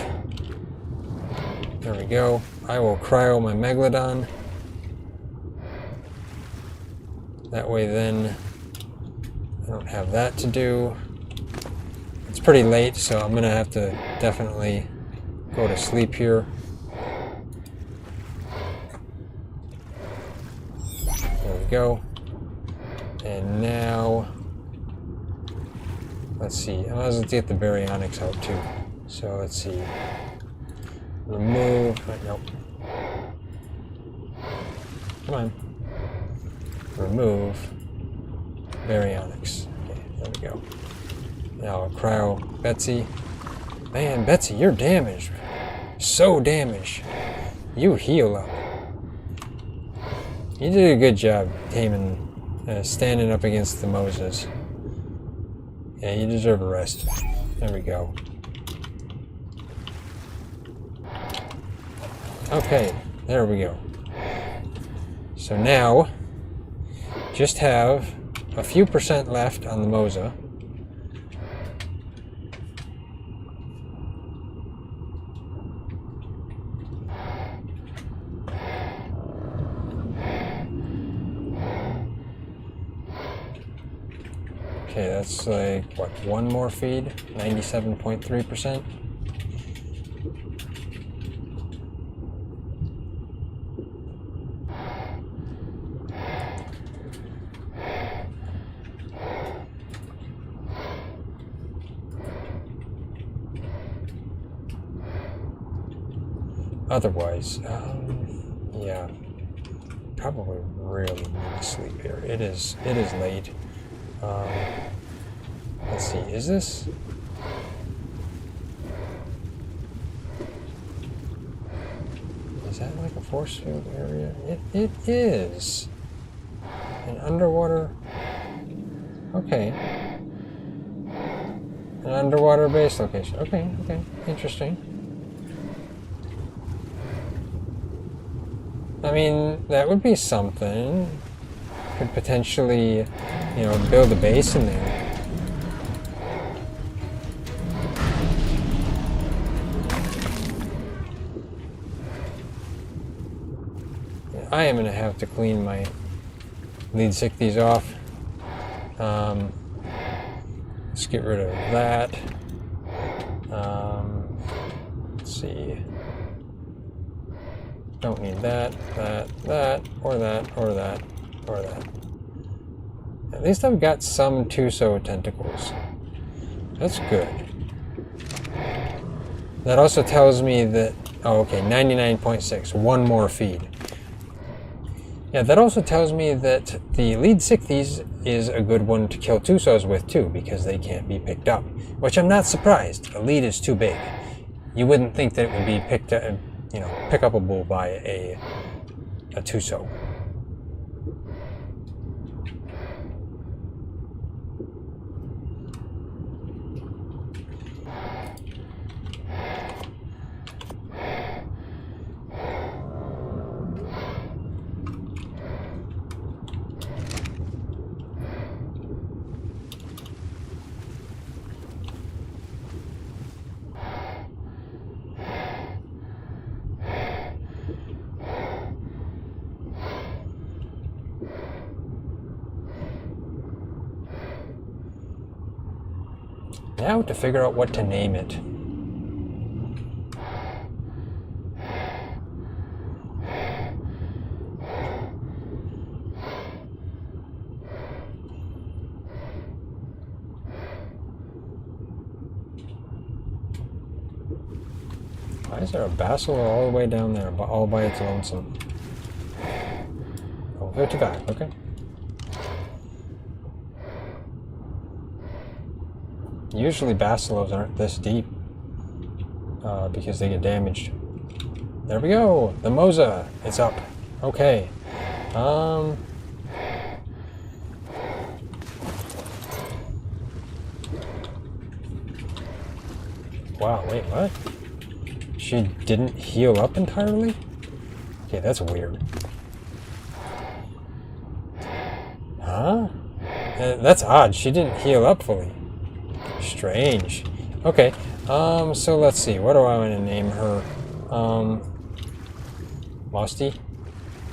There we go. I will cryo my Megalodon. That way then I don't have that to do. It's pretty late, so I'm gonna have to definitely go to sleep here. There we go. And now, let's see, I might as well get the baryonics out too. So let's see. Remove, nope. Come on. Remove baryonics. Okay, there we go. Now I'll cryo Betsy. Man, Betsy, you're damaged. So damaged. You heal up. You did a good job taming, standing up against the Mosas. Yeah, you deserve a rest. There we go. Okay, there we go. So now, just have a few percent left on the Mosa. Okay, that's like, what, one more feed? 97.3%. Otherwise, yeah, probably really need to sleep here. It is late. Let's see, is this? Is that like a force field area? It is. An underwater, okay. An underwater base location. Okay, interesting. I mean, that would be something. Could potentially, build a base in there. I am going to have to clean my lead sichthies off. Let's get rid of that. Let's see. Don't need that, or that. At least I've got some Tuso tentacles. That's good. That also tells me that, oh, okay, 99.6, one more feed. Yeah, that also tells me that the lead sichthies is a good one to kill Tusos with too, because they can't be picked up. Which I'm not surprised. A lead is too big. You wouldn't think that it would be picked up, pick upable by a Tuso. Now to figure out what to name it. is there a bachelor all the way down there, all by its lonesome? Oh, 55, okay. Usually basilos aren't this deep because they get damaged. There we go, the Mosa, it's up. Okay. Wow, wait, what? She didn't heal up entirely? Okay, that's weird. Huh? That's odd, she didn't heal up fully. Strange. Okay, so let's see, what do I want to name her? Mosty,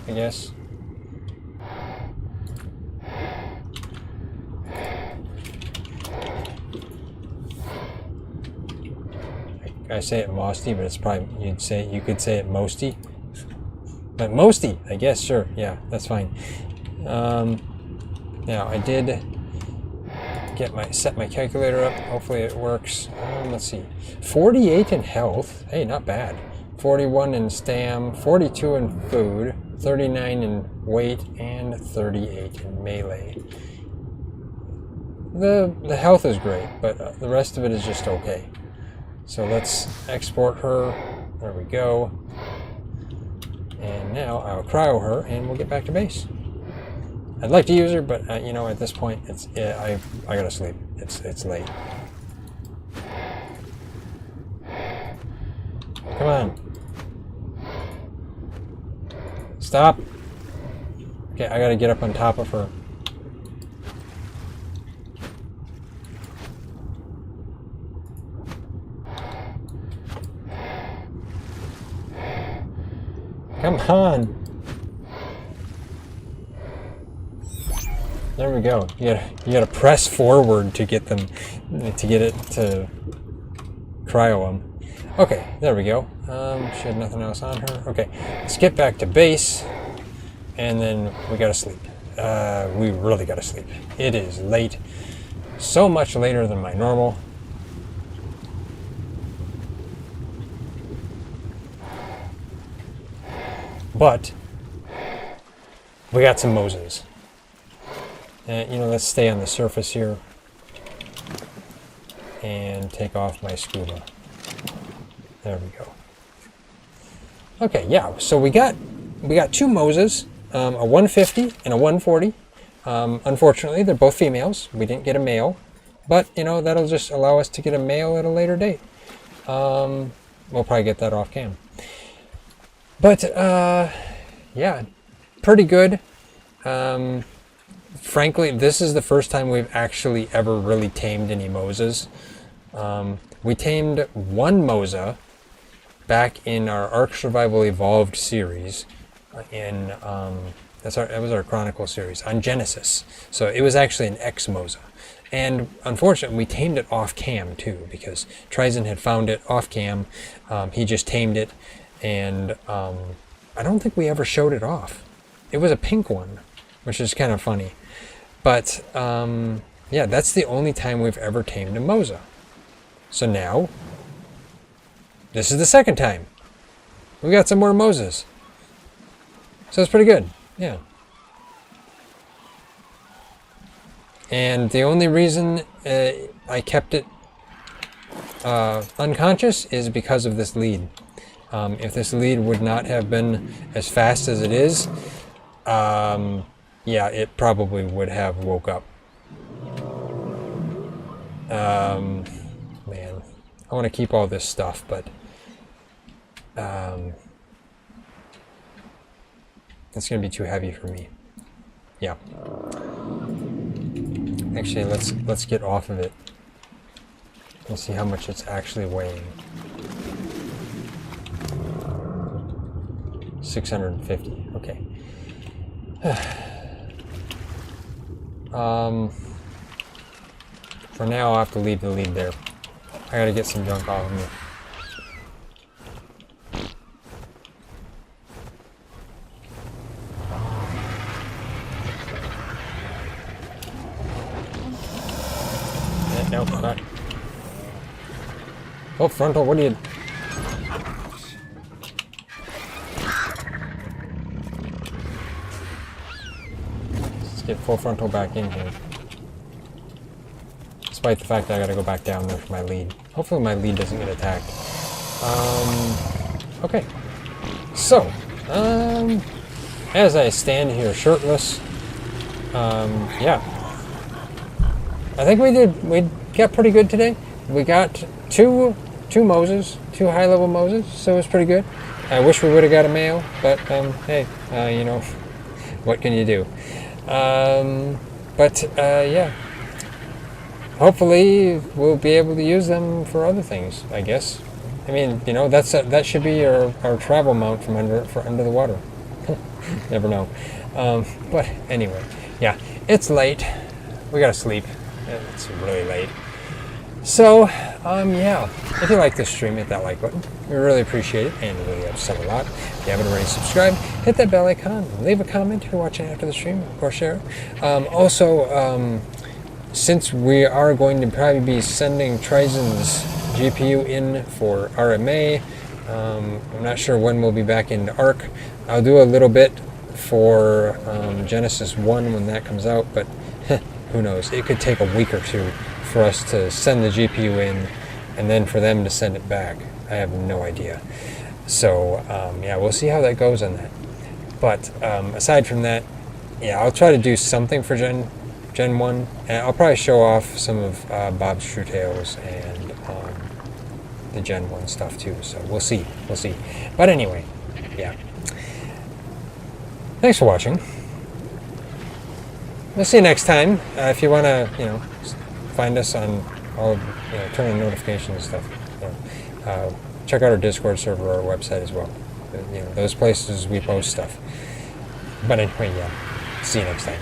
I guess. I say it Mosty, but it's probably you could say it Mosty. But Mosty, I guess, sure, yeah, that's fine. Now I did set my calculator up. Hopefully it works. Let's see, 48 in health. Hey, not bad. 41 in stam, 42 in food, 39 in weight, and 38 in melee. The health is great, but the rest of it is just okay. So let's export her. There we go. And now I'll cryo her, and we'll get back to base. I'd like to use her, but you know, at this point, it's I gotta sleep. It's late. Come on. Stop. Okay, I gotta get up on top of her. Come on. There we go. You gotta press forward to get them, to get it to cryo them. Okay, there we go. She had nothing else on her. Okay, let's get back to base, and then we gotta sleep. We really gotta sleep. It is late, so much later than my normal. But we got some Mosas. And you know, let's stay on the surface here and take off my scuba. There we go. Okay, yeah. So we got two Mosas, a 150 and a 140. Unfortunately, they're both females. We didn't get a male, but you know, that'll just allow us to get a male at a later date. We'll probably get that off cam. But yeah, pretty good. Frankly, this is the first time we've actually ever really tamed any Mosas. We tamed one Mosa back in our ARK Survival Evolved series. That was our Chronicle series on Genesis. So it was actually an X-Mosa. And unfortunately, we tamed it off cam too, because TriZon had found it off cam. He just tamed it, and I don't think we ever showed it off. It was a pink one, which is kind of funny. But yeah, that's the only time we've ever tamed a Mosa. So now, this is the second time. We got some more Mosas. So it's pretty good, yeah. And the only reason I kept it unconscious is because of this lead. If this lead would not have been as fast as it is, yeah, it probably would have woke up. Man, I want to keep all this stuff, but it's going to be too heavy for me. Yeah. Actually, let's get off of it and see how much it's actually weighing. 650. Okay. For now, I'll have to leave the lead there. I gotta get some junk off of me. No, not. Oh, frontal, what are you... Let's get full frontal back in here. Despite the fact that I gotta go back down there for my lead. Hopefully my lead doesn't get attacked. Okay. So, as I stand here shirtless, yeah. I think we got pretty good today. We got two Mosas, 2 high-level Mosas, so it was pretty good. I wish we would have got a male, but hey, you know, what can you do? Yeah. Hopefully we'll be able to use them for other things, I guess. I mean, you know, that should be our travel mount from under the water. Never know. But anyway, yeah, it's late. We gotta sleep. It's really late. So, yeah, if you like this stream, hit that like button. We really appreciate it, and it really helps us out a lot. If you haven't already subscribed, hit that bell icon. Leave a comment if you're watching after the stream, or share it. Also, since we are going to probably be sending TriZon's GPU in for RMA, I'm not sure when we'll be back into ARK. I'll do a little bit for Genesis 1 when that comes out, but who knows? It could take a week or two for us to send the GPU in and then for them to send it back. I have no idea. So, yeah, we'll see how that goes on that. But aside from that, yeah, I'll try to do something for Gen 1. And I'll probably show off some of Bob's True Tales and the Gen 1 stuff too. So we'll see. We'll see. But anyway, yeah. Thanks for watching. We'll see you next time. If you want to, you know, find us on all, you know, turn on notifications and stuff. You know, check out our Discord server or our website as well. You know, those places we post stuff. But anyway, yeah. See you next time.